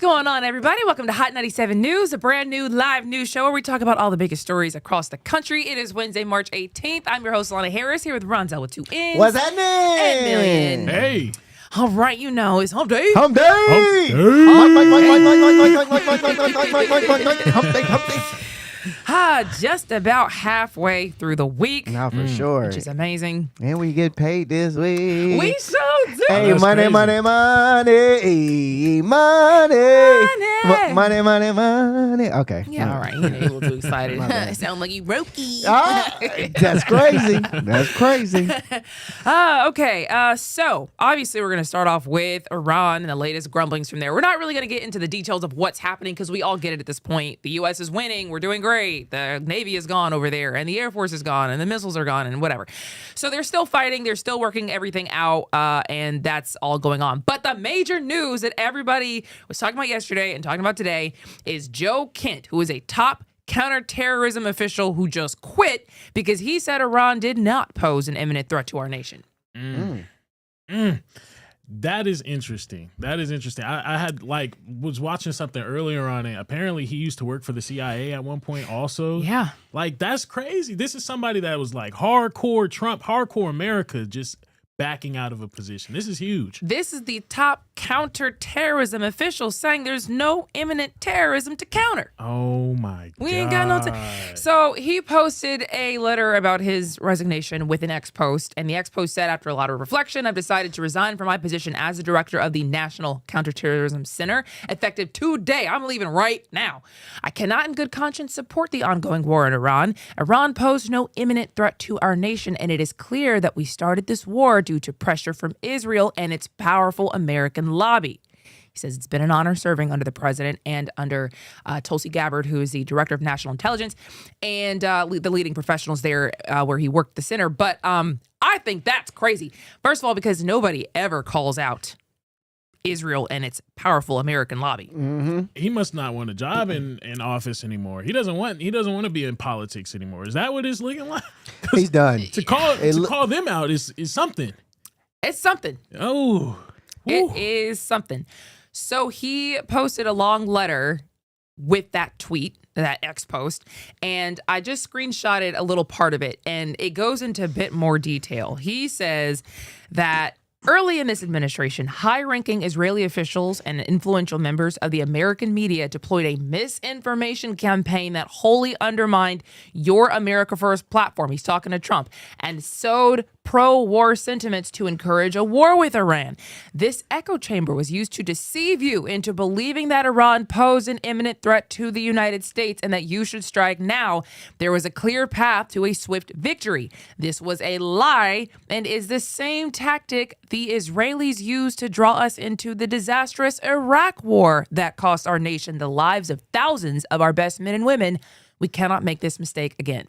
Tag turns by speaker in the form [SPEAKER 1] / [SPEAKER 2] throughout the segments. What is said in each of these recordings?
[SPEAKER 1] going on, everybody? Welcome to Hot 97 News, a brand new live news show where we talk about all the biggest stories across the country. It is Wednesday, March 18th. I'm your host, Lana Harris, here with Ronzel with 2 N's.
[SPEAKER 2] What's happening?
[SPEAKER 1] And Million.
[SPEAKER 3] Hey.
[SPEAKER 1] All right, you know, it's hump day.
[SPEAKER 2] Hump day! Hump day.
[SPEAKER 1] Just about halfway through the week.
[SPEAKER 2] Now for sure.
[SPEAKER 1] Which is amazing.
[SPEAKER 2] And we get paid this week.
[SPEAKER 1] We so do.
[SPEAKER 2] Hey,
[SPEAKER 3] That's
[SPEAKER 2] money,
[SPEAKER 3] crazy.
[SPEAKER 2] money, money, money. Okay.
[SPEAKER 1] Yeah, all right. You're a little too excited.
[SPEAKER 2] My bad.
[SPEAKER 1] Sound like you Roki.
[SPEAKER 2] That's crazy. That's crazy.
[SPEAKER 1] Okay. So obviously we're going to start off with Iran and the latest grumblings from there. We're not really going to get into the details of what's happening because we all get it at this point. The U.S. is winning. We're doing great. The Navy is gone over there and the Air Force is gone and the missiles are gone and whatever. So they're still fighting. They're still working everything out. And that's all going on. But the major news that everybody was talking about yesterday and talking about today is Joe Kent, who is a top counterterrorism official who just quit because he said Iran did not pose an imminent threat to our nation.
[SPEAKER 3] That is interesting. I was watching something earlier on it. Apparently he used to work for the CIA at one point also.
[SPEAKER 1] Yeah.
[SPEAKER 3] Like, that's crazy. This is somebody that was like hardcore Trump, hardcore America, just backing out of a position. This is huge.
[SPEAKER 1] This is the top counterterrorism official saying there's no imminent terrorism to counter.
[SPEAKER 3] Oh my God.
[SPEAKER 1] We ain't got no time. So he posted a letter about his resignation with an X post, and the X post said, after a lot of reflection, I've decided to resign from my position as the director of the National Counterterrorism Center, effective today. I'm leaving right now. I cannot in good conscience support the ongoing war in Iran. Iran posed no imminent threat to our nation, and it is clear that we started this war due to pressure from Israel and its powerful American lobby. He says it's been an honor serving under the president and under Tulsi Gabbard, who is the director of national intelligence and the leading professionals there where he worked at the center. But I think that's crazy. First of all, because nobody ever calls out Israel and its powerful American lobby.
[SPEAKER 2] Mm-hmm.
[SPEAKER 3] He must not want a job in office anymore. He doesn't want to be in politics anymore. Is that what it's looking like?
[SPEAKER 2] He's done.
[SPEAKER 3] To call them out is something.
[SPEAKER 1] It's something.
[SPEAKER 3] Oh.
[SPEAKER 1] It is something. So he posted a long letter with that tweet, that X post, and I just screenshotted a little part of it, and it goes into a bit more detail. He says that early in this administration, high-ranking Israeli officials and influential members of the American media deployed a misinformation campaign that wholly undermined your America First platform. He's talking to Trump, and sowed pro-war sentiments to encourage a war with Iran. This echo chamber was used to deceive you into believing that Iran posed an imminent threat to the United States and that you should strike now. There was a clear path to a swift victory. This was a lie and is the same tactic the Israelis used to draw us into the disastrous Iraq war that cost our nation the lives of thousands of our best men and women. We cannot make this mistake again.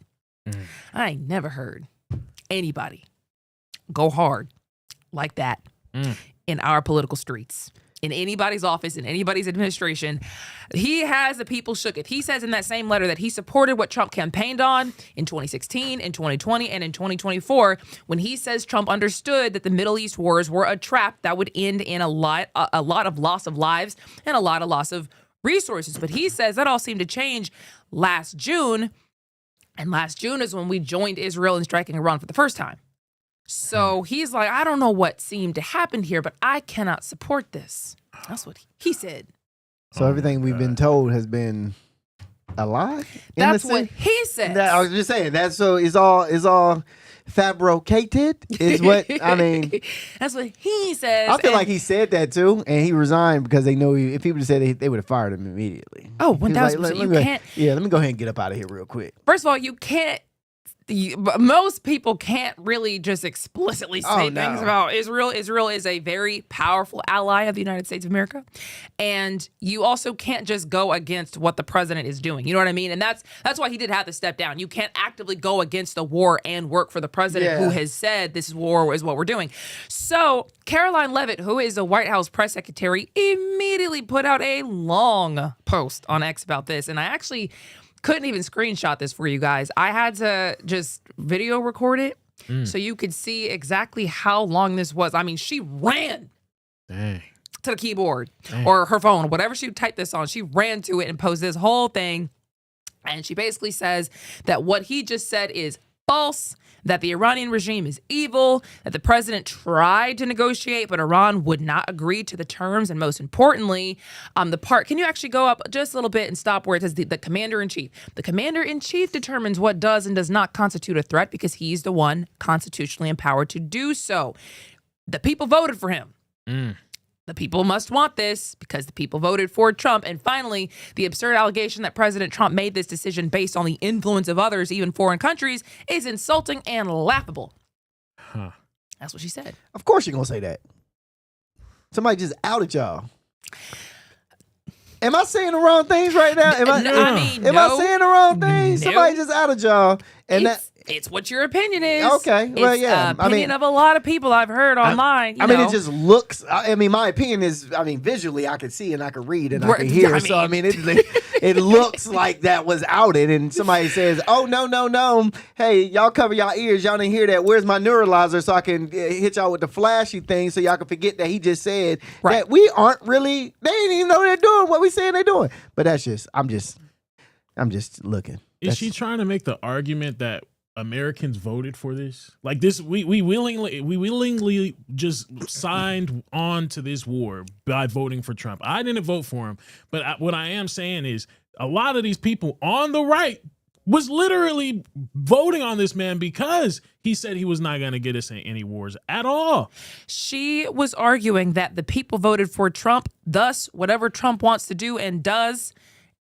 [SPEAKER 1] I ain't never heard anybody go hard like that in our political streets, in anybody's office, in anybody's administration. He has the people shooketh. He says in that same letter that he supported what Trump campaigned on in 2016, in 2020, and in 2024, when he says Trump understood that the Middle East wars were a trap that would end in a lot of loss of lives and a lot of loss of resources. But he says that all seemed to change last June. And last June is when we joined Israel in striking Iran for the first time. So he's like, I don't know what seemed to happen here, but I cannot support this. That's what he said.
[SPEAKER 2] So everything we've been told has been a lie?
[SPEAKER 1] That's what he said.
[SPEAKER 2] I was just saying that. So is all fabricated is what I mean.
[SPEAKER 1] That's what he says.
[SPEAKER 2] I feel like he said that too, and he resigned because they know if people just said they would have fired him immediately.
[SPEAKER 1] Oh, 1,000%. You can't.
[SPEAKER 2] Yeah, let me go ahead and get up out of here real quick.
[SPEAKER 1] First of all, you can't. Most people can't really just explicitly say things about Israel. Israel is a very powerful ally of the United States of America. And you also can't just go against what the president is doing. You know what I mean? And that's why he did have to step down. You can't actively go against the war and work for the president who has said this war is what we're doing. So Caroline Leavitt, who is the White House press secretary, immediately put out a long post on X about this. And I actually couldn't even screenshot this for you guys. I had to just video record it so you could see exactly how long this was. I mean, she ran.
[SPEAKER 3] Dang.
[SPEAKER 1] to the keyboard or her phone, whatever she typed this on. She ran to it and posted this whole thing. And she basically says that what he just said is false, that the Iranian regime is evil, that the president tried to negotiate, but Iran would not agree to the terms. And most importantly, can you actually go up just a little bit and stop where it says the commander-in-chief? The commander-in-chief determines what does and does not constitute a threat because he's the one constitutionally empowered to do so. The people voted for him. The people must want this because the people voted for Trump. And finally, the absurd allegation that President Trump made this decision based on the influence of others, even foreign countries, is insulting and laughable. That's what she said.
[SPEAKER 2] Of course you're going to say that. Somebody just outed y'all. Am I saying the wrong things right now? Am I saying the wrong things?
[SPEAKER 1] No.
[SPEAKER 2] Somebody just outed y'all. And
[SPEAKER 1] It's what your opinion is.
[SPEAKER 2] Okay, well,
[SPEAKER 1] it's
[SPEAKER 2] yeah.
[SPEAKER 1] Opinion of a lot of people I've heard online.
[SPEAKER 2] It just looks. My opinion is. Visually, I can see and I can read and I can hear. It looks like that was outed, and somebody says, "Oh no! Hey, y'all cover y'all ears. Y'all didn't hear that. Where's my neuralizer so I can hit y'all with the flashy thing so y'all can forget that he just said that we aren't really. They didn't even know they're doing what we saying they're doing. But that's just. I'm just looking.
[SPEAKER 3] Is she trying to make the argument that Americans voted for this? Like this, we willingly just signed on to this war by voting for Trump. I didn't vote for him, but what I am saying is a lot of these people on the right was literally voting on this man because he said he was not going to get us in any wars at all.
[SPEAKER 1] She was arguing that the people voted for Trump, thus whatever Trump wants to do and does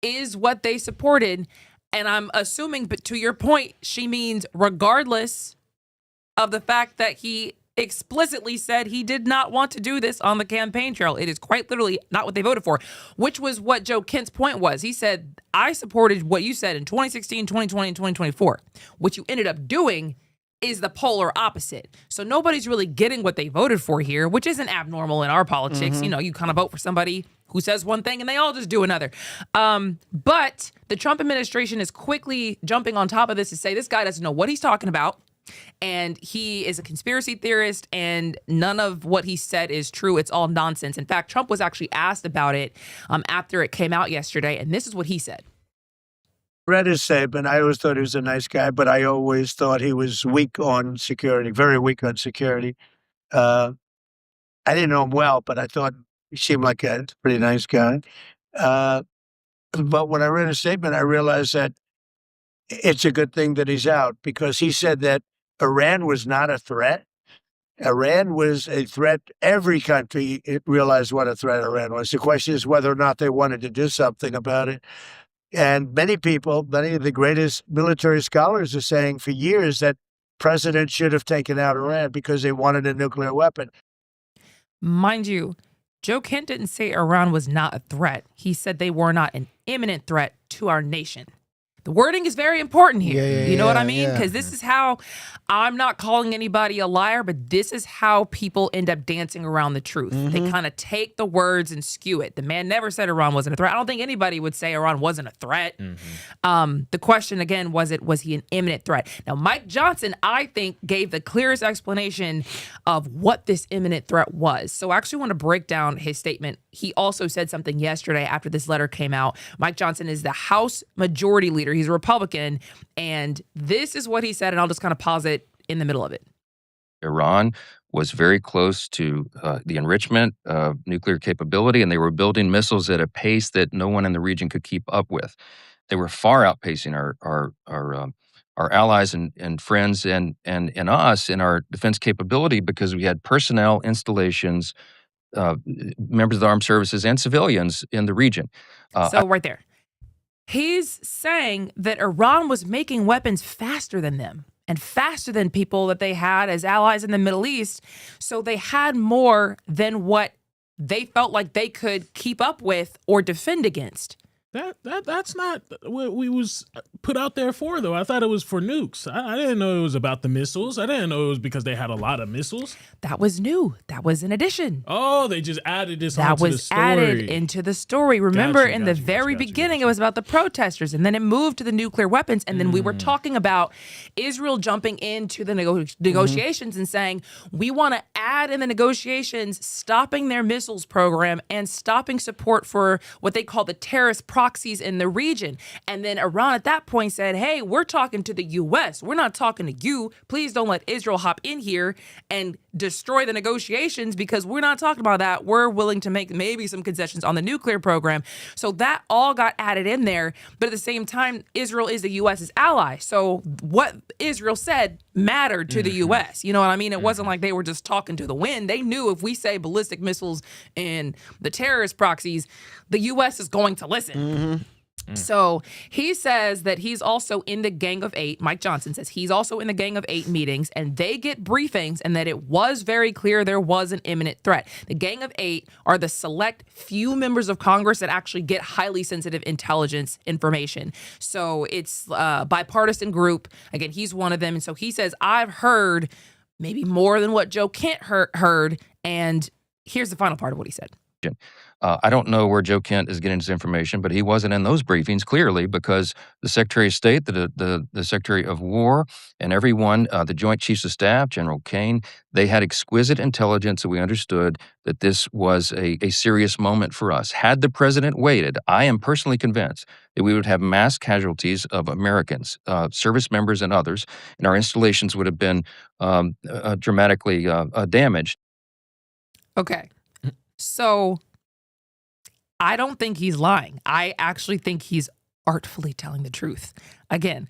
[SPEAKER 1] is what they supported. And I'm assuming, but to your point, she means regardless of the fact that he explicitly said he did not want to do this on the campaign trail. It is quite literally not what they voted for, which was what Joe Kent's point was. He said, I supported what you said in 2016, 2020, and 2024. What you ended up doing is the polar opposite. So nobody's really getting what they voted for here, which isn't abnormal in our politics.
[SPEAKER 2] Mm-hmm.
[SPEAKER 1] You know, you kind of vote for somebody who says one thing and they all just do another. But the Trump administration is quickly jumping on top of this to say this guy doesn't know what he's talking about. And he is a conspiracy theorist and none of what he said is true. It's all nonsense. In fact, Trump was actually asked about it after it came out yesterday. And this is what he said.
[SPEAKER 4] Read his statement. I always thought he was a nice guy, but I always thought he was weak on security, very weak on security. I didn't know him well, but I thought he seemed like a pretty nice guy. But when I read his statement, I realized that it's a good thing that he's out because he said that Iran was not a threat. Iran was a threat. Every country realized what a threat Iran was. The question is whether or not they wanted to do something about it. And many people, many of the greatest military scholars are saying for years that president should have taken out Iran because they wanted a nuclear weapon.
[SPEAKER 1] Mind you, Joe Kent didn't say Iran was not a threat. He said they were not an imminent threat to our nation. The wording is very important here. You know what I mean? Because this is how, I'm not calling anybody a liar, but this is how people end up dancing around the truth. They kind of take the words and skew it. The man never said Iran wasn't a threat. I don't think anybody would say Iran wasn't a threat. The question again, was he an imminent threat? Now, Mike Johnson, I think, gave the clearest explanation of what this imminent threat was. So I actually want to break down his statement. He also said something yesterday after this letter came out. Mike Johnson is the House Majority Leader. He's a Republican. And this is what he said, and I'll just kind of pause it in the middle of it.
[SPEAKER 5] Iran was very close to the enrichment of nuclear capability, and they were building missiles at a pace that no one in the region could keep up with. They were far outpacing our allies and friends and us in our defense capability because we had personnel, installations, members of the armed services, and civilians in the region.
[SPEAKER 1] So right there. He's saying that Iran was making weapons faster than them and faster than people that they had as allies in the Middle East. So they had more than what they felt like they could keep up with or defend against.
[SPEAKER 3] That's not what we was put out there for, though. I thought it was for nukes. I didn't know it was about the missiles. I didn't know it was because they had a lot of missiles.
[SPEAKER 1] That was new. That was an addition.
[SPEAKER 3] Oh, they just added this
[SPEAKER 1] That
[SPEAKER 3] onto the
[SPEAKER 1] was
[SPEAKER 3] story.
[SPEAKER 1] added into the story. Remember,
[SPEAKER 3] Gotcha,
[SPEAKER 1] in the
[SPEAKER 3] gotcha,
[SPEAKER 1] very
[SPEAKER 3] gotcha,
[SPEAKER 1] beginning,
[SPEAKER 3] gotcha.
[SPEAKER 1] it was about the protesters, and then it moved to the nuclear weapons, and then we were talking about Israel jumping into the negotiations and saying, we want to add in the negotiations stopping their missiles program and stopping support for what they call the terrorist proxies in the region. And then Iran at that point said, hey, we're talking to the U.S. We're not talking to you. Please don't let Israel hop in here and destroy the negotiations, because we're not talking about that. We're willing to make maybe some concessions on the nuclear program. So that all got added in there. But at the same time, Israel is the U.S.'s ally. So what Israel said mattered to the U.S. You know what I mean? It wasn't like they were just talking to the wind. They knew if we say ballistic missiles and the terrorist proxies, the U.S. is going to listen. So he says that he's also in the Gang of Eight. Mike Johnson says he's also in the Gang of Eight meetings, and they get briefings, and that it was very clear there was an imminent threat. The Gang of Eight are the select few members of Congress that actually get highly sensitive intelligence information. So it's a bipartisan group. Again, he's one of them. And so he says, I've heard maybe more than what Joe Kent heard. And here's the final part of what he said.
[SPEAKER 5] I don't know where Joe Kent is getting his information, but he wasn't in those briefings clearly, because the Secretary of State, the Secretary of War, and everyone, the Joint Chiefs of Staff, General Kane, they had exquisite intelligence, and we understood that this was a serious moment for us. Had the president waited, I am personally convinced that we would have mass casualties of Americans, service members and others, and our installations would have been dramatically damaged.
[SPEAKER 1] Okay. So I don't think he's lying. I actually think he's artfully telling the truth. Again,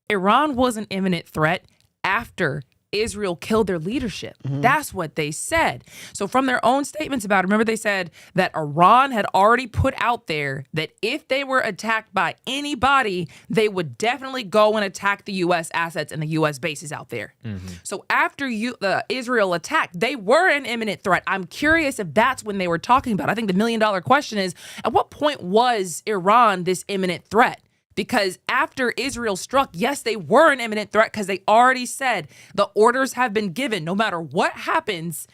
[SPEAKER 1] Iran was an imminent threat after Israel killed their leadership. That's what they said. So from their own statements about it, remember they said that Iran had already put out there that if they were attacked by anybody, they would definitely go and attack the U.S. assets and the U.S. bases out there. So after Israel attacked, they were an imminent threat. I'm curious if that's when they were talking about. I think the million-dollar question is, at what point was Iran this imminent threat? Because after Israel struck, yes, they were an imminent threat, because they already said the orders have been given. No matter what happens,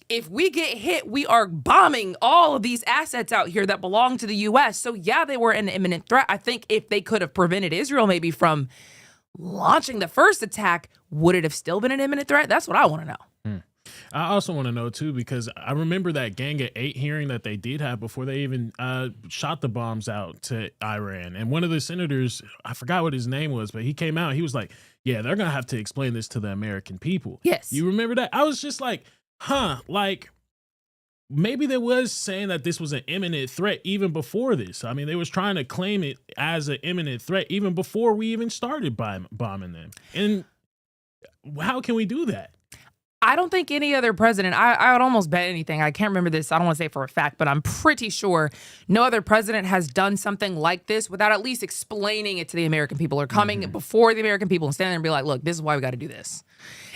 [SPEAKER 1] if we get hit, we are bombing all of these assets out here that belong to the U.S. So yeah, they were an imminent threat. I think if they could have prevented Israel maybe from launching the first attack, would it have still been an imminent threat? That's what I want to know.
[SPEAKER 3] I also want to know, too, because I remember that Gang of Eight hearing that they did have before they even shot the bombs out to Iran. And one of the senators, I forgot what his name was, but he came out. He was like, yeah, they're going to have to explain this to the American people.
[SPEAKER 1] Yes.
[SPEAKER 3] You remember that? I was just like, like maybe they was saying that this was an imminent threat even before this. I mean, they was trying to claim it as an imminent threat even before we even started bombing them. And how can we do that?
[SPEAKER 1] I don't think any other president, I would almost bet anything. I can't remember this. I don't want to say for a fact, but I'm pretty sure no other president has done something like this without at least explaining it to the American people, or coming before the American people and standing there and be like, look, this is why we got to do this.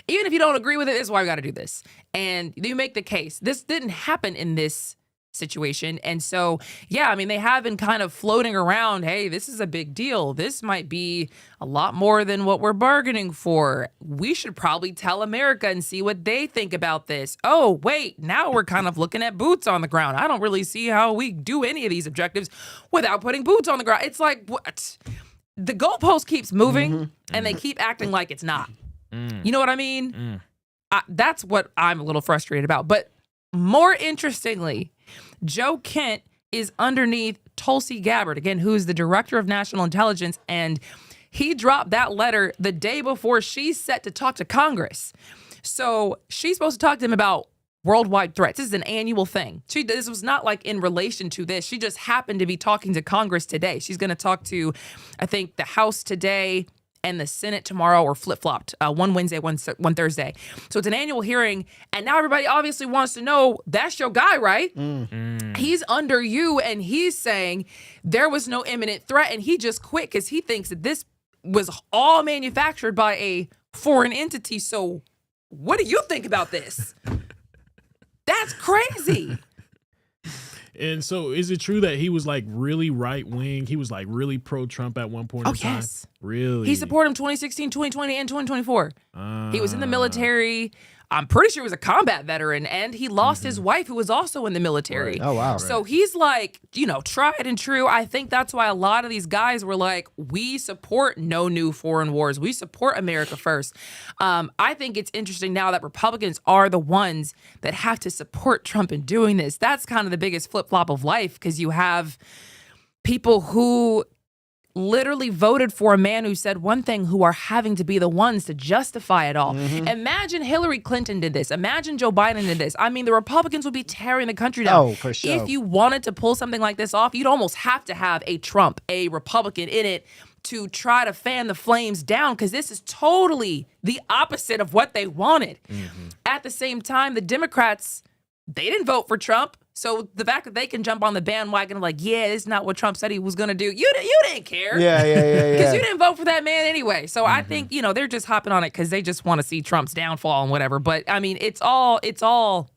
[SPEAKER 1] Even if you don't agree with it, this is why we got to do this. And you make the case. This didn't happen in this situation. And so, yeah, I mean, they have been kind of floating around, hey, this is a big deal. This might be a lot more than what we're bargaining for. We should probably tell America and see what they think about this. Oh, wait, now we're kind of looking at boots on the ground. I don't really see how we do any of these objectives without putting boots on the ground. It's like, what? The goalpost keeps moving and they keep acting like it's not. You know what I mean? That's what I'm a little frustrated about. But more interestingly, Joe Kent is underneath Tulsi Gabbard, again, who's the director of national intelligence, and he dropped that letter the day before she's set to talk to Congress. So she's supposed to talk to him about worldwide threats. This is an annual thing. This was not like in relation to this. She just happened to be talking to Congress today. She's going to talk to, I think, the House today and the Senate tomorrow, or flip-flopped, one Wednesday, one Thursday. So it's an annual hearing, and now everybody obviously wants to know, that's your guy, right? He's under you, and he's saying there was no imminent threat, and he just quit because he thinks that this was all manufactured by a foreign entity. So what do you think about this? That's crazy.
[SPEAKER 3] And so is it true that he was like really right wing? He was like really pro Trump at one point in time?
[SPEAKER 1] Yes.
[SPEAKER 3] Really?
[SPEAKER 1] He supported him 2016, 2020, and 2024. He was in the military. I'm pretty sure he was a combat veteran, and he lost his wife, who was also in the military.
[SPEAKER 2] Oh, wow.
[SPEAKER 1] So he's like, tried and true. I think that's why a lot of these guys were like, we support no new foreign wars. We support America first. I think it's interesting now that Republicans are the ones that have to support Trump in doing this. That's kind of the biggest flip-flop of life, because you have people who literally voted for a man who said one thing, who are having to be the ones to justify it all. Imagine Hillary Clinton did this. Imagine Joe Biden did this. I mean, the Republicans would be tearing the country down.
[SPEAKER 2] Oh, for sure.
[SPEAKER 1] If you wanted to pull something like this off, you'd almost have to have a Trump, a Republican in it to try to fan the flames down, because this is totally the opposite of what they wanted. At the same time, the Democrats, they didn't vote for Trump. So the fact that they can jump on the bandwagon of like, yeah, it's not what Trump said he was going to do. You didn't care.
[SPEAKER 2] Yeah.
[SPEAKER 1] Because you didn't vote for that man anyway. So I think, they're just hopping on it because they just want to see Trump's downfall and whatever. But I mean, it's all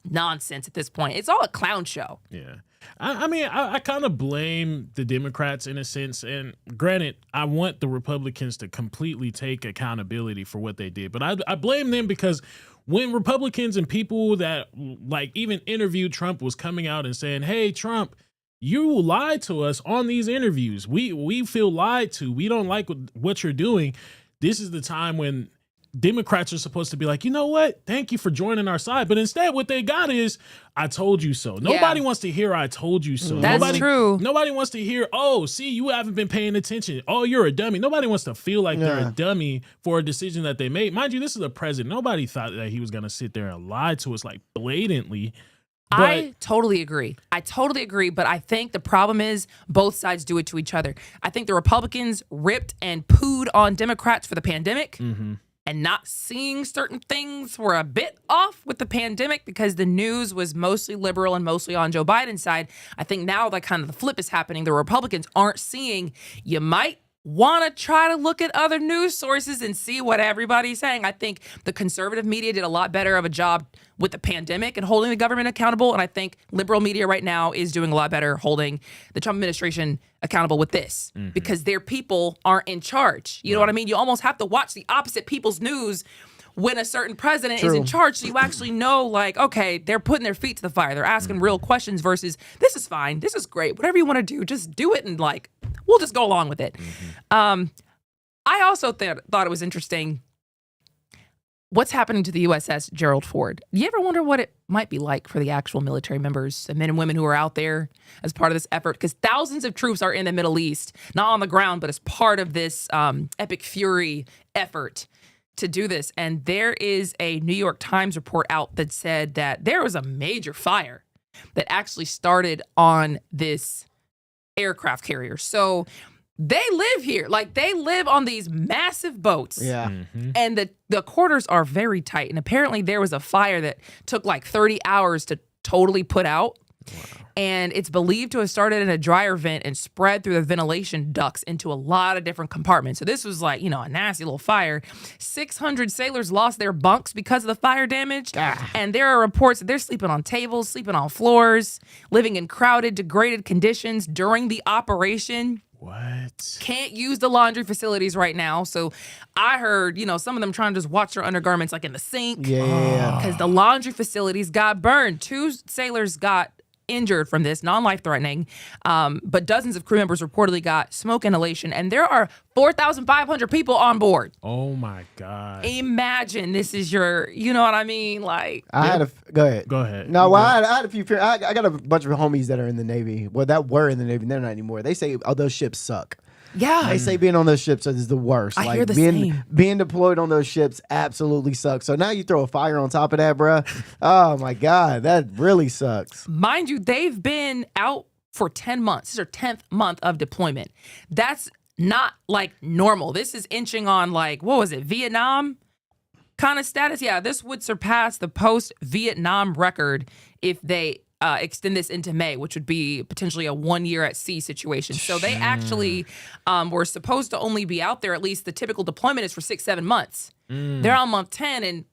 [SPEAKER 1] nonsense at this point. It's all a clown show.
[SPEAKER 3] Yeah. I kind of blame the Democrats in a sense. And granted, I want the Republicans to completely take accountability for what they did. But I blame them because when Republicans and people that like even interviewed Trump was coming out and saying, hey, Trump, you lied to us on these interviews. We feel lied to. We don't like what you're doing. This is the time when Democrats are supposed to be like, you know what? Thank you for joining our side. But instead, what they got is, I told you so. Nobody wants to hear, I told you so.
[SPEAKER 1] That's true.
[SPEAKER 3] Nobody wants to hear, oh, see, you haven't been paying attention. Oh, you're a dummy. Nobody wants to feel like they're a dummy for a decision that they made. Mind you, this is a president. Nobody thought that he was going to sit there and lie to us like blatantly. But
[SPEAKER 1] I totally agree. But I think the problem is both sides do it to each other. I think the Republicans ripped and pooed on Democrats for the pandemic. And not seeing certain things were a bit off with the pandemic because the news was mostly liberal and mostly on Joe Biden's side. I think now that kind of the flip is happening. The Republicans aren't seeing. You might want to try to look at other news sources and see what everybody's saying. I think the conservative media did a lot better of a job with the pandemic and holding the government accountable. And I think liberal media right now is doing a lot better holding the Trump administration accountable with this because their people aren't in charge. You know what I mean? You almost have to watch the opposite people's news when a certain president is in charge, so you actually know, like, okay, they're putting their feet to the fire. They're asking real questions versus, this is fine, this is great, whatever you want to do, just do it, and, like, we'll just go along with it. I also thought it was interesting what's happening to the USS Gerald Ford. Do you ever wonder what it might be like for the actual military members and men and women who are out there as part of this effort? Because thousands of troops are in the Middle East, not on the ground, but as part of this Epic Fury effort to do this. And there is a New York Times report out that said that there was a major fire that actually started on this aircraft carrier. So they live here. Like, they live on these massive boats.
[SPEAKER 2] Yeah.
[SPEAKER 1] And the quarters are very tight. And apparently there was a fire that took like 30 hours to totally put out. Wow. And it's believed to have started in a dryer vent and spread through the ventilation ducts into a lot of different compartments. So this was like, a nasty little fire. 600 sailors lost their bunks because of the fire damage. And there are reports that they're sleeping on tables, sleeping on floors, living in crowded, degraded conditions during the operation.
[SPEAKER 3] What?
[SPEAKER 1] Can't use the laundry facilities right now. So I heard, some of them trying to just wash their undergarments like in the sink.
[SPEAKER 2] Yeah.
[SPEAKER 1] Because the laundry facilities got burned. 2 sailors got injured from this, non-life-threatening, but dozens of crew members reportedly got smoke inhalation, and there are 4,500 people on board.
[SPEAKER 3] Oh my God.
[SPEAKER 1] Imagine this is your, you know what I mean? Like,
[SPEAKER 2] go ahead.
[SPEAKER 3] Go ahead.
[SPEAKER 2] No, well, I had a few. I got a bunch of homies that are in the Navy. Well, that were in the Navy. They're not anymore. They say, those ships suck.
[SPEAKER 1] yeah.
[SPEAKER 2] They say being on those ships is the worst.
[SPEAKER 1] I hear the same.
[SPEAKER 2] Being deployed on those ships absolutely sucks. So now you throw a fire on top of that, bruh. Oh my God, that really sucks.
[SPEAKER 1] Mind you, they've been out for 10 months. This is their 10th month of deployment. That's not like normal. This is inching on like, what was it, Vietnam kind of status? Yeah, this would surpass the post-Vietnam record if they extend this into May, which would be potentially a 1 year at sea situation. So they actually were supposed to only be out there, at least the typical deployment is for 6-7 months. They're on month 10 and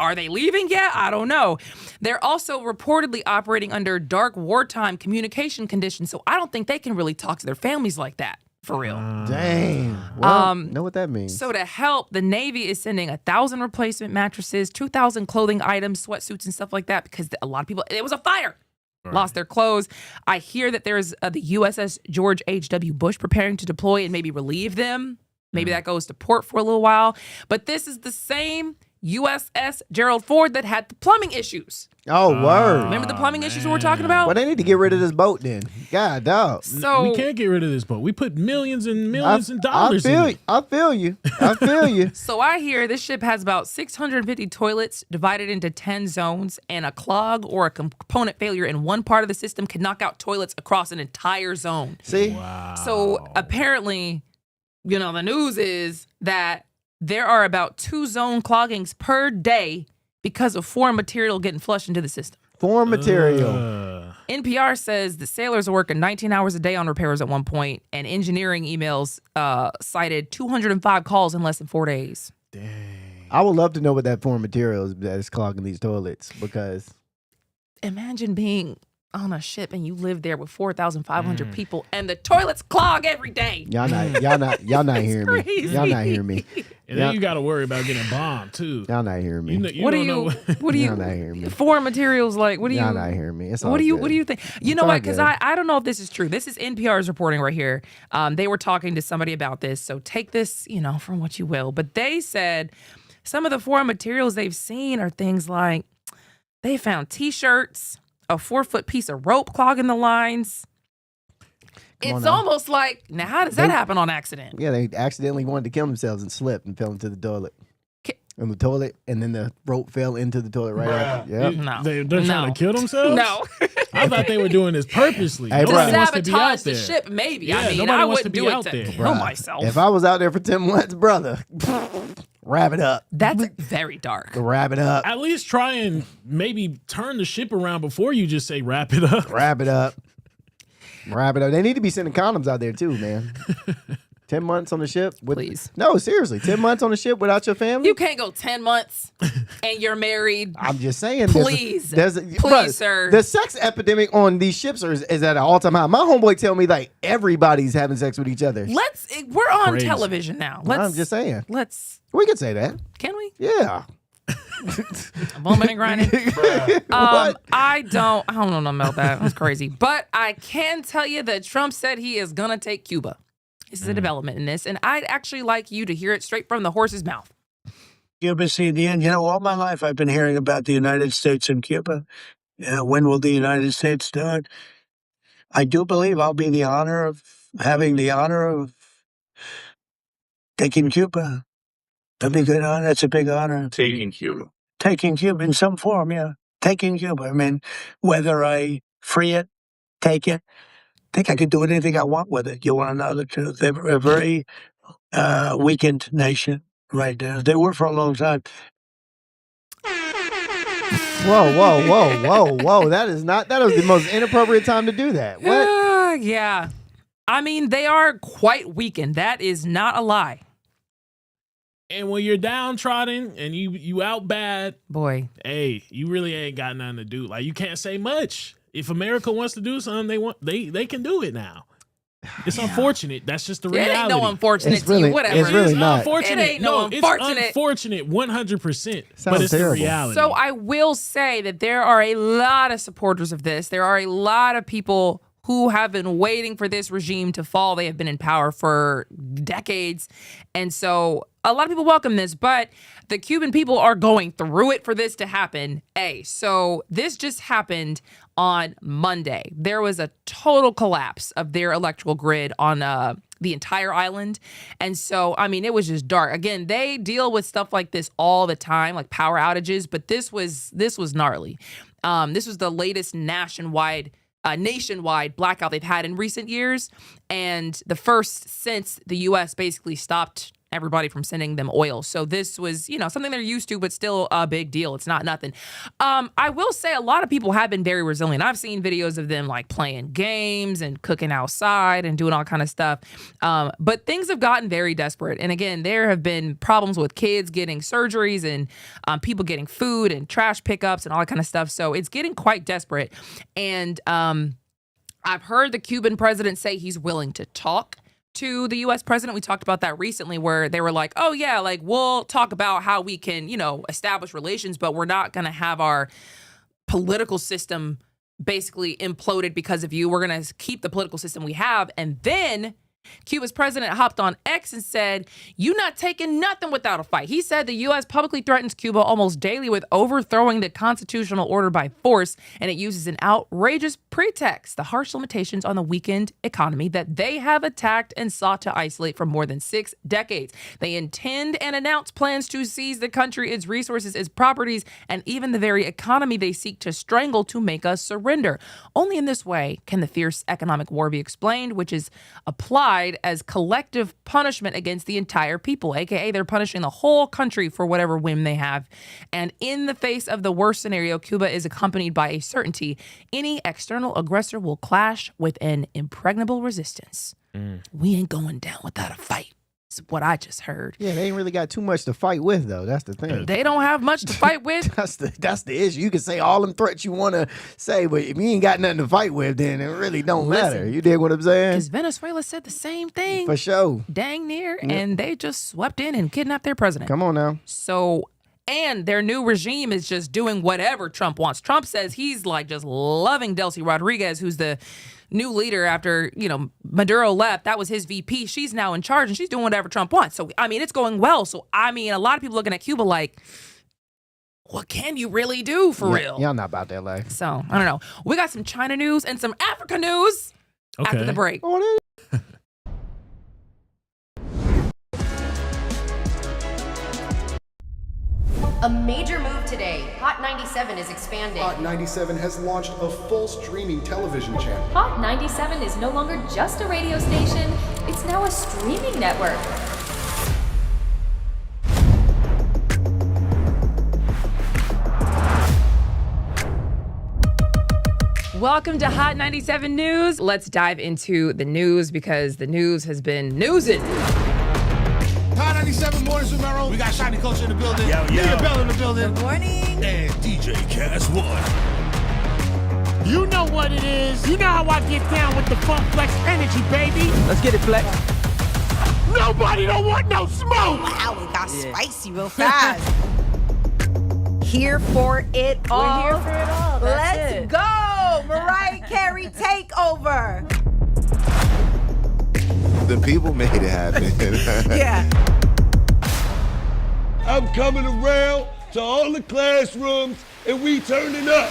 [SPEAKER 1] Are they leaving yet? I don't know. They're also reportedly operating under dark wartime communication conditions, so I don't think they can really talk to their families like that. For real.
[SPEAKER 2] Dang. Well, know what that means.
[SPEAKER 1] So to help, the Navy is sending 1,000 replacement mattresses, 2,000 clothing items, sweatsuits, and stuff like that because a lot of people, it was a fire, lost their clothes. I hear that there's the USS George H.W. Bush preparing to deploy and maybe relieve them. Maybe that goes to port for a little while. But this is the same USS Gerald Ford that had the plumbing issues.
[SPEAKER 2] Oh, word.
[SPEAKER 1] Remember the plumbing issues we were talking about?
[SPEAKER 2] Well, they need to get rid of this boat then. God, dog.
[SPEAKER 1] So
[SPEAKER 3] we can't get rid of this boat. We put millions and millions of dollars in it.
[SPEAKER 2] I feel you. I feel you.
[SPEAKER 1] So I hear this ship has about 650 toilets divided into 10 zones, and a clog or a component failure in one part of the system can knock out toilets across an entire zone.
[SPEAKER 2] See?
[SPEAKER 3] Wow.
[SPEAKER 1] So apparently, the news is that there are about 2 zone cloggings per day because of foreign material getting flushed into the system.
[SPEAKER 2] Foreign material.
[SPEAKER 1] NPR says the sailors are working 19 hours a day on repairs at one point, and engineering emails cited 205 calls in less than 4 days.
[SPEAKER 3] Dang.
[SPEAKER 2] I would love to know what that foreign material is that is clogging these toilets because
[SPEAKER 1] Imagine being on a ship and you live there with 4,500 people and the toilets clog every day.
[SPEAKER 2] y'all not hearing me.
[SPEAKER 1] crazy.
[SPEAKER 2] Y'all not hearing me.
[SPEAKER 3] And then you got to worry about getting bombed too.
[SPEAKER 2] Y'all not hearing me.
[SPEAKER 3] You
[SPEAKER 1] What do
[SPEAKER 3] don't
[SPEAKER 1] you?
[SPEAKER 3] know-
[SPEAKER 1] What do you?
[SPEAKER 2] Y'all not hearing me.
[SPEAKER 1] Foreign materials like what do you?
[SPEAKER 2] Y'all not hearing me. It's all
[SPEAKER 1] What do you?
[SPEAKER 2] good.
[SPEAKER 1] What do you think? You know
[SPEAKER 2] all
[SPEAKER 1] what? Because
[SPEAKER 2] good.
[SPEAKER 1] I don't know if this is true. This is NPR's reporting right here. They were talking to somebody about this, so take this, from what you will. But they said some of the foreign materials they've seen are things like they found T-shirts, a 4-foot piece of rope clogging the lines.
[SPEAKER 2] Come on
[SPEAKER 1] It's
[SPEAKER 2] now.
[SPEAKER 1] almost like now, how does that happen on accident?
[SPEAKER 2] Yeah, they accidentally wanted to kill themselves and slipped and fell into the toilet.
[SPEAKER 1] Ki-
[SPEAKER 2] In the toilet, and then the rope fell into the toilet right after. Yep.
[SPEAKER 1] No,
[SPEAKER 3] They're
[SPEAKER 1] No.
[SPEAKER 3] trying to kill themselves?
[SPEAKER 1] No,
[SPEAKER 3] I thought they were doing this purposely.
[SPEAKER 2] Hey,
[SPEAKER 1] to
[SPEAKER 2] bro.
[SPEAKER 3] Nobody wants to be out
[SPEAKER 1] sabotage
[SPEAKER 3] there.
[SPEAKER 1] the ship. Maybe.
[SPEAKER 3] Yeah,
[SPEAKER 1] I mean,
[SPEAKER 3] nobody
[SPEAKER 1] I
[SPEAKER 3] wants to
[SPEAKER 1] wouldn't
[SPEAKER 3] be
[SPEAKER 1] do it
[SPEAKER 3] out
[SPEAKER 1] to
[SPEAKER 3] there.
[SPEAKER 1] kill
[SPEAKER 2] Bruh,
[SPEAKER 1] myself.
[SPEAKER 2] If I was out there for 10 months, brother, wrap it up.
[SPEAKER 1] That's very dark.
[SPEAKER 2] Wrap it up.
[SPEAKER 3] At least try and maybe turn the ship around before you just say wrap it up.
[SPEAKER 2] Wrap it up. Wrap it up. They need to be sending condoms out there too, man. 10 months on the ship with
[SPEAKER 1] Please.
[SPEAKER 2] No, seriously. 10 months on the ship without your family?
[SPEAKER 1] You can't go 10 months and you're married.
[SPEAKER 2] I'm just saying.
[SPEAKER 1] Please. Please,
[SPEAKER 2] bruh,
[SPEAKER 1] sir.
[SPEAKER 2] The sex epidemic on these ships is at an all-time high. My homeboy tell me like everybody's having sex with each other.
[SPEAKER 1] We're on
[SPEAKER 3] Crazy.
[SPEAKER 1] television now.
[SPEAKER 2] I'm just saying.
[SPEAKER 1] We
[SPEAKER 2] can say that.
[SPEAKER 1] can we?
[SPEAKER 2] Yeah.
[SPEAKER 1] Bumping and grinding.
[SPEAKER 2] What?
[SPEAKER 1] I don't know about that. That's crazy. But I can tell you that Trump said he is gonna take Cuba. This is a development in this, and I'd actually like you to hear it straight from the horse's mouth.
[SPEAKER 4] Cuba, see, in the end, all my life I've been hearing about the United States and Cuba. When will the United States do it? I do believe I'll be having the honor of taking Cuba. That'd be a good honor. That's a big honor.
[SPEAKER 6] Taking Cuba.
[SPEAKER 4] Taking Cuba in some form, yeah. Taking Cuba. I mean, whether I free it, take it, I think I could do anything I want with it. You want to know the truth? They're a very weakened nation right now. They were for a long time.
[SPEAKER 2] Whoa. That was the most inappropriate time to do that. What?
[SPEAKER 1] Yeah. I mean, they are quite weakened. That is not a lie.
[SPEAKER 3] And when you're downtrodden and you out bad,
[SPEAKER 1] Boy.
[SPEAKER 3] hey, you really ain't got nothing to do. Like you can't say much. If America wants to do something, they can do it now. It's unfortunate. That's just the
[SPEAKER 1] It
[SPEAKER 3] reality.
[SPEAKER 1] ain't no unfortunate
[SPEAKER 2] It's
[SPEAKER 1] to you.
[SPEAKER 2] really-
[SPEAKER 1] Whatever.
[SPEAKER 2] it's really
[SPEAKER 3] It's
[SPEAKER 2] not.
[SPEAKER 3] unfortunate.
[SPEAKER 1] It ain't no
[SPEAKER 3] it's
[SPEAKER 1] unfortunate.
[SPEAKER 3] unfortunate 100%.
[SPEAKER 2] Sounds
[SPEAKER 3] But it's
[SPEAKER 2] terrible.
[SPEAKER 3] the reality.
[SPEAKER 1] So I will say that there are a lot of supporters of this. There are a lot of people who have been waiting for this regime to fall. They have been in power for decades. And so a lot of people welcome this, but the Cuban people are going through it for this to happen. So this just happened on Monday. There was a total collapse of their electrical grid on the entire island. And so, I mean, it was just dark. Again, they deal with stuff like this all the time, like power outages, but this was gnarly. This was the latest nationwide blackout they've had in recent years, and the first since the U.S. basically stopped everybody from sending them oil. So this was, something they're used to, but still a big deal. It's not nothing. I will say a lot of people have been very resilient. I've seen videos of them like playing games and cooking outside and doing all kind of stuff. But things have gotten very desperate. And again, there have been problems with kids getting surgeries and people getting food and trash pickups and all that kind of stuff. So it's getting quite desperate. And I've heard the Cuban president say he's willing to talk to the U.S. president. We talked about that recently where they were like, oh, yeah, like we'll talk about how we can, establish relations, but we're not going to have our political system basically imploded because of you. We're going to keep the political system we have. And then Cuba's president hopped on X and said, "You not taking nothing without a fight." He said the U.S. publicly threatens Cuba almost daily with overthrowing the constitutional order by force, and it uses an outrageous pretext, the harsh limitations on the weakened economy that they have attacked and sought to isolate for more than 6 decades. They intend and announce plans to seize the country, its resources, its properties, and even the very economy they seek to strangle to make us surrender. Only in this way can the fierce economic war be explained, which is applied as collective punishment against the entire people, aka they're punishing the whole country for whatever whim they have. And in the face of the worst scenario, Cuba is accompanied by a certainty: any external aggressor will clash with an impregnable resistance. We ain't going down without a fight. It's what I just heard.
[SPEAKER 2] Yeah, they ain't really got too much to fight with, though. That's the thing.
[SPEAKER 1] They don't have much to fight with.
[SPEAKER 2] That's the issue. You can say all them threats you want to say, but if you ain't got nothing to fight with, then it really don't matter. You dig what I'm saying?
[SPEAKER 1] Because Venezuela said the same thing.
[SPEAKER 2] For sure.
[SPEAKER 1] Dang near. Yep. And they just swept in and kidnapped their president.
[SPEAKER 2] Come on now.
[SPEAKER 1] So, and their new regime is just doing whatever Trump wants. Trump says he's like just loving Delcy Rodriguez, who's the new leader after, Maduro left. That was his VP. She's now in charge and she's doing whatever Trump wants. So, it's going well. So, a lot of people looking at Cuba like, what can you really do for real?
[SPEAKER 2] Y'all not about that life.
[SPEAKER 1] So, I don't know. We got some China news and some Africa news after the break.
[SPEAKER 6] A major move today. Hot 97 is expanding.
[SPEAKER 7] Hot 97 has launched a full streaming television channel.
[SPEAKER 8] Hot 97 is no longer just a radio station, it's now a streaming network.
[SPEAKER 1] Welcome to Hot 97 News. Let's dive into the news because the news has been newsing.
[SPEAKER 9] Hot 97 Mornings with Mero. We got Shiny Culture in the building. Leah Bell in the building.
[SPEAKER 10] Good morning.
[SPEAKER 9] And DJ Cass One.
[SPEAKER 11] You know what it is. You know how I get down with the Funk Flex energy, baby.
[SPEAKER 2] Let's get it, Flex.
[SPEAKER 11] Nobody don't want no smoke.
[SPEAKER 10] Wow, it got spicy real fast. Here for it all.
[SPEAKER 8] We're here for it all.
[SPEAKER 10] Let's go. Mariah Carey takeover.
[SPEAKER 12] The people made it happen.
[SPEAKER 10] Yeah.
[SPEAKER 9] I'm coming around to all the classrooms and we turning up.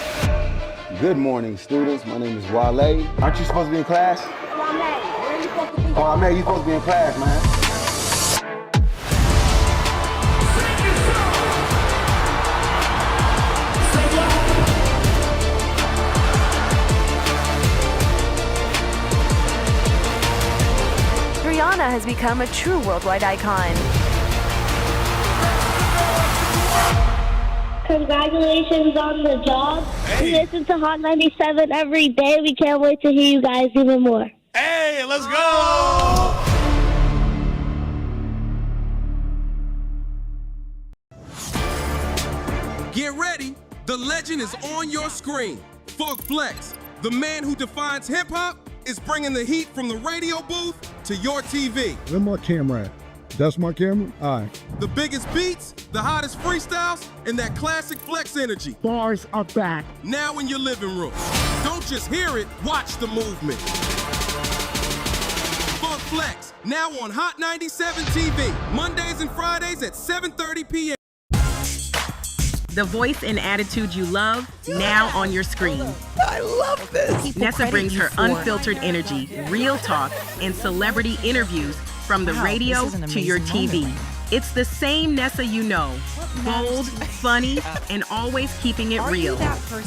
[SPEAKER 12] Good morning, students. My name is Wale. Aren't you supposed to be in class?
[SPEAKER 13] I'm Where are you supposed to be?
[SPEAKER 12] Oh, I'm you supposed to be in class, man.
[SPEAKER 14] Rihanna has become a true worldwide icon.
[SPEAKER 13] Congratulations on the job. We listen to Hot 97 every day. We can't wait to hear you guys even more.
[SPEAKER 9] Hey, let's go!
[SPEAKER 15] Get ready. The legend is on your screen. Funk Flex, the man who defines hip-hop, is bringing the heat from the radio booth to your TV.
[SPEAKER 16] Where my camera at? That's my camera? All right.
[SPEAKER 15] The biggest beats, the hottest freestyles, and that classic Flex energy.
[SPEAKER 11] Bars are back.
[SPEAKER 15] Now in your living room. Don't just hear it, watch the movement. Funk Flex, now on Hot 97 TV, Mondays and Fridays at 7:30 p.m.
[SPEAKER 17] The voice and attitude you love, now on your screen.
[SPEAKER 10] I love this.
[SPEAKER 17] Nessa brings her unfiltered energy, real talk, and celebrity interviews from the radio to your TV. Moment. It's the same Nessa you know. Bold, funny, and always keeping it real.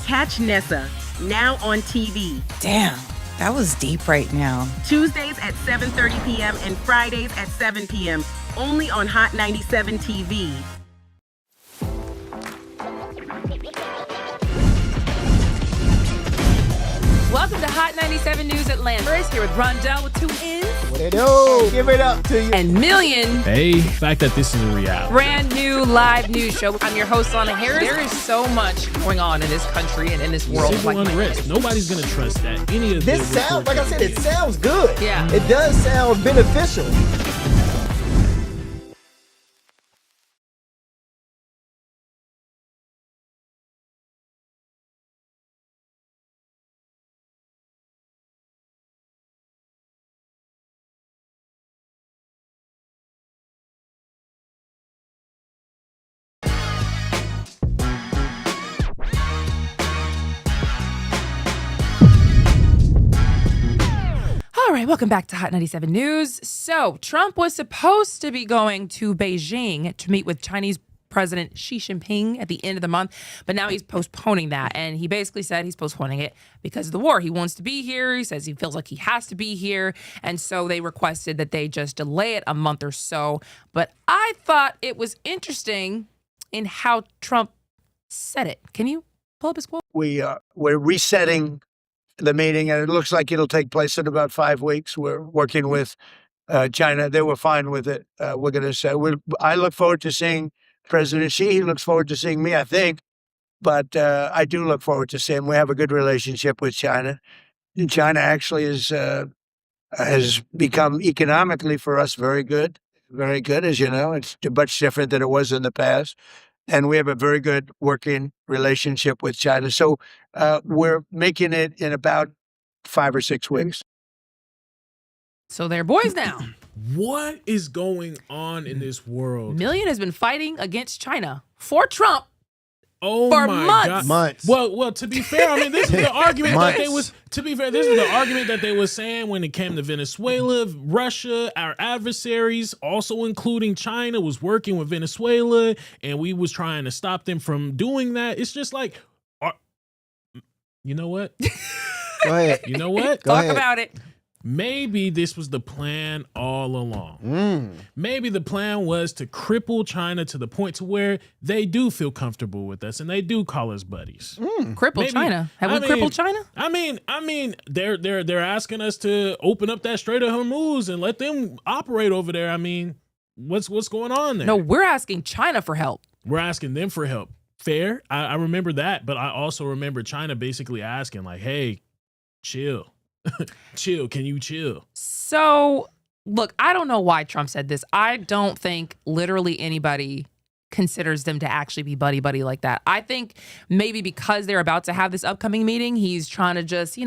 [SPEAKER 17] Catch Nessa, now on TV.
[SPEAKER 10] Damn, that was deep right now.
[SPEAKER 17] Tuesdays at 7:30 p.m. and Fridays at 7 p.m. only on Hot 97 TV.
[SPEAKER 1] Welcome to Hot 97 News Atlanta. First, here with Rondell with 2 N's.
[SPEAKER 2] What it do? Give it up to you.
[SPEAKER 1] And Million.
[SPEAKER 3] Hey, the fact that this is a reality.
[SPEAKER 1] Brand new live news show. I'm your host, Lana Harris. There is so much going on in this country and in this world.
[SPEAKER 3] Civil unrest. Nobody's going to trust that. Any of
[SPEAKER 2] this sounds, like I said, it sounds good.
[SPEAKER 1] Yeah.
[SPEAKER 2] It does sound beneficial.
[SPEAKER 1] All right, welcome back to Hot 97 News. So, Trump was supposed to be going to Beijing to meet with Chinese President Xi Jinping at the end of the month, but now he's postponing that. And he basically said he's postponing it because of the war. He wants to be here. He says he feels like he has to be here. And so they requested that they just delay it a month or so. But I thought it was interesting in how Trump said it. Can you pull up his quote?
[SPEAKER 4] We're resetting the meeting, and it looks like it'll take place in about 5 weeks. We're working with China. They were fine with it. We're going to say, I look forward to seeing President Xi. He looks forward to seeing me, I think. But I do look forward to seeing him. We have a good relationship with China. And China actually has become economically for us very good, as you know. It's much different than it was in the past. And we have a very good working relationship with China. So we're making it in about 5 or 6 weeks.
[SPEAKER 1] So they're boys now.
[SPEAKER 3] What is going on in this world?
[SPEAKER 1] Million has been fighting against China for Trump
[SPEAKER 3] for
[SPEAKER 1] months.
[SPEAKER 2] Months.
[SPEAKER 3] Well, to be fair, I mean, this is the argument that they was. To be fair, this is the argument that they were saying when it came to Venezuela, Russia, our adversaries, also including China, was working with Venezuela, and we was trying to stop them from doing that. It's just like, you know what?
[SPEAKER 2] Go ahead.
[SPEAKER 3] You know what?
[SPEAKER 1] Talk about it.
[SPEAKER 3] Maybe this was the plan all along. Maybe the plan was to cripple China to the point to where they do feel comfortable with us and they do call us buddies.
[SPEAKER 1] Cripple China? Have we crippled China?
[SPEAKER 3] I mean, they're asking us to open up that Strait of Hormuz and let them operate over there. I mean, what's going on there?
[SPEAKER 1] No, we're asking China for help.
[SPEAKER 3] We're asking them for help. Fair. I remember that, but I also remember China basically asking, like, hey, chill. Chill. Can you chill?
[SPEAKER 1] So, look, I don't know why Trump said this. I don't think literally anybody considers them to actually be buddy-buddy like that. I think maybe because they're about to have this upcoming meeting, he's trying to just,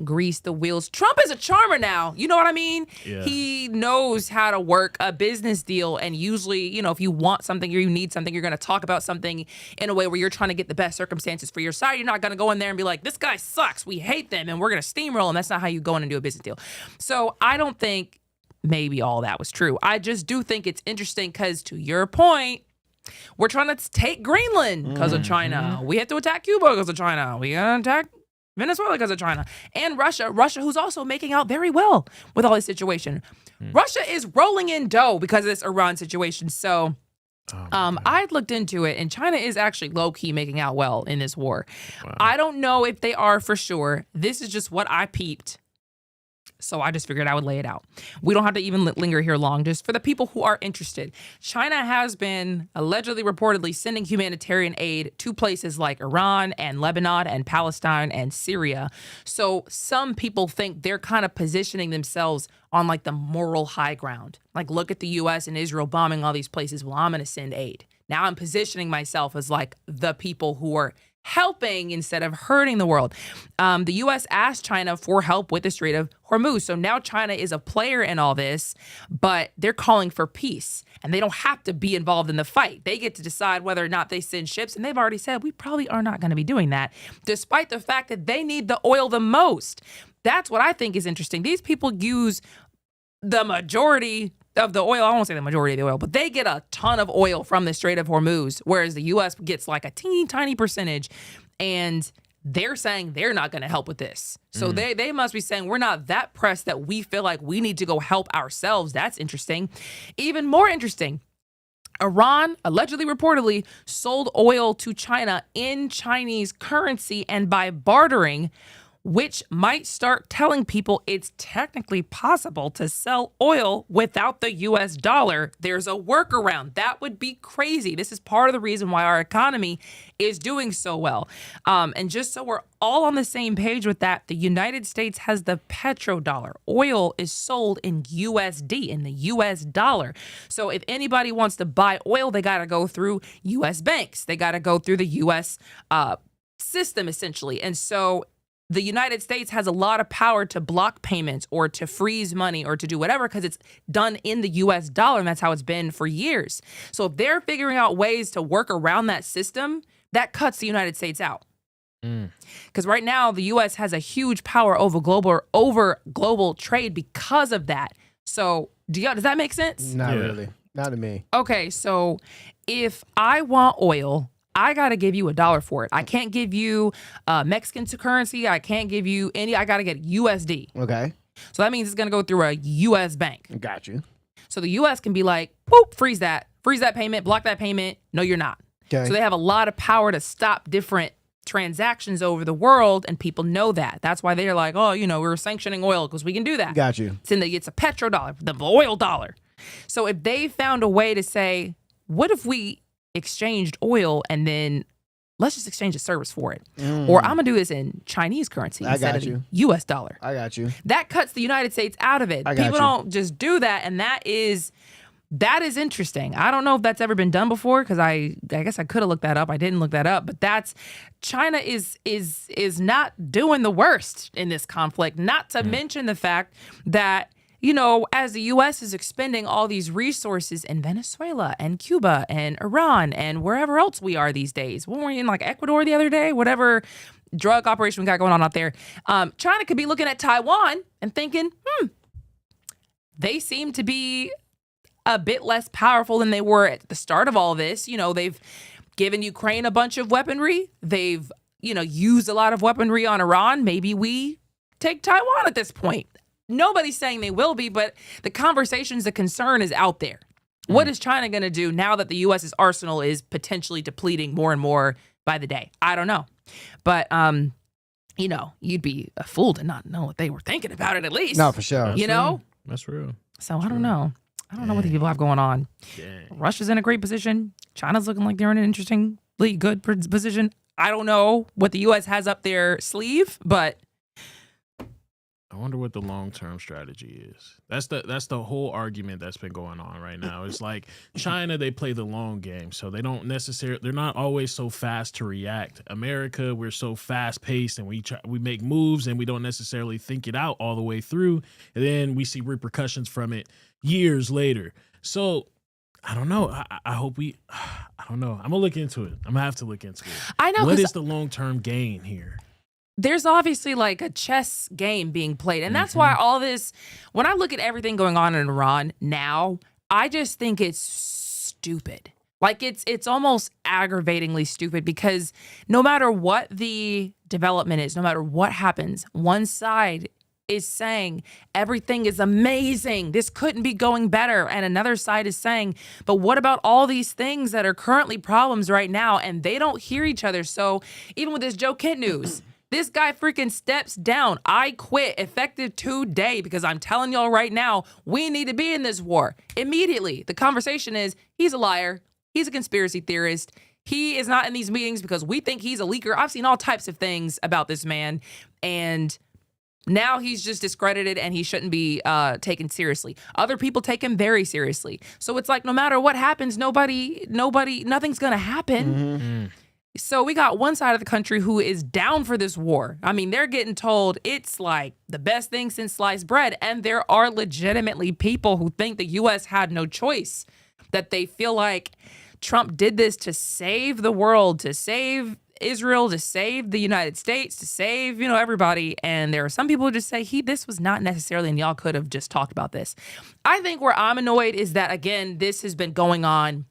[SPEAKER 1] grease the wheels. Trump is a charmer now. You know what I mean?
[SPEAKER 3] Yeah.
[SPEAKER 1] He knows how to work a business deal. And usually, if you want something or you need something, you're going to talk about something in a way where you're trying to get the best circumstances for your side. You're not going to go in there and be like, this guy sucks. We hate them and we're going to steamroll him. That's not how you go in and do a business deal. So I don't think maybe all that was true. I just do think it's interesting because, to your point, we're trying to take Greenland because of China. We have to attack Cuba because of China. We gotta attack Venezuela because of China. And Russia, who's also making out very well with all this situation. Russia is rolling in dough because of this Iran situation. So I looked into it, and China is actually low-key making out well in this war. Wow. I don't know if they are for sure. This is just what I peeped. So I just figured I would lay it out. We don't have to even linger here long. Just for the people who are interested, China has been allegedly, reportedly sending humanitarian aid to places like Iran and Lebanon and Palestine and Syria. So some people think they're kind of positioning themselves on like the moral high ground. Like, look at the U.S. and Israel bombing all these places. Well, I'm going to send aid. Now I'm positioning myself as like the people who are helping instead of hurting the world. The U.S. asked China for help with the Strait of Hormuz. So now China is a player in all this, but they're calling for peace. And they don't have to be involved in the fight. They get to decide whether or not they send ships. And they've already said, we probably are not going to be doing that, despite the fact that they need the oil the most. That's what I think is interesting. These people use the majority of the oil. I won't say the majority of the oil, but they get a ton of oil from the Strait of Hormuz, whereas the U.S. gets like a teeny tiny percentage. And they're saying they're not going to help with this. So they must be saying we're not that pressed that we feel like we need to go help ourselves. That's interesting. Even more interesting, Iran allegedly, reportedly sold oil to China in Chinese currency and by bartering, which might start telling people it's technically possible to sell oil without the US dollar. There's a workaround. That would be crazy. This is part of the reason why our economy is doing so well. And just so we're all on the same page with that, the United States has the petrodollar. Oil is sold in USD, in the US dollar. So if anybody wants to buy oil, they got to go through US banks. They got to go through the US system, essentially. And so the United States has a lot of power to block payments or to freeze money or to do whatever because it's done in the US dollar, and that's how it's been for years. So if they're figuring out ways to work around that system, that cuts the United States out. Because right now, the U.S. has a huge power over global trade because of that. So does that make sense?
[SPEAKER 2] Not really. Not to me.
[SPEAKER 1] Okay, so if I want oil, I got to give you $1 for it. I can't give you Mexican currency. I can't give you any. I got to get USD.
[SPEAKER 2] Okay.
[SPEAKER 1] So that means it's going to go through a U.S. bank.
[SPEAKER 2] Got you.
[SPEAKER 1] So the U.S. can be like, whoop, freeze that payment, block that payment. No, you're not.
[SPEAKER 2] Okay.
[SPEAKER 1] So they have a lot of power to stop different transactions over the world, and people know that. That's why they're like, oh, we're sanctioning oil because we can do that.
[SPEAKER 2] Got you.
[SPEAKER 1] It's a petrodollar, the oil dollar. So if they found a way to say, what if we exchanged oil and then let's just exchange a service for it. Or I'm going to do this in Chinese currency instead of the US dollar.
[SPEAKER 2] I got you.
[SPEAKER 1] That cuts the United States out of it. People don't just do that, and that is interesting. I don't know if that's ever been done before because I guess I could have looked that up. I didn't look that up, but China is not doing the worst in this conflict, not to mention the fact that as the U.S. is expending all these resources in Venezuela and Cuba and Iran and wherever else we are these days. When were we in Ecuador the other day? Whatever drug operation we got going on out there. China could be looking at Taiwan and thinking, they seem to be a bit less powerful than they were at the start of all this. They've given Ukraine a bunch of weaponry. They've, used a lot of weaponry on Iran. Maybe we take Taiwan at this point. Nobody's saying they will be, but the concern is out there. What is China going to do now that the U.S.'s arsenal is potentially depleting more and more by the day? I don't know. But, you'd be a fool to not know what they were thinking about it at least.
[SPEAKER 2] No, for sure.
[SPEAKER 3] That's real.
[SPEAKER 1] So I don't know. I don't know what these people have going on. Russia's in a great position. China's looking like they're in an interestingly good position. I don't know what the U.S. has up their sleeve, but
[SPEAKER 3] I wonder what the long-term strategy is. That's the whole argument that's been going on right now. It's like China, they play the long game, so they're not always so fast to react. America, we're so fast-paced, and we make moves, and we don't necessarily think it out all the way through, and then we see repercussions from it years later. So I don't know. I hope I don't know. I'm gonna look into it. I'm gonna have to look into it.
[SPEAKER 1] I know.
[SPEAKER 3] What is the long-term gain here?
[SPEAKER 1] There's obviously a chess game being played. And that's why all this, when I look at everything going on in Iran now, I just think it's stupid. It's almost aggravatingly stupid because no matter what the development is, no matter what happens, one side is saying everything is amazing. This couldn't be going better. And another side is saying, but what about all these things that are currently problems right now? And they don't hear each other. So even with this Joe Kent news, this guy freaking steps down. I quit effective today because I'm telling y'all right now, we need to be in this war immediately. The conversation is he's a liar. He's a conspiracy theorist. He is not in these meetings because we think he's a leaker. I've seen all types of things about this man. And now he's just discredited and he shouldn't be taken seriously. Other people take him very seriously. So it's like no matter what happens, nothing's going to happen. So we got one side of the country who is down for this war. I mean, they're getting told it's like the best thing since sliced bread. And there are legitimately people who think the U.S. had no choice, that they feel like Trump did this to save the world, to save Israel, to save the United States, to save, everybody. And there are some people who just say, this was not necessarily, and y'all could have just talked about this. I think where I'm annoyed is that, again, this has been going on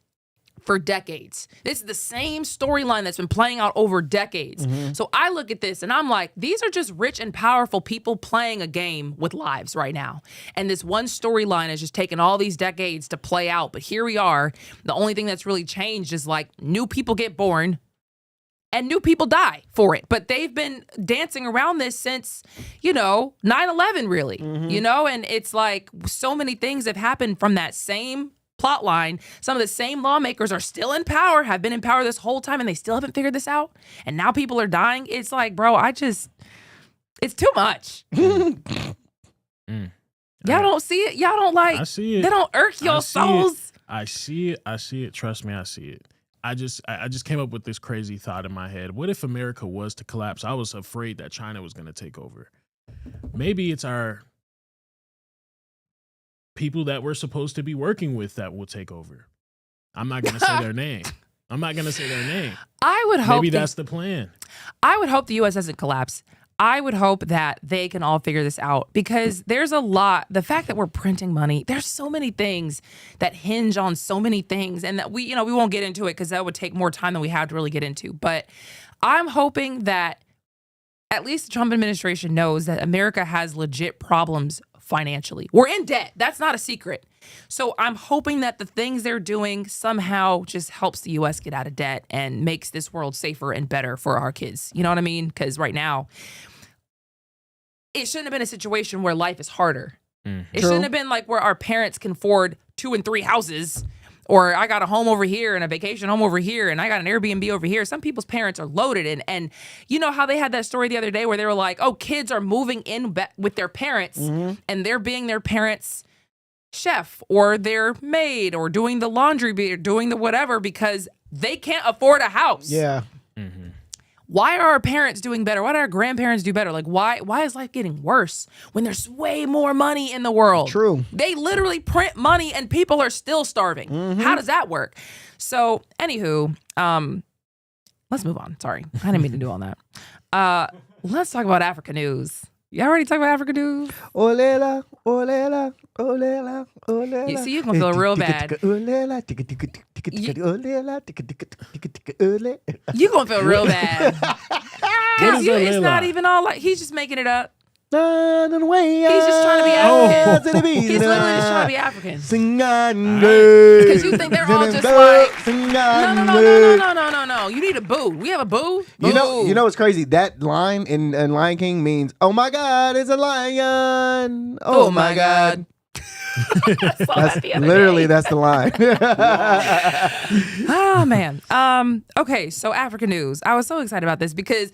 [SPEAKER 1] for decades. This is the same storyline that's been playing out over decades. So I look at this and I'm like, these are just rich and powerful people playing a game with lives right now. And this one storyline has just taken all these decades to play out. But here we are. The only thing that's really changed is like new people get born and new people die for it. But they've been dancing around this since, 9/11 really, and it's like so many things have happened from that same plot line. Some of the same lawmakers are still in power, have been in power this whole time, and they still haven't figured this out. And now people are dying. It's like, bro, it's too much. Y'all don't see it. Y'all don't like.
[SPEAKER 3] I see it.
[SPEAKER 1] They don't irk your souls.
[SPEAKER 3] I see it. Trust me, I see it. I just came up with this crazy thought in my head. What if America was to collapse? I was afraid that China was going to take over. Maybe it's our people that we're supposed to be working with that will take over. I'm not going to say their name.
[SPEAKER 1] I would hope
[SPEAKER 3] maybe that's the plan.
[SPEAKER 1] I would hope the U.S. doesn't collapse. I would hope that they can all figure this out because there's a lot. The fact that we're printing money, there's so many things that hinge on so many things, and that we won't get into it because that would take more time than we have to really get into. But I'm hoping that at least the Trump administration knows that America has legit problems financially. We're in debt. That's not a secret. So I'm hoping that the things they're doing somehow just helps the U.S. get out of debt and makes this world safer and better for our kids. You know what I mean? Because right now, it shouldn't have been a situation where life is harder. It shouldn't have been like where our parents can afford 2 and 3 houses, or I got a home over here and a vacation home over here, and I got an Airbnb over here. Some people's parents are loaded. And you know how they had that story the other day where they were like, oh, kids are moving in with their parents, and they're being their parents' chef or their maid or doing the laundry or doing the whatever because they can't afford a house.
[SPEAKER 2] Yeah.
[SPEAKER 1] Why are our parents doing better? Why do our grandparents do better? Like, why is life getting worse when there's way more money in the world?
[SPEAKER 2] True.
[SPEAKER 1] They literally print money and people are still starving. How does that work? So, anywho, let's move on. Sorry, I didn't mean to do all that. Let's talk about Africa news. Y'all already talked about Africa news?
[SPEAKER 2] Olela, olela, olela, olela.
[SPEAKER 1] You see, you're going to feel real bad. You're going to feel real bad. Because it's not even all like, he's just making it up. He's just trying to be African. He's literally just trying to be African. Because you think they're all just like, no. You need a boo. We have a boo.
[SPEAKER 2] You know what's crazy? That line in Lion King means, oh my God, it's a lion. Oh my God. That's the line.
[SPEAKER 1] Oh man. Okay, so Africa news. I was so excited about this because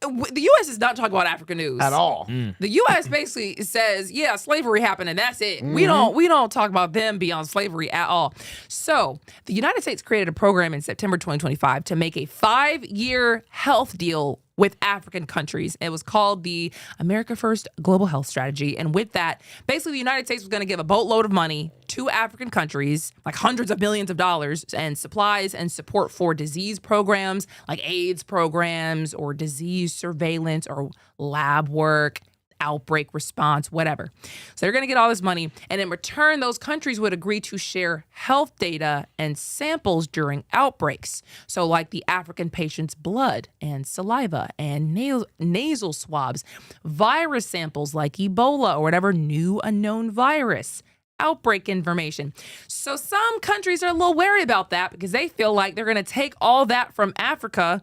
[SPEAKER 1] the U.S. is not talking about Africa news
[SPEAKER 2] at all.
[SPEAKER 1] The U.S. basically says, yeah, slavery happened and that's it. We don't talk about them beyond slavery at all. So the United States created a program in September 2025 to make a 5-year health deal with African countries. It was called the America First Global Health Strategy. And with that, basically the United States was going to give a boatload of money to African countries, like hundreds of millions of dollars, and supplies and support for disease programs like AIDS programs or disease surveillance or lab work, outbreak response, whatever. So they're going to get all this money. And in return, those countries would agree to share health data and samples during outbreaks. So like the African patient's blood and saliva and nasal swabs, virus samples like Ebola or whatever new unknown virus, outbreak information. So some countries are a little wary about that because they feel like they're going to take all that from Africa,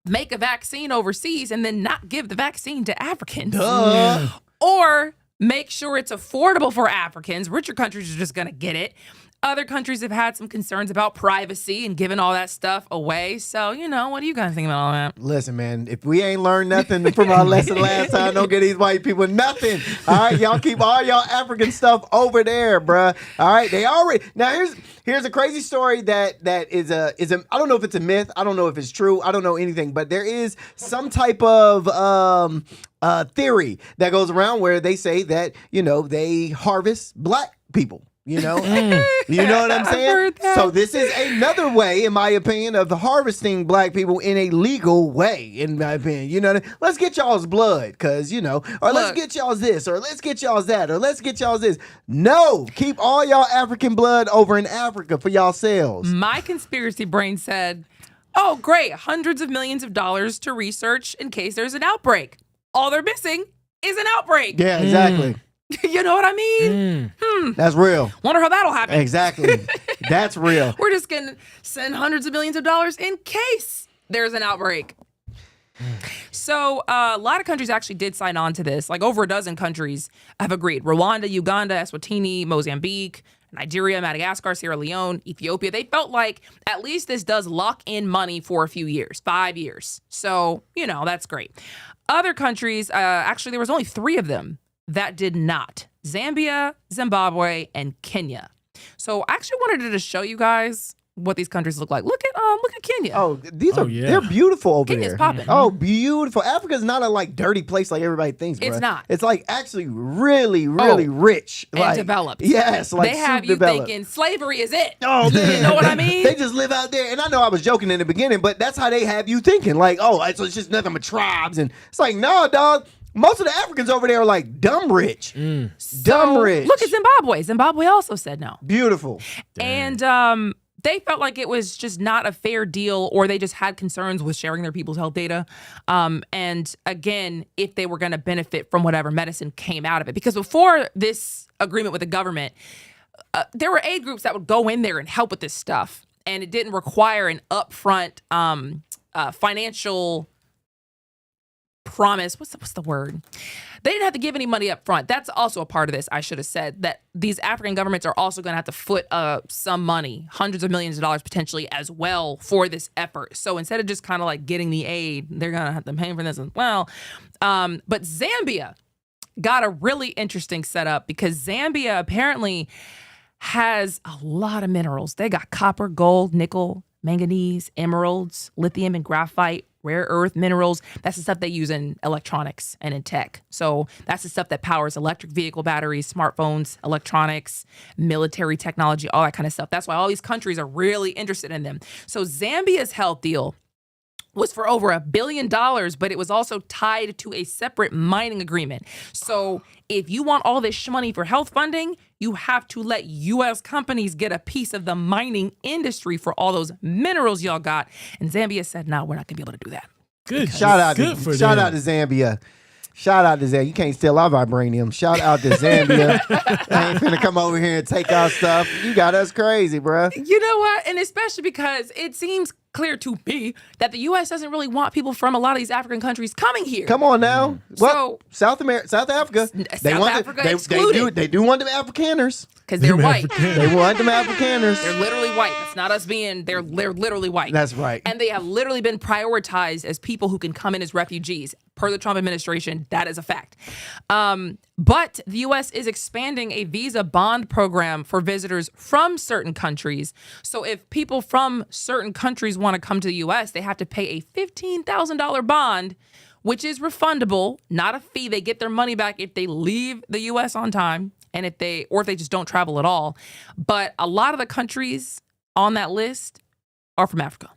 [SPEAKER 1] make a vaccine overseas, and then not give the vaccine to Africans.
[SPEAKER 2] Duh.
[SPEAKER 1] Or make sure it's affordable for Africans. Richer countries are just going to get it. Other countries have had some concerns about privacy and giving all that stuff away. So, what do you guys think about all that?
[SPEAKER 2] Listen, man, if we ain't learned nothing from our lesson last time, don't get these white people nothing. All right, y'all keep all y'all African stuff over there, bruh. All right, they already. Now, here's a crazy story that is a I don't know if it's a myth. I don't know if it's true. I don't know anything, but there is some type of theory that goes around where they say that, they harvest black people. You know, you know what I'm saying? So this is another way, in my opinion, of harvesting black people in a legal way, in my opinion. You know, let's get y'all's blood, because, you know, or let's get y'all's this, or let's get y'all's that, or let's get y'all's this. No, keep all y'all African blood over in Africa for y'all selves.
[SPEAKER 1] My conspiracy brain said, oh, great, hundreds of millions of dollars to research in case there's an outbreak. All they're missing is an outbreak.
[SPEAKER 2] Yeah, exactly.
[SPEAKER 1] You know what I mean?
[SPEAKER 2] That's real.
[SPEAKER 1] Wonder how that'll happen.
[SPEAKER 2] Exactly. That's real.
[SPEAKER 1] We're just going to send hundreds of millions of dollars in case there's an outbreak. So a lot of countries actually did sign on to this. Like over a dozen countries have agreed. Rwanda, Uganda, Eswatini, Mozambique, Nigeria, Madagascar, Sierra Leone, Ethiopia. They felt like at least this does lock in money for a few years, 5 years. So, you know, that's great. Other countries, actually, there was only 3 of them that did not. Zambia, Zimbabwe, and Kenya. So I actually wanted to show you guys what these countries look like. Look at Kenya.
[SPEAKER 2] Oh, they're beautiful over
[SPEAKER 1] Kenya's
[SPEAKER 2] there.
[SPEAKER 1] popping.
[SPEAKER 2] Oh, beautiful. Africa's not a like dirty place like everybody thinks, bro.
[SPEAKER 1] It's not.
[SPEAKER 2] It's like actually really, really rich.
[SPEAKER 1] And
[SPEAKER 2] like,
[SPEAKER 1] developed.
[SPEAKER 2] Yes, like
[SPEAKER 1] they have you
[SPEAKER 2] developed.
[SPEAKER 1] thinking slavery is it.
[SPEAKER 2] Oh, man.
[SPEAKER 1] You know what I mean?
[SPEAKER 2] They just live out there. And I know I was joking in the beginning, but that's how they have you thinking. Like, oh, so it's just nothing but tribes. And it's like, no, dog. Most of the Africans over there are like dumb rich. Dumb rich.
[SPEAKER 1] Look at Zimbabwe. Zimbabwe also said no.
[SPEAKER 2] Beautiful.
[SPEAKER 1] And they felt like it was just not a fair deal, or they just had concerns with sharing their people's health data. And again, if they were going to benefit from whatever medicine came out of it. Because before this agreement with the government, there were aid groups that would go in there and help with this stuff. And it didn't require an upfront financial promise. What's the word? They didn't have to give any money up front. That's also a part of this. I should have said that these African governments are also going to have to foot some money, hundreds of millions of dollars potentially as well for this effort. So instead of just kind of like getting the aid, they're going to have to pay for this as well. But Zambia got a really interesting setup because Zambia apparently has a lot of minerals. They got copper, gold, nickel, manganese, emeralds, lithium, and graphite, rare earth minerals. That's the stuff they use in electronics and in tech. So that's the stuff that powers electric vehicle batteries, smartphones, electronics, military technology, all that kind of stuff. That's why all these countries are really interested in them. So Zambia's health deal was for over $1 billion, but it was also tied to a separate mining agreement. So if you want all this money for health funding, you have to let U.S. companies get a piece of the mining industry for all those minerals y'all got. And Zambia said, no, we're not going to be able to do that.
[SPEAKER 3] Good.
[SPEAKER 2] Shout out to
[SPEAKER 3] Zambia.
[SPEAKER 2] Shout out to Zambia. You can't steal our vibranium. Shout out to Zambia. I ain't finna come over here and take our stuff. You got us crazy, bruh.
[SPEAKER 1] You know what? And especially because it seems clear to me that the U.S. doesn't really want people from a lot of these African countries coming here.
[SPEAKER 2] Come on now. Well,
[SPEAKER 1] So
[SPEAKER 2] South Africa.
[SPEAKER 1] excluded.
[SPEAKER 2] They do want them Afrikaners.
[SPEAKER 1] Because they're white.
[SPEAKER 2] They want them Afrikaners.
[SPEAKER 1] They're literally white. That's not us being, they're literally white.
[SPEAKER 2] That's right.
[SPEAKER 1] And they have literally been prioritized as people who can come in as refugees. Per the Trump administration, that is a fact. But the U.S. is expanding a visa bond program for visitors from certain countries. So if people from certain countries want to come to the U.S., they have to pay a $15,000 bond, which is refundable, not a fee. They get their money back if they leave the U.S. on time and if they just don't travel at all. But a lot of the countries on that list are from Africa.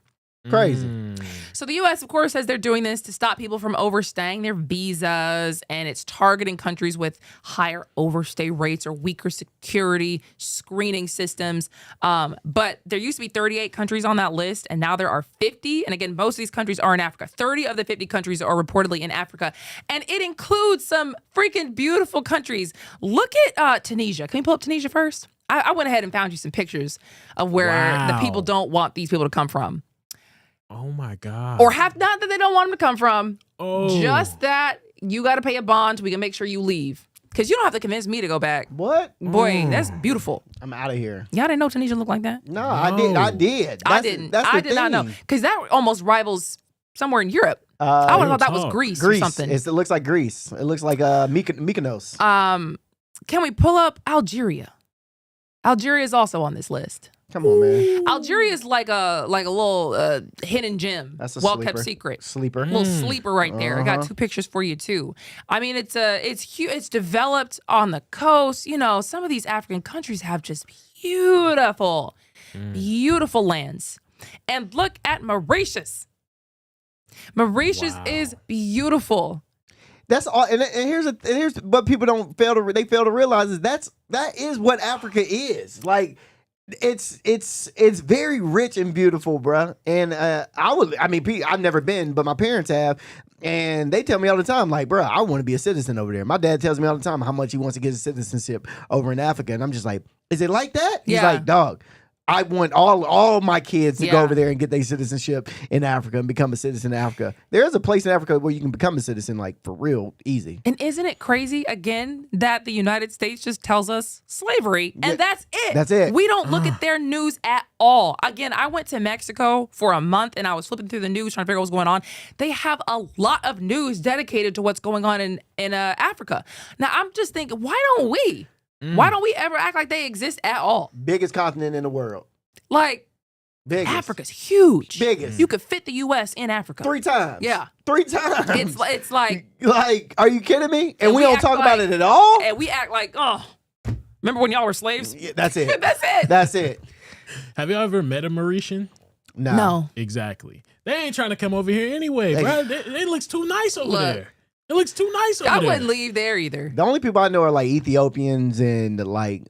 [SPEAKER 2] Crazy.
[SPEAKER 1] So the U.S., of course, says they're doing this to stop people from overstaying their visas, and it's targeting countries with higher overstay rates or weaker security screening systems. But there used to be 38 countries on that list, and now there are 50. And again, most of these countries are in Africa. 30 of the 50 countries are reportedly in Africa, and it includes some freaking beautiful countries. Look at Tunisia. Can we pull up Tunisia first? I went ahead and found you some pictures of where the people don't want these people to come from.
[SPEAKER 3] Oh my God.
[SPEAKER 1] Or not that they don't want them to come from.
[SPEAKER 3] Oh.
[SPEAKER 1] Just that you got to pay a bond so we can make sure you leave. Because you don't have to convince me to go back.
[SPEAKER 2] What?
[SPEAKER 1] Boy, that's beautiful.
[SPEAKER 2] I'm out of here.
[SPEAKER 1] Y'all didn't know Tunisia looked like that?
[SPEAKER 2] No, I did.
[SPEAKER 1] I didn't. I did not know. Because that almost rivals somewhere in Europe. I would have thought that was Greece or something.
[SPEAKER 2] It looks like Greece. It looks like Mykonos.
[SPEAKER 1] Can we pull up Algeria? Algeria is also on this list.
[SPEAKER 2] Come on, man.
[SPEAKER 1] Algeria is like a little hidden gem.
[SPEAKER 2] That's a
[SPEAKER 1] well-kept secret.
[SPEAKER 2] Sleeper.
[SPEAKER 1] Little sleeper right there. I got 2 pictures for you too. I mean, it's developed on the coast. You know, some of these African countries have just beautiful lands. And look at Mauritius. Mauritius is beautiful.
[SPEAKER 2] That's all. And here's what people fail to realize is that is what Africa is. Like, it's very rich and beautiful, bruh. And I've never been, but my parents have, and they tell me all the time, like, bruh, I want to be a citizen over there. My dad tells me all the time how much he wants to get a citizenship over in Africa, and I'm just like, is it like that? He's like, dog, I want all my kids to go over there and get their citizenship in Africa and become a citizen in Africa. There is a place in Africa where you can become a citizen, like, for real easy.
[SPEAKER 1] And isn't it crazy, again, that the United States just tells us slavery, and that's it.
[SPEAKER 2] That's it.
[SPEAKER 1] We don't look at their news at all. Again, I went to Mexico for a month, and I was flipping through the news trying to figure out what's going on. They have a lot of news dedicated to what's going on in Africa. Now, I'm just thinking, why don't we? Why don't we ever act like they exist at all?
[SPEAKER 2] Biggest continent in the world.
[SPEAKER 1] Like,
[SPEAKER 2] biggest.
[SPEAKER 1] Africa's huge.
[SPEAKER 2] Biggest.
[SPEAKER 1] You could fit the U.S. in Africa.
[SPEAKER 2] 3 times.
[SPEAKER 1] Yeah.
[SPEAKER 2] 3 times.
[SPEAKER 1] It's like...
[SPEAKER 2] Like, are you kidding me? And we don't talk about it at all?
[SPEAKER 1] And we act like, oh, remember when y'all were slaves?
[SPEAKER 2] Yeah, that's it.
[SPEAKER 1] That's it.
[SPEAKER 2] That's it.
[SPEAKER 3] Have you ever met a Mauritian?
[SPEAKER 1] No.
[SPEAKER 3] Exactly. They ain't trying to come over here anyway, bro. It looks too nice over there. It looks too nice over there.
[SPEAKER 1] I wouldn't leave there either.
[SPEAKER 2] The only people I know are like Ethiopians and like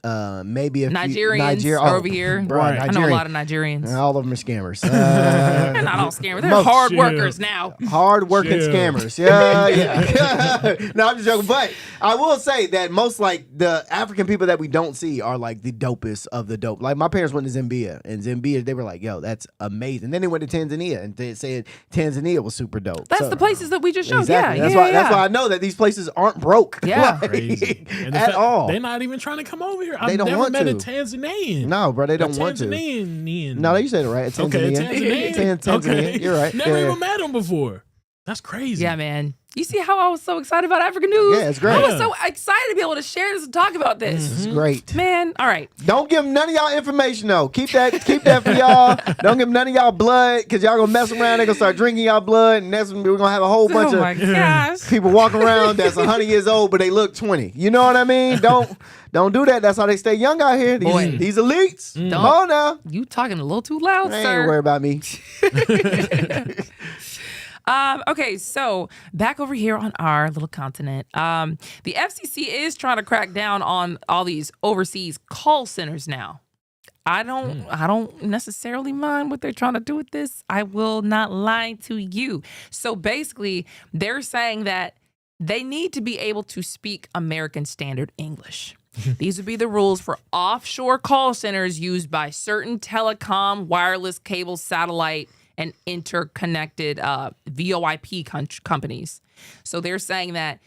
[SPEAKER 2] maybe a
[SPEAKER 1] Nigerians
[SPEAKER 2] few
[SPEAKER 1] are over here.
[SPEAKER 2] Right.
[SPEAKER 1] I know a lot of Nigerians.
[SPEAKER 2] All of them are scammers.
[SPEAKER 1] They're not all scammers. They're hard workers now.
[SPEAKER 2] Hard working scammers. Yeah. No, I'm just joking. But I will say that most like the African people that we don't see are like the dopest of the dope. Like my parents went to Zambia, and Zambia, they were like, yo, that's amazing. Then they went to Tanzania, and they said Tanzania was super dope.
[SPEAKER 1] That's the places that we just showed.
[SPEAKER 2] Exactly.
[SPEAKER 1] Yeah,
[SPEAKER 2] That's why I know that these places aren't broke.
[SPEAKER 1] Yeah.
[SPEAKER 2] Like,
[SPEAKER 3] crazy. And
[SPEAKER 2] at all.
[SPEAKER 3] They're not even trying to come over here.
[SPEAKER 2] They
[SPEAKER 3] I've
[SPEAKER 2] don't
[SPEAKER 3] never
[SPEAKER 2] want
[SPEAKER 3] met
[SPEAKER 2] to.
[SPEAKER 3] a Tanzanian.
[SPEAKER 2] No, bro, they don't want to.
[SPEAKER 3] Tanzanian.
[SPEAKER 2] No, you said it right.
[SPEAKER 3] Tanzanian.
[SPEAKER 2] Tanzania.
[SPEAKER 3] Okay.
[SPEAKER 2] You're right.
[SPEAKER 3] Never even met him before. That's crazy.
[SPEAKER 1] Yeah, man. You see how I was so excited about African news?
[SPEAKER 2] Yeah, it's great.
[SPEAKER 1] I was so excited to be able to share this and talk about this.
[SPEAKER 2] It's great.
[SPEAKER 1] Man, all right.
[SPEAKER 2] Don't give them none of y'all information, though. Keep that for y'all. Don't give them none of y'all blood, because y'all going to mess around. They're going to start drinking y'all blood, and that's when we're going to have a whole bunch of people walking around that's 100 years old, but they look 20. You know what I mean? Don't do that. That's how they stay young out here. These elites. Come on now.
[SPEAKER 1] You talking a little too loud,
[SPEAKER 2] I ain't
[SPEAKER 1] sir.
[SPEAKER 2] worry about me.
[SPEAKER 1] Okay, so back over here on our little continent, the FCC is trying to crack down on all these overseas call centers now. I don't necessarily mind what they're trying to do with this. I will not lie to you. So basically, they're saying that they need to be able to speak American Standard English. These would be the rules for offshore call centers used by certain telecom, wireless, cable, satellite, and interconnected VoIP companies. So they're saying that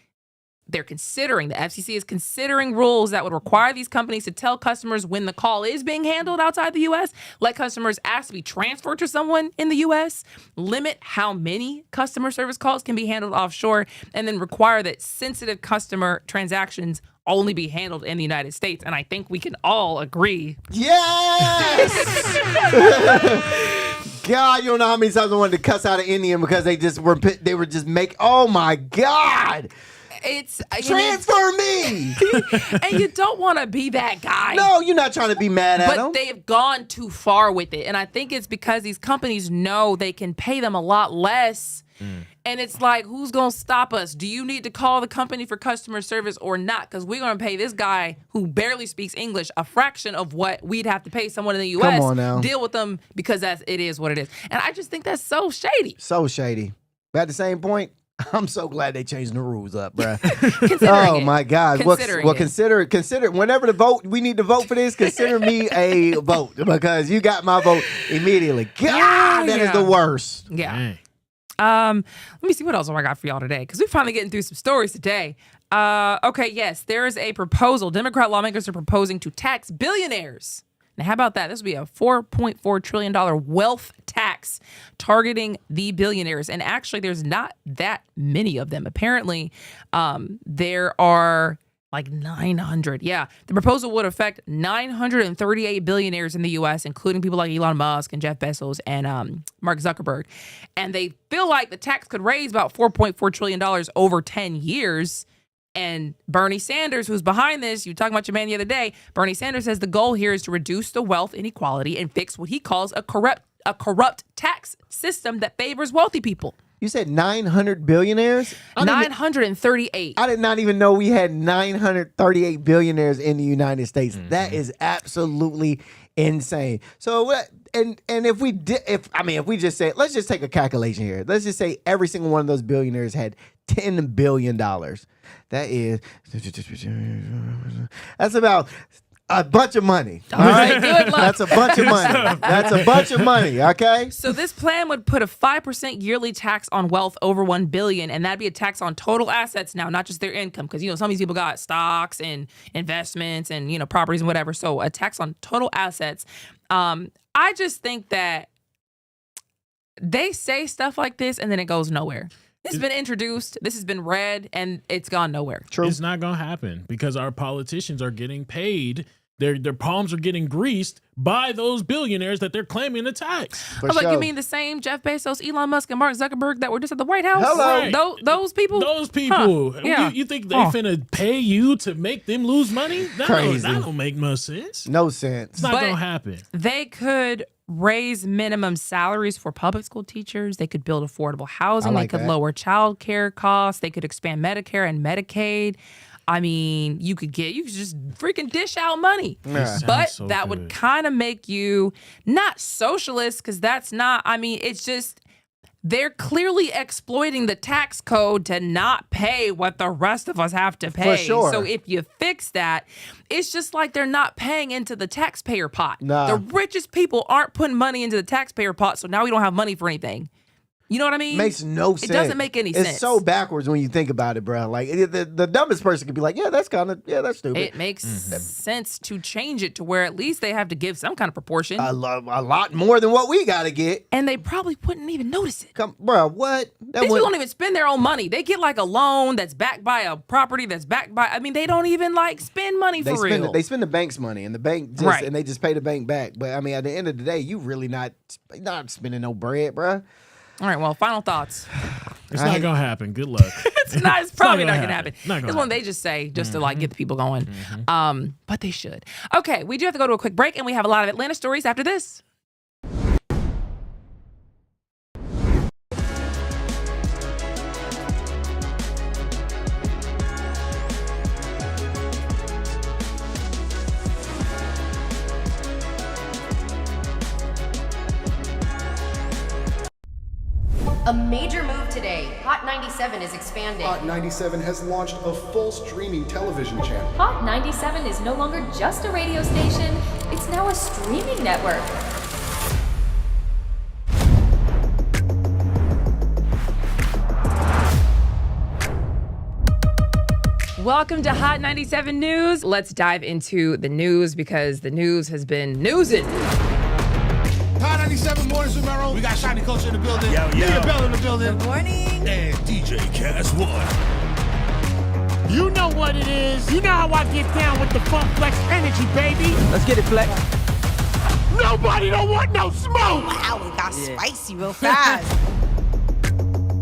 [SPEAKER 1] the FCC is considering rules that would require these companies to tell customers when the call is being handled outside the U.S., let customers ask to be transferred to someone in the U.S., limit how many customer service calls can be handled offshore, and then require that sensitive customer transactions only be handled in the United States. And I think we can all agree.
[SPEAKER 2] Yes! God, you don't know how many times I wanted to cuss out an Indian because they were just making, oh my God.
[SPEAKER 1] It's
[SPEAKER 2] transfer me.
[SPEAKER 1] And you don't want to be that guy.
[SPEAKER 2] No, you're not trying to be mad at them.
[SPEAKER 1] But they've gone too far with it. And I think it's because these companies know they can pay them a lot less. And it's like, who's going to stop us? Do you need to call the company for customer service or not? Because we're going to pay this guy who barely speaks English a fraction of what we'd have to pay someone in the U.S.
[SPEAKER 2] Come on now.
[SPEAKER 1] Deal with them because it is what it is. And I just think that's so shady.
[SPEAKER 2] So shady. But at the same point, I'm so glad they changed the rules up, bruh.
[SPEAKER 1] Oh
[SPEAKER 2] my God. Consider whenever we need to vote for this, consider me a vote, because you got my vote immediately. God, that is the worst.
[SPEAKER 1] Yeah. Let me see what else I got for y'all today, because we're finally getting through some stories today. Okay, yes, there is a proposal. Democrat lawmakers are proposing to tax billionaires. Now, how about that? This would be a $4.4 trillion wealth tax targeting the billionaires. And actually, there's not that many of them. Apparently, there are Like 900. Yeah. The proposal would affect 938 billionaires in the U.S., including people like Elon Musk and Jeff Bezos and Mark Zuckerberg. And they feel like the tax could raise about $4.4 trillion over 10 years. And Bernie Sanders, who's behind this, you were talking about your man the other day, Bernie Sanders says the goal here is to reduce the wealth inequality and fix what he calls a corrupt tax system that favors wealthy people.
[SPEAKER 2] You said 900 billionaires?
[SPEAKER 1] 938.
[SPEAKER 2] I did not even know we had 938 billionaires in the United States. Mm-hmm. That is absolutely insane. So and if we just say, let's just take a calculation here. Let's just say every single one of those billionaires had $10 billion. That's about a bunch of money.
[SPEAKER 1] All right, good luck.
[SPEAKER 2] That's a bunch of money. That's a bunch of money, okay?
[SPEAKER 1] So this plan would put a 5% yearly tax on wealth over $1 billion, and that'd be a tax on total assets now, not just their income, because, some of these people got stocks and investments and, properties and whatever. So a tax on total assets. I just think that they say stuff like this and then it goes nowhere. This has been introduced, this has been read, and it's gone nowhere.
[SPEAKER 3] True. It's not going to happen because our politicians are getting paid. Their palms are getting greased by those billionaires that they're claiming to tax.
[SPEAKER 1] You mean the same Jeff Bezos, Elon Musk, and Mark Zuckerberg that were just at the White House?
[SPEAKER 2] Hello.
[SPEAKER 1] Right. Those people?
[SPEAKER 3] Those people.
[SPEAKER 1] Huh. Yeah.
[SPEAKER 3] You think they finna pay you to make them lose money? That don't make no sense.
[SPEAKER 2] No sense.
[SPEAKER 3] It's not going to happen.
[SPEAKER 1] They could raise minimum salaries for public school teachers. They could build affordable housing. They could lower child care costs. They could expand Medicare and Medicaid. I mean, you could just freaking dish out money.
[SPEAKER 2] Yeah.
[SPEAKER 1] But that would kind of make you not socialist, because that's not, it's just, they're clearly exploiting the tax code to not pay what the rest of us have to pay.
[SPEAKER 2] For sure.
[SPEAKER 1] So if you fix that, it's just like they're not paying into the taxpayer pot.
[SPEAKER 2] Nah.
[SPEAKER 1] The richest people aren't putting money into the taxpayer pot, so now we don't have money for anything. You know what I mean?
[SPEAKER 2] Makes no sense.
[SPEAKER 1] It doesn't make any sense.
[SPEAKER 2] It's so backwards when you think about it, bro. Like the dumbest person could be like, that's stupid.
[SPEAKER 1] It makes sense to change it to where at least they have to give some kind of proportion.
[SPEAKER 2] A lot more than what we got to get.
[SPEAKER 1] And they probably wouldn't even notice it.
[SPEAKER 2] Bro, what?
[SPEAKER 1] These people don't even spend their own money. They get like a loan that's backed by a property that's backed by, they don't even spend money for real.
[SPEAKER 2] They spend the bank's money and the bank and they just pay the bank back. But at the end of the day, you really not spending no bread, bro.
[SPEAKER 1] All right, well, final thoughts.
[SPEAKER 3] It's not going to happen. Good luck.
[SPEAKER 1] It's probably not going to happen.
[SPEAKER 3] It's
[SPEAKER 1] one they just say just to get the people going. But they should. Okay, we do have to go to a quick break, and we have a lot of Atlanta stories after this.
[SPEAKER 6] A major move today. Hot 97 is expanding.
[SPEAKER 7] Hot 97 has launched a full streaming television channel.
[SPEAKER 8] Hot 97 is no longer just a radio station, it's now a streaming network.
[SPEAKER 1] Welcome to Hot 97 News. Let's dive into the news because the news has been newsing.
[SPEAKER 9] Hot 97 mornings with Mero. We got Shiny Culture in the building. Leah Bell in the building.
[SPEAKER 10] Good morning.
[SPEAKER 9] And DJ Cass One.
[SPEAKER 11] You know what it is. You know how I get down with the Funk Flex energy, baby.
[SPEAKER 2] Let's get it, Flex.
[SPEAKER 11] Nobody don't want no smoke.
[SPEAKER 10] Wow, it got spicy real fast.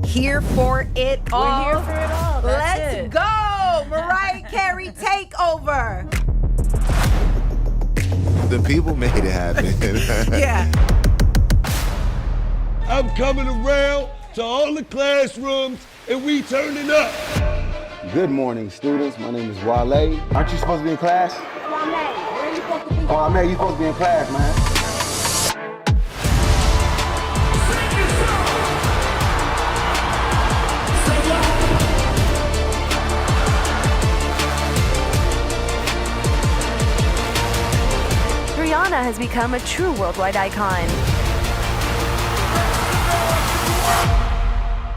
[SPEAKER 10] Here for it all.
[SPEAKER 14] We're here for it all.
[SPEAKER 10] Let's go. Mariah Carey takeover.
[SPEAKER 18] The people made it happen.
[SPEAKER 10] Yeah.
[SPEAKER 9] I'm coming around to all the classrooms and we turning up.
[SPEAKER 12] Good morning, students. My name is Wale. Aren't you supposed to be in class?
[SPEAKER 13] Where are you supposed to be?
[SPEAKER 12] Oh, man, you supposed to be in class, man.
[SPEAKER 14] Rihanna has become a true worldwide icon.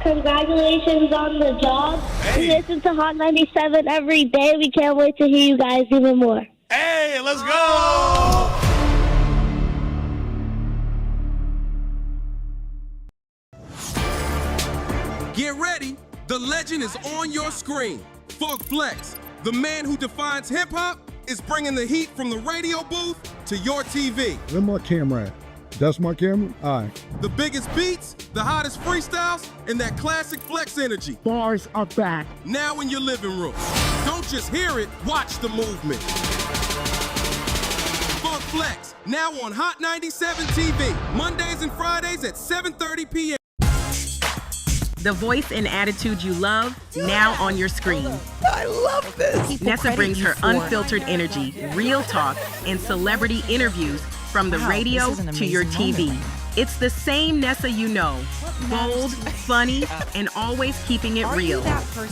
[SPEAKER 13] Congratulations on the job. We listen to Hot 97 every day. We can't wait to hear you guys even more.
[SPEAKER 9] Hey, let's go!
[SPEAKER 15] Get ready. The legend is on your screen. Funk Flex, the man who defines hip-hop is bringing the heat from the radio booth to your TV.
[SPEAKER 16] Where my camera at? That's my camera? All right.
[SPEAKER 15] The biggest beats, the hottest freestyles, and that classic flex energy.
[SPEAKER 11] Bars are back.
[SPEAKER 15] Now in your living room. Don't just hear it, watch the movement. Funk Flex, now on Hot 97 TV, Mondays and Fridays at 7:30 p.m.
[SPEAKER 17] The voice and attitude you love, now on your screen.
[SPEAKER 10] I love this.
[SPEAKER 17] Nessa brings her unfiltered energy, real talk, and celebrity interviews from the radio to your TV. It's the same Nessa you know. Bold, funny, and always keeping it real.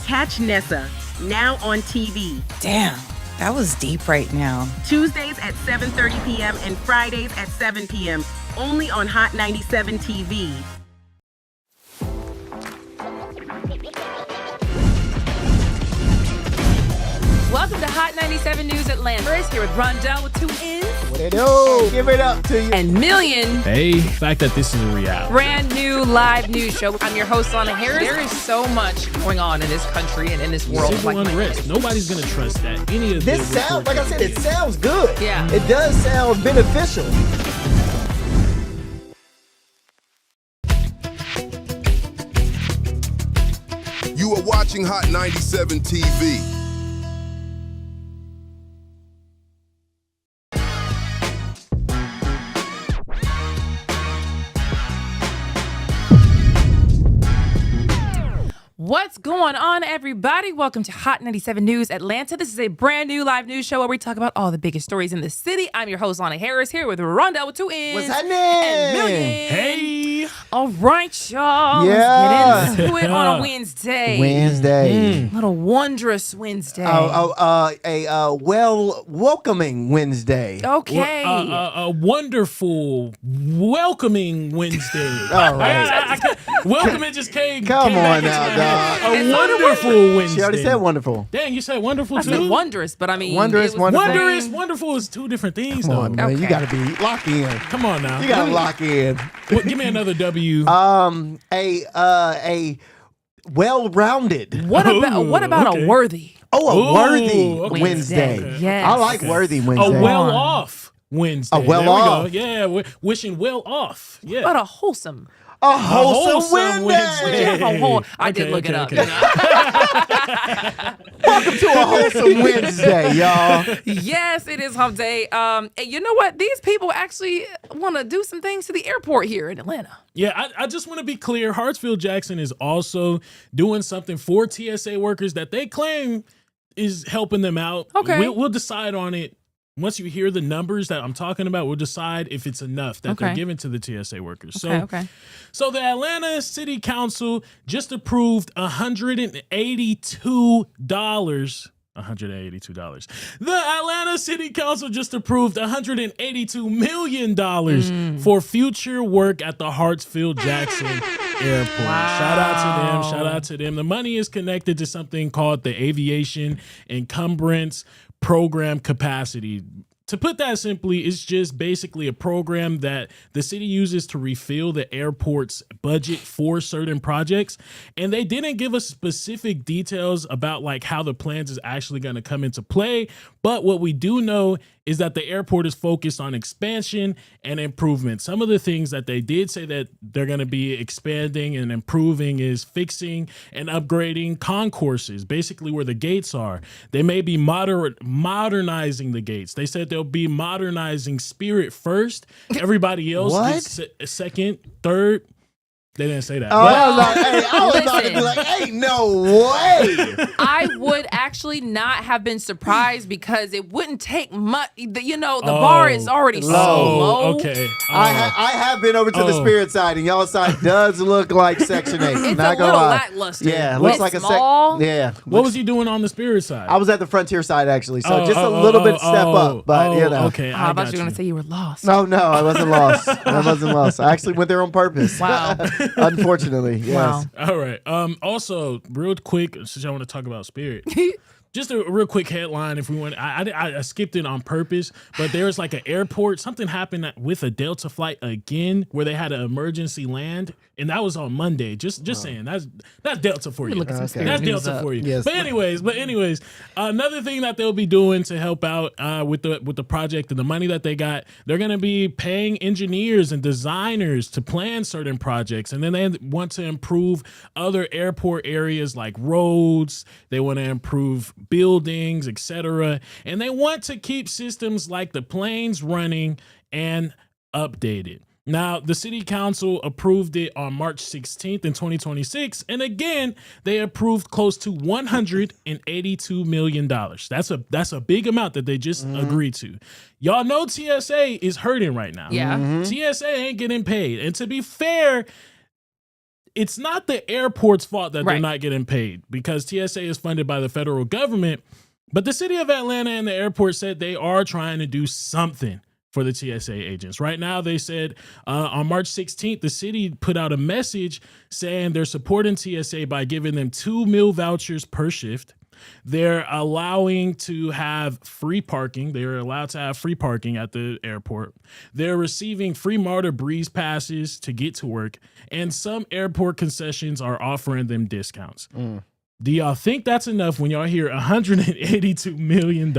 [SPEAKER 17] Catch Nessa, now on TV.
[SPEAKER 10] Damn, that was deep right now.
[SPEAKER 17] Tuesdays at 7:30 p.m. and Fridays at 7 p.m. Only on Hot 97 TV.
[SPEAKER 1] Welcome to Hot 97 News Atlanta. Chris here with Rondell with 2 N's.
[SPEAKER 2] What it do? Give it up to you.
[SPEAKER 1] And Million.
[SPEAKER 3] Hey, the fact that this is a reality.
[SPEAKER 1] Brand new live news show. I'm your host, Lana Harris. There is so much going on in this country and in this world.
[SPEAKER 3] Civil unrest. Nobody's going to trust that. Any of
[SPEAKER 2] this sounds, like I said, it sounds good.
[SPEAKER 1] Yeah.
[SPEAKER 2] It does sound beneficial.
[SPEAKER 19] You are watching Hot 97 TV.
[SPEAKER 1] What's going on, everybody? Welcome to Hot 97 News Atlanta. This is a brand new live news show where we talk about all the biggest stories in the city. I'm your host, Lana Harris, here with Rondell with 2 N's.
[SPEAKER 2] What's happening?
[SPEAKER 1] And Million.
[SPEAKER 3] Hey.
[SPEAKER 1] All right, y'all.
[SPEAKER 2] Yeah.
[SPEAKER 1] Let's get into it on a Wednesday. Little wondrous Wednesday.
[SPEAKER 2] A welcoming Wednesday.
[SPEAKER 1] Okay.
[SPEAKER 3] A wonderful, welcoming Wednesday.
[SPEAKER 2] All right.
[SPEAKER 3] Welcoming just came.
[SPEAKER 2] Come
[SPEAKER 3] came
[SPEAKER 2] on
[SPEAKER 3] back
[SPEAKER 2] now,
[SPEAKER 3] into
[SPEAKER 2] dog.
[SPEAKER 3] A wonderful Wednesday.
[SPEAKER 2] She already said wonderful.
[SPEAKER 3] Dang, you said wonderful
[SPEAKER 1] I
[SPEAKER 3] too?
[SPEAKER 1] said wondrous, but I mean,
[SPEAKER 2] Wondrous,
[SPEAKER 1] it was
[SPEAKER 2] wonderful.
[SPEAKER 3] Wonderful is two different things,
[SPEAKER 2] Come on,
[SPEAKER 3] though.
[SPEAKER 2] man. You got to be lock in.
[SPEAKER 3] Come on now.
[SPEAKER 2] You got to lock in.
[SPEAKER 3] Well, give me another W.
[SPEAKER 2] A well-rounded.
[SPEAKER 1] What about a worthy?
[SPEAKER 2] Oh, a worthy
[SPEAKER 3] okay.
[SPEAKER 2] Wednesday.
[SPEAKER 1] Okay. Yes.
[SPEAKER 2] I like worthy Wednesday.
[SPEAKER 3] A well-off Wednesday.
[SPEAKER 2] A well-off.
[SPEAKER 3] Yeah, we're wishing well off. Yeah.
[SPEAKER 1] But a wholesome.
[SPEAKER 2] A wholesome Wednesday.
[SPEAKER 1] I did look it up.
[SPEAKER 3] Okay.
[SPEAKER 2] Welcome to a wholesome Wednesday, y'all.
[SPEAKER 1] Yes, it is hump day. And you know what? These people actually want to do some things to the airport here in Atlanta.
[SPEAKER 3] Yeah, I just want to be clear. Hartsfield-Jackson is also doing something for TSA workers that they claim is helping them out.
[SPEAKER 1] Okay.
[SPEAKER 3] We'll decide on it. Once you hear the numbers that I'm talking about, we'll decide if it's enough that they're giving to the TSA workers. So the Atlanta City Council just approved $182. $182. The Atlanta City Council just approved $182 million for future work at the Hartsfield-Jackson Airport.
[SPEAKER 1] Wow.
[SPEAKER 3] Shout out to them. The money is connected to something called the Aviation Encumbrance Program Capacity. To put that simply, it's just basically a program that the city uses to refill the airport's budget for certain projects. And they didn't give us specific details about like how the plans is actually going to come into play. But what we do know is that the airport is focused on expansion and improvement. Some of the things that they did say that they're going to be expanding and improving is fixing and upgrading concourses, basically where the gates are. They may be modernizing the gates. They said they'll be modernizing Spirit first. Everybody else gets second, third. They didn't say that.
[SPEAKER 2] Oh, I was about to be like, ain't no way.
[SPEAKER 1] I would actually not have been surprised because it wouldn't take much. The bar is already so low.
[SPEAKER 3] Okay.
[SPEAKER 2] I have been over to the Spirit side, and y'all side does look like Section 8.
[SPEAKER 1] It's
[SPEAKER 2] not
[SPEAKER 1] a
[SPEAKER 2] gonna
[SPEAKER 1] little
[SPEAKER 2] lie.
[SPEAKER 1] lackluster.
[SPEAKER 2] Yeah, it looks
[SPEAKER 1] It's
[SPEAKER 2] like
[SPEAKER 1] small.
[SPEAKER 2] Yeah.
[SPEAKER 3] What was he doing on the Spirit side?
[SPEAKER 2] I was at the Frontier side, actually, so just a little bit step up. But,
[SPEAKER 3] Okay.
[SPEAKER 1] I thought you were going to say you were lost.
[SPEAKER 2] No, I wasn't lost. I actually went there on purpose.
[SPEAKER 1] Wow.
[SPEAKER 2] Unfortunately, yes.
[SPEAKER 1] Wow.
[SPEAKER 3] All right. Also, real quick, since I want to talk about Spirit, Just a real quick headline if we want. I skipped it on purpose, but there was like an airport. Something happened with a Delta flight again where they had an emergency land, and that was on Monday. Just saying, that's Delta for you. That's Delta for you.
[SPEAKER 2] Yes.
[SPEAKER 3] But anyways, another thing that they'll be doing to help out with the project and the money that they got, they're going to be paying engineers and designers to plan certain projects, and then they want to improve other airport areas like roads. They want to improve buildings, etc. And they want to keep systems like the planes running and updated. Now, the city council approved it on March 16th in 2026. And again, they approved close to $182 million. That's a big amount that they just agreed to. Y'all know TSA is hurting right now.
[SPEAKER 1] Yeah.
[SPEAKER 3] TSA ain't getting paid. And to be fair, it's not the airport's fault that they're not getting paid because TSA is funded by the federal government. But the city of Atlanta and the airport said they are trying to do something for the TSA agents. Right now, they said on March 16th, the city put out a message saying they're supporting TSA by giving them 2 meal vouchers per shift. They're allowing to have free parking. They're allowed to have free parking at the airport. They're receiving free MARTA Breeze passes to get to work. And some airport concessions are offering them discounts. Do y'all think that's enough when y'all hear $182 million?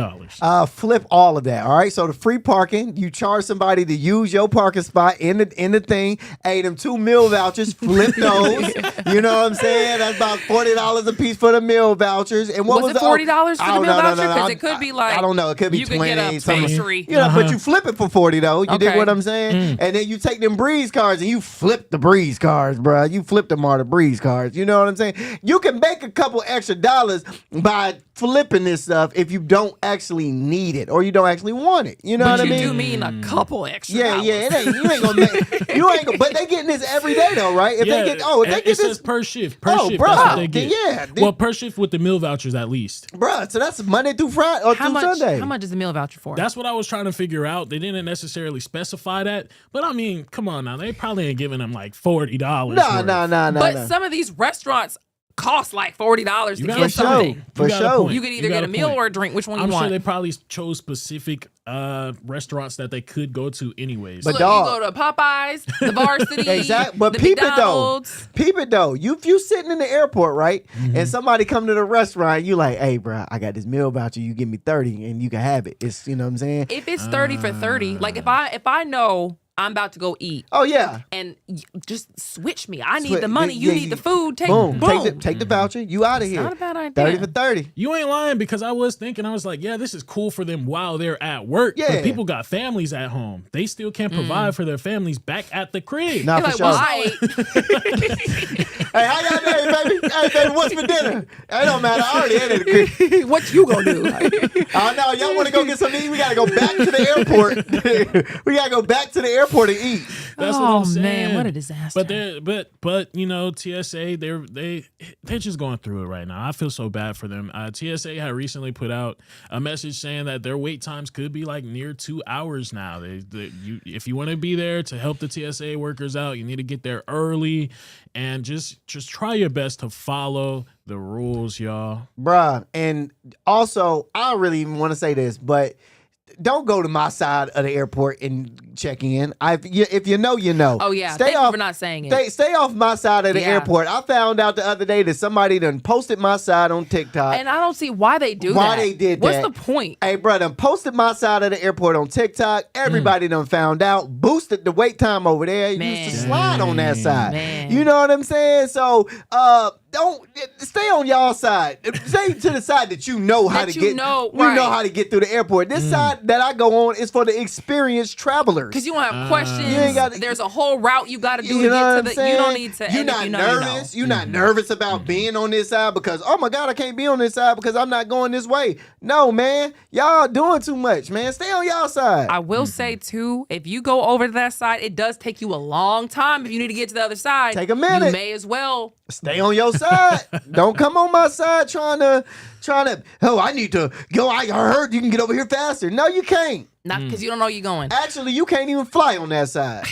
[SPEAKER 2] Flip all of that. All right. So the free parking, you charge somebody to use your parking spot in the thing. Hey, them 2 meal vouchers, flip those. You know what I'm saying? That's about $40 a piece for the meal vouchers. And what was
[SPEAKER 1] it $40 for the meal voucher? Because it could be like
[SPEAKER 2] I don't know. It could be
[SPEAKER 1] you
[SPEAKER 2] 20.
[SPEAKER 1] Could get a pastry.
[SPEAKER 2] You know, but you flip it for $40 though. You dig what I'm saying? And then you take them Breeze cards and you flip the Breeze cards, bro. You flip the MARTA Breeze cards. You know what I'm saying? You can make a couple extra dollars by flipping this stuff if you don't actually need it or you don't actually want it. You know what I mean?
[SPEAKER 1] But you do mean a couple extra dollars.
[SPEAKER 2] Yeah. You ain't gonna make. You ain't gonna. But they getting this every day though, right? If they get,
[SPEAKER 3] it
[SPEAKER 2] this
[SPEAKER 3] says per shift. Bro,
[SPEAKER 2] that's what they get. Yeah.
[SPEAKER 3] Well, per shift with the meal vouchers at least.
[SPEAKER 2] Bro, so that's Monday through Friday or through Sunday.
[SPEAKER 1] How much is the meal voucher for?
[SPEAKER 3] That's what I was trying to figure out. They didn't necessarily specify that, but I mean, come on now, they probably ain't giving them like $40.
[SPEAKER 2] No.
[SPEAKER 1] But some of these restaurants cost like $40 to get something.
[SPEAKER 2] For sure.
[SPEAKER 1] You could either get a meal or a drink. Which one you want?
[SPEAKER 3] I'm sure they probably chose specific restaurants that they could go to anyways.
[SPEAKER 1] But look, you go to Popeyes, the Varsity,
[SPEAKER 2] exactly. But
[SPEAKER 1] the
[SPEAKER 2] peep
[SPEAKER 1] McDonald's.
[SPEAKER 2] it though. If you sitting in the airport, right, and somebody come to the restaurant, you like, hey, bro, I got this meal voucher. You give me 30, and you can have it. It's, you know what I'm saying?
[SPEAKER 1] If it's 30 for 30, like if I know I'm about to go eat.
[SPEAKER 2] Oh yeah.
[SPEAKER 1] And just switch me. I need the money. You need the food. Take
[SPEAKER 2] Take the voucher. You out of here.
[SPEAKER 1] Not a bad idea.
[SPEAKER 2] 30 for 30.
[SPEAKER 3] You ain't lying because I was thinking, I was like, yeah, this is cool for them while they're at work.
[SPEAKER 2] Yeah.
[SPEAKER 3] But people got families at home. They still can't provide for their families back at the crib.
[SPEAKER 2] Not for sure. Hey, how y'all doing, baby? Hey, baby, what's for dinner? It don't matter. I already ate at the crib.
[SPEAKER 1] What you gonna do?
[SPEAKER 2] Oh no, y'all want to go get something to eat? We gotta go back to the airport. We gotta go back to the airport and eat.
[SPEAKER 3] That's what I'm saying.
[SPEAKER 1] Man, what a disaster!
[SPEAKER 3] But you know, TSA they're just going through it right now. I feel so bad for them. TSA had recently put out a message saying that their wait times could be like near 2 hours now. If you want to be there to help the TSA workers out, you need to get there early and just try your best to follow the rules, y'all.
[SPEAKER 2] Bruh, and also I don't really even want to say this, but don't go to my side of the airport and check in. If you know, you know.
[SPEAKER 1] Oh yeah, thank you for not saying it.
[SPEAKER 2] Stay off my side of the airport. I found out the other day that somebody done posted my side on TikTok.
[SPEAKER 1] And I don't see why they do that.
[SPEAKER 2] Why they did
[SPEAKER 1] What's
[SPEAKER 2] that.
[SPEAKER 1] What's the point?
[SPEAKER 2] Hey, bro, done posted my side of the airport on TikTok. Everybody done found out. Boosted the wait time over there. Used to slide on that side.
[SPEAKER 1] Man.
[SPEAKER 2] You know what I'm saying? So, don't stay on y'all side. Stay to the side that you know how to get. You know how to get through the airport. This side that I go on is for the experienced travelers.
[SPEAKER 1] Because you won't have questions. There's a whole route you got to do to get to the. You don't need to.
[SPEAKER 2] You're not nervous. You're not nervous about being on this side because oh my God, I can't be on this side because I'm not going this way. No, man, y'all doing too much, man. Stay on y'all side.
[SPEAKER 1] I will say too, if you go over to that side, it does take you a long time. If you need to get to the other side,
[SPEAKER 2] take a minute.
[SPEAKER 1] You may as well
[SPEAKER 2] stay on your side. Don't come on my side trying to. Oh, I need to go. I heard you can get over here faster. No, you can't.
[SPEAKER 1] Not because you don't know you're going.
[SPEAKER 2] Actually, you can't even fly on that side.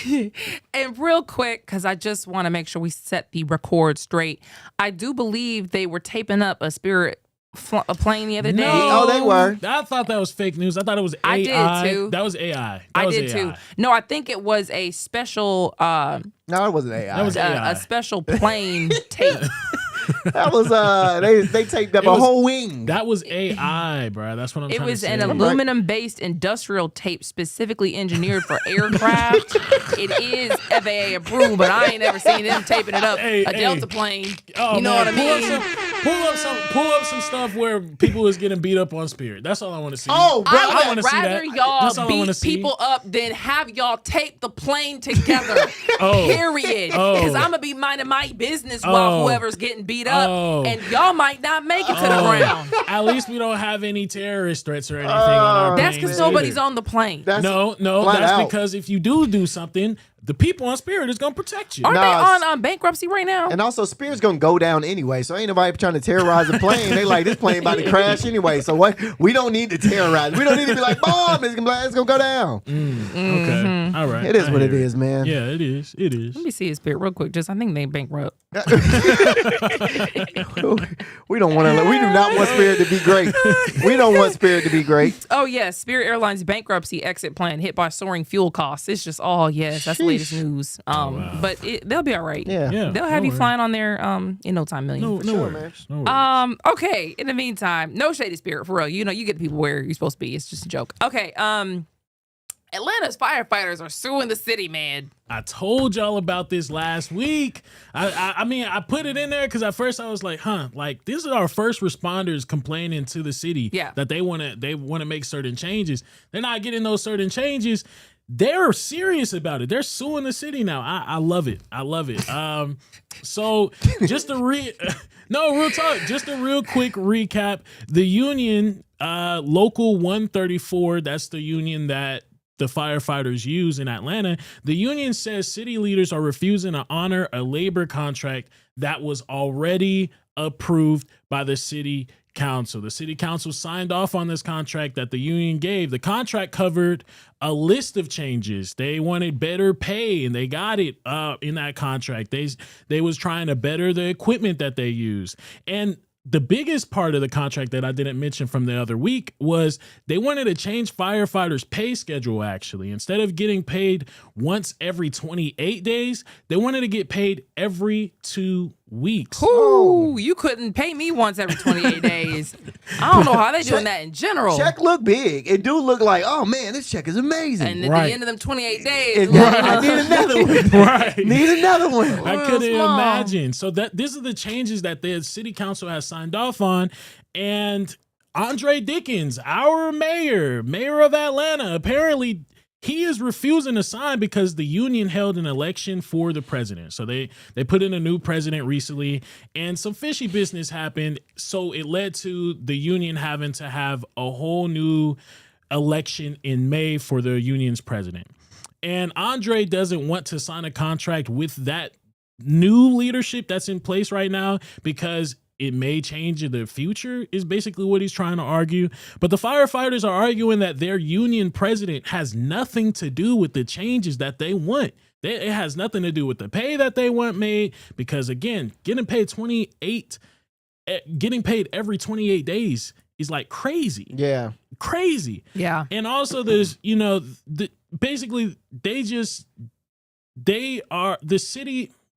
[SPEAKER 1] And real quick, because I just want to make sure we set the record straight. I do believe they were taping up a Spirit a plane the other day?
[SPEAKER 2] Oh, they were.
[SPEAKER 3] I thought that was fake news. I thought it was AI.
[SPEAKER 1] I did too.
[SPEAKER 3] That was AI.
[SPEAKER 1] I did too. No, I think it was a special.
[SPEAKER 2] No, it wasn't AI.
[SPEAKER 3] That was AI.
[SPEAKER 1] A special plane tape.
[SPEAKER 2] That was they taped up a whole wing.
[SPEAKER 3] That was AI, bro. That's what I'm
[SPEAKER 1] It
[SPEAKER 3] trying to
[SPEAKER 1] was
[SPEAKER 3] say.
[SPEAKER 1] an aluminum-based industrial tape specifically engineered for aircraft. It is FAA approved, but I ain't ever seen them taping it up a Delta plane.
[SPEAKER 3] Oh,
[SPEAKER 1] you know
[SPEAKER 3] man.
[SPEAKER 1] what I mean?
[SPEAKER 3] Pull up some stuff where people was getting beat up on Spirit. That's all I want to see.
[SPEAKER 2] Oh, bro,
[SPEAKER 1] I
[SPEAKER 3] wanna
[SPEAKER 1] would
[SPEAKER 3] see
[SPEAKER 1] rather
[SPEAKER 3] that.
[SPEAKER 1] y'all
[SPEAKER 3] That's all I wanna
[SPEAKER 1] beat
[SPEAKER 3] see.
[SPEAKER 1] people up than have y'all tape the plane together.
[SPEAKER 3] Oh.
[SPEAKER 1] Period.
[SPEAKER 3] Oh.
[SPEAKER 1] Because I'm gonna be minding my business while whoever's getting beat up, and y'all might not make it to the ground.
[SPEAKER 3] At least we don't have any terrorist threats or anything on our
[SPEAKER 1] That's
[SPEAKER 3] planes
[SPEAKER 1] because nobody's
[SPEAKER 3] either.
[SPEAKER 1] on the plane.
[SPEAKER 3] No,
[SPEAKER 2] flat
[SPEAKER 3] that's
[SPEAKER 2] out.
[SPEAKER 3] because if you do something, the people on Spirit is gonna protect you.
[SPEAKER 1] Aren't they on bankruptcy right now?
[SPEAKER 2] And also, Spirit's gonna go down anyway, so ain't nobody trying to terrorize the plane. They like, this plane about to crash anyway, so what? We don't need to terrorize. We don't need to be like, bomb, it's gonna go down.
[SPEAKER 3] Okay, all right.
[SPEAKER 2] It is what it is, man.
[SPEAKER 3] Yeah, it is. It is.
[SPEAKER 1] Let me see his Spirit real quick. I think they bankrupt.
[SPEAKER 2] We don't want to. We do not want Spirit to be great. We don't want Spirit to be great.
[SPEAKER 1] Oh yes, Spirit Airlines bankruptcy exit plan hit by soaring fuel costs. It's just that's the latest news. But they'll be all right.
[SPEAKER 2] Yeah.
[SPEAKER 1] They'll have you flying on there in no time, million.
[SPEAKER 3] No worries.
[SPEAKER 1] Okay. In the meantime, no shady Spirit for real. You know, you get people where you're supposed to be. It's just a joke. Okay. Atlanta's firefighters are suing the city, man.
[SPEAKER 3] I told y'all about this last week. I mean, I put it in there because at first I was like, like this is our first responders complaining to the city that they want to make certain changes. They're not getting those certain changes. They're serious about it. They're suing the city now. I love it. I love it. So just real talk. Just a real quick recap. The union, Local 134, that's the union that the firefighters use in Atlanta. The union says city leaders are refusing to honor a labor contract that was already approved by the city council. The city council signed off on this contract that the union gave. The contract covered a list of changes. They wanted better pay, and they got it in that contract. They was trying to better the equipment that they use. And the biggest part of the contract that I didn't mention from the other week was they wanted to change firefighters' pay schedule, actually. Instead of getting paid once every 28 days, they wanted to get paid every 2 weeks.
[SPEAKER 1] Ooh, you couldn't pay me once every 28 days. I don't know how they doing that in general.
[SPEAKER 2] Check look big. It do look like, oh man, this check is amazing.
[SPEAKER 1] And at the end of them 28 days,
[SPEAKER 2] I need another one.
[SPEAKER 3] Right.
[SPEAKER 2] Need another one.
[SPEAKER 3] I couldn't imagine. So these are the changes that the city council has signed off on. And Andre Dickens, our mayor of Atlanta, apparently he is refusing to sign because the union held an election for the president. So they put in a new president recently, and some fishy business happened. So it led to the union having to have a whole new election in May for the union's president. And Andre doesn't want to sign a contract with that new leadership that's in place right now because it may change in the future, is basically what he's trying to argue. But the firefighters are arguing that their union president has nothing to do with the changes that they want. It has nothing to do with the pay that they want made, because again, getting paid every 28 days is like crazy.
[SPEAKER 2] Yeah.
[SPEAKER 3] Crazy.
[SPEAKER 1] Yeah.
[SPEAKER 3] And also there's, basically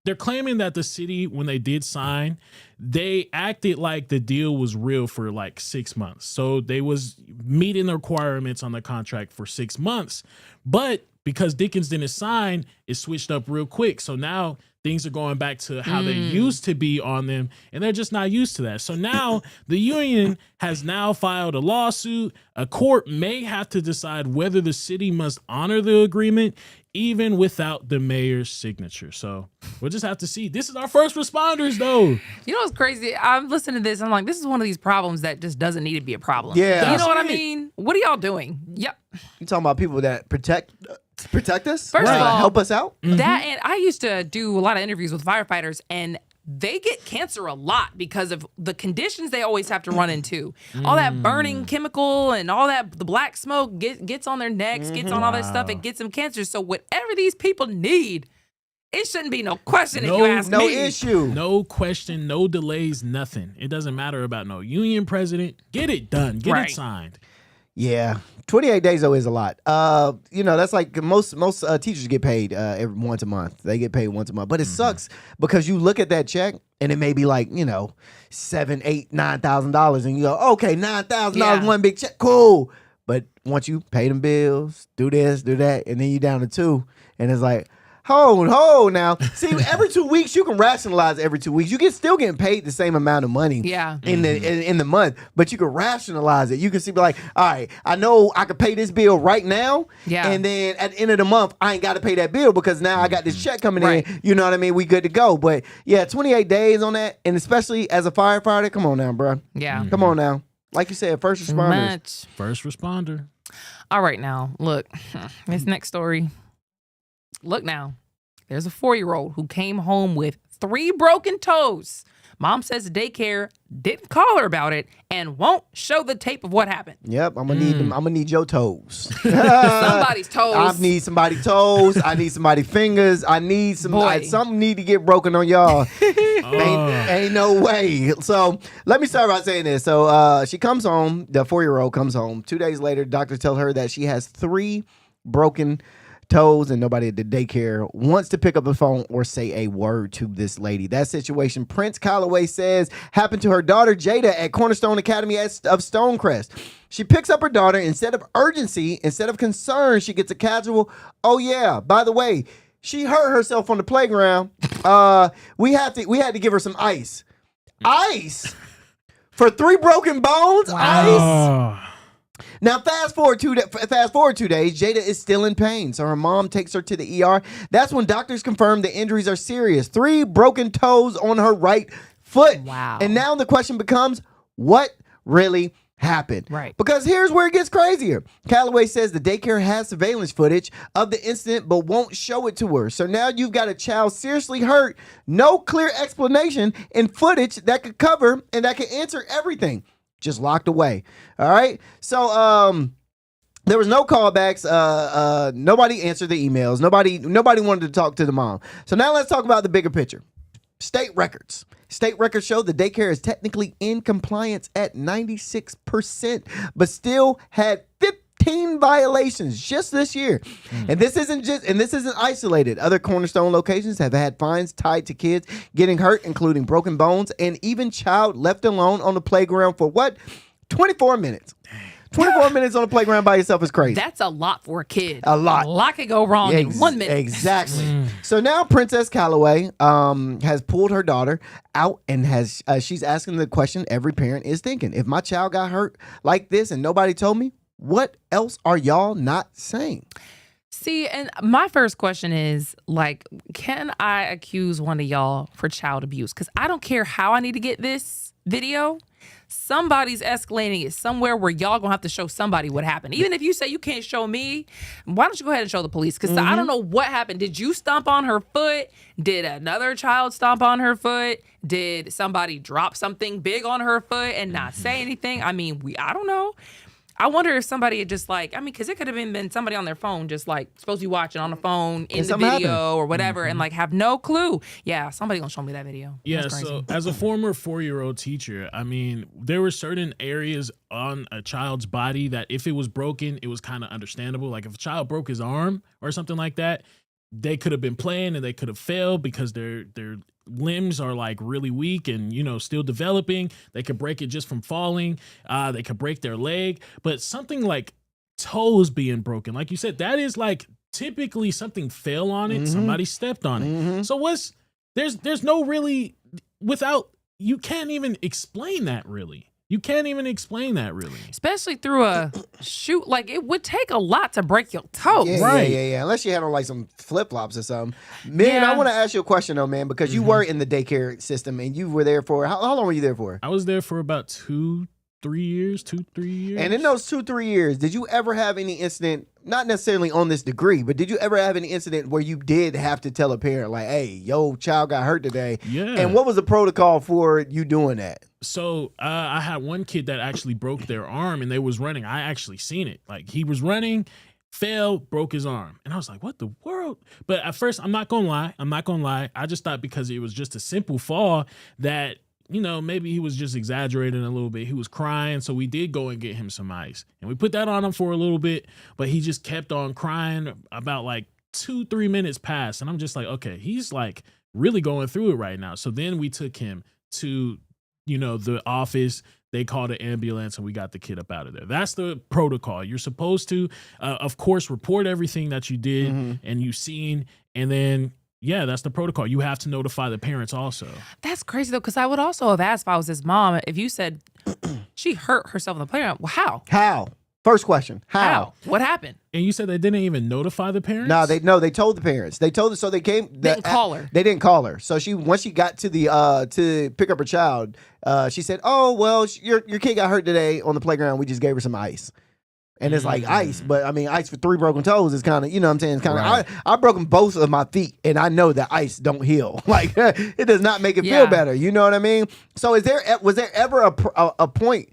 [SPEAKER 3] they're claiming that the city, when they did sign, they acted like the deal was real for like 6 months. So they was meeting the requirements on the contract for 6 months. But because Dickens didn't sign, it switched up real quick. So now things are going back to how they used to be on them, and they're just not used to that. So now the union has now filed a lawsuit. A court may have to decide whether the city must honor the agreement, even without the mayor's signature. So we'll just have to see. This is our first responders, though.
[SPEAKER 1] You know what's crazy? I'm listening to this. I'm like, this is one of these problems that just doesn't need to be a problem.
[SPEAKER 2] Yeah.
[SPEAKER 1] You know what I mean? What are y'all doing? Yep.
[SPEAKER 2] You talking about people that protect us?
[SPEAKER 1] First of all,
[SPEAKER 2] help us out?
[SPEAKER 1] That, and I used to do a lot of interviews with firefighters, and they get cancer a lot because of the conditions they always have to run into. All that burning chemical and all that, the black smoke gets on their necks, gets on all that stuff, it gets them cancer. So whatever these people need, It shouldn't be no question if
[SPEAKER 3] No-
[SPEAKER 1] you ask
[SPEAKER 2] No
[SPEAKER 1] me.
[SPEAKER 2] issue.
[SPEAKER 3] No question, no delays, nothing. It doesn't matter about no union president. Get it done. Get
[SPEAKER 1] Right.
[SPEAKER 3] it signed.
[SPEAKER 2] Yeah, 28 days though is a lot. That's like most teachers get paid once a month. They get paid once a month, but it sucks because you look at that check and it may be like $7,000, $8,000, $9,000, and you go, okay, $9,000 one big check, cool. But once you pay them bills, do this, do that, and then you down to $2, and it's like, hold now. See, every 2 weeks you can rationalize. Every 2 weeks you can still getting paid the same amount of money.
[SPEAKER 1] Yeah.
[SPEAKER 2] In the month, but you can rationalize it. You can see, be like, all right, I know I could pay this bill right now.
[SPEAKER 1] Yeah.
[SPEAKER 2] And then at the end of the month, I ain't got to pay that bill because now I got this check coming in. You know what I mean? We good to go. But yeah, 28 days on that, and especially as a firefighter, come on now, bro.
[SPEAKER 1] Yeah.
[SPEAKER 2] Come on now. Like you said, first
[SPEAKER 1] Too
[SPEAKER 2] responders.
[SPEAKER 1] much.
[SPEAKER 3] First responder.
[SPEAKER 1] All right, now look, this next story. Look now, there's a 4-year-old who came home with 3 broken toes. Mom says the daycare didn't call her about it and won't show the tape of what happened.
[SPEAKER 2] Yep, I'm gonna need them. I'm gonna need your toes.
[SPEAKER 1] Somebody's toes.
[SPEAKER 2] I need somebody's toes. I need somebody's fingers. I need something need to get broken on y'all. Ain't no way. So let me start by saying this. So she comes home. The 4-year-old comes home. 2 days later, doctors tell her that she has 3 broken toes, and nobody at the daycare wants to pick up the phone or say a word to this lady. That situation, Prince Calloway says, happened to her daughter Jada at Cornerstone Academy of Stonecrest. She picks up her daughter. Instead of urgency, instead of concern, she gets a casual, "Oh yeah, by the way, she hurt herself on the playground. We had to give her some ice." Ice for 3 broken bones. Ice. Now, fast forward 2 days, Jada is still in pain, so her mom takes her to the ER. That's when doctors confirm the injuries are serious. 3 broken toes on her right foot.
[SPEAKER 1] Wow.
[SPEAKER 2] And now the question becomes, what really happened?
[SPEAKER 1] Right.
[SPEAKER 2] Because here's where it gets crazier. Calloway says the daycare has surveillance footage of the incident, but won't show it to her. So now you've got a child seriously hurt, no clear explanation, and footage that could cover and that could answer everything. Just locked away. All right. So there was no callbacks. Nobody answered the emails. Nobody wanted to talk to the mom. So now let's talk about the bigger picture. State records. State records show the daycare is technically in compliance at 96%, but still had 15 violations just this year. And this isn't isolated. Other Cornerstone locations have had fines tied to kids getting hurt, including broken bones and even child left alone on the playground for 24 minutes. 24 minutes on the playground by yourself is crazy.
[SPEAKER 1] That's a lot for a kid.
[SPEAKER 2] A lot.
[SPEAKER 1] A lot could go wrong in 1 minute.
[SPEAKER 2] Exactly. So now Princess Calloway has pulled her daughter out and she's asking the question every parent is thinking. If my child got hurt like this and nobody told me, what else are y'all not saying?
[SPEAKER 1] See, and my first question is, like, can I accuse one of y'all for child abuse? Because I don't care how I need to get this video. Somebody's escalating it somewhere where y'all gonna have to show somebody what happened. Even if you say you can't show me, why don't you go ahead and show the police? Because I don't know what happened. Did you stomp on her foot? Did another child stomp on her foot? Did somebody drop something big on her foot and not say anything? I mean, I don't know. I wonder if somebody had just because it could have been somebody on their phone, just supposed to be watching on the phone in the video or whatever, and have no clue. Yeah, somebody gonna show me that video.
[SPEAKER 3] Yeah, so as a former 4-year-old teacher, I mean, there were certain areas on a child's body that if it was broken, it was kind of understandable. Like if a child broke his arm or something like that, they could have been playing and they could have failed because their limbs are really weak and still developing. They could break it just from falling. They could break their leg. But something like toes being broken, like you said, that is typically something fell on it. Somebody stepped on it. So there's no really you can't even explain that really. You can't even explain that really.
[SPEAKER 1] Especially through a shoot. It would take a lot to break your toe.
[SPEAKER 2] Yeah. Unless you had on some flip-flops or something. Man, I want to ask you a question though, man, because you were in the daycare system and you were there for, how long were you there for?
[SPEAKER 3] I was there for about 2-3 years.
[SPEAKER 2] And in those 2-3 years, did you ever have any incident, not necessarily on this degree, but did you ever have any incident where you did have to tell a parent hey, your child got hurt today?
[SPEAKER 3] Yeah.
[SPEAKER 2] And what was the protocol for you doing that?
[SPEAKER 3] So I had one kid that actually broke their arm and they was running. I actually seen it. He was running fell, broke his arm. And I was like, what the world? But at first, I'm not going to lie. I just thought because it was just a simple fall that, maybe he was just exaggerating a little bit. He was crying. So we did go and get him some ice. And we put that on him for a little bit, but he just kept on crying. About like 2-3 minutes passed. And I'm just like, okay, he's like really going through it right now. So then we took him to, the office. They called an ambulance and we got the kid up out of there. That's the protocol. You're supposed to, of course, report everything that you did and you've seen. And then, that's the protocol. You have to notify the parents also.
[SPEAKER 1] That's crazy, though, because I would also have asked if I was his mom, if you said she hurt herself in the playground. Well, how?
[SPEAKER 2] How? First question. How?
[SPEAKER 1] What happened?
[SPEAKER 3] And you said they didn't even notify the parents?
[SPEAKER 2] No, they told the parents. They told her, so they came.
[SPEAKER 1] They didn't call her.
[SPEAKER 2] They didn't call her. So once she got to the to pick up her child, she said, "Oh well, your kid got hurt today on the playground. We just gave her some ice." And it's like ice, but I mean, ice for 3 broken toes is kind of, you know what I'm saying? It's kind of, right. I've broken both of my feet, and I know that ice don't heal. Like, it does not make it feel better. You know what I mean? So was there ever a point?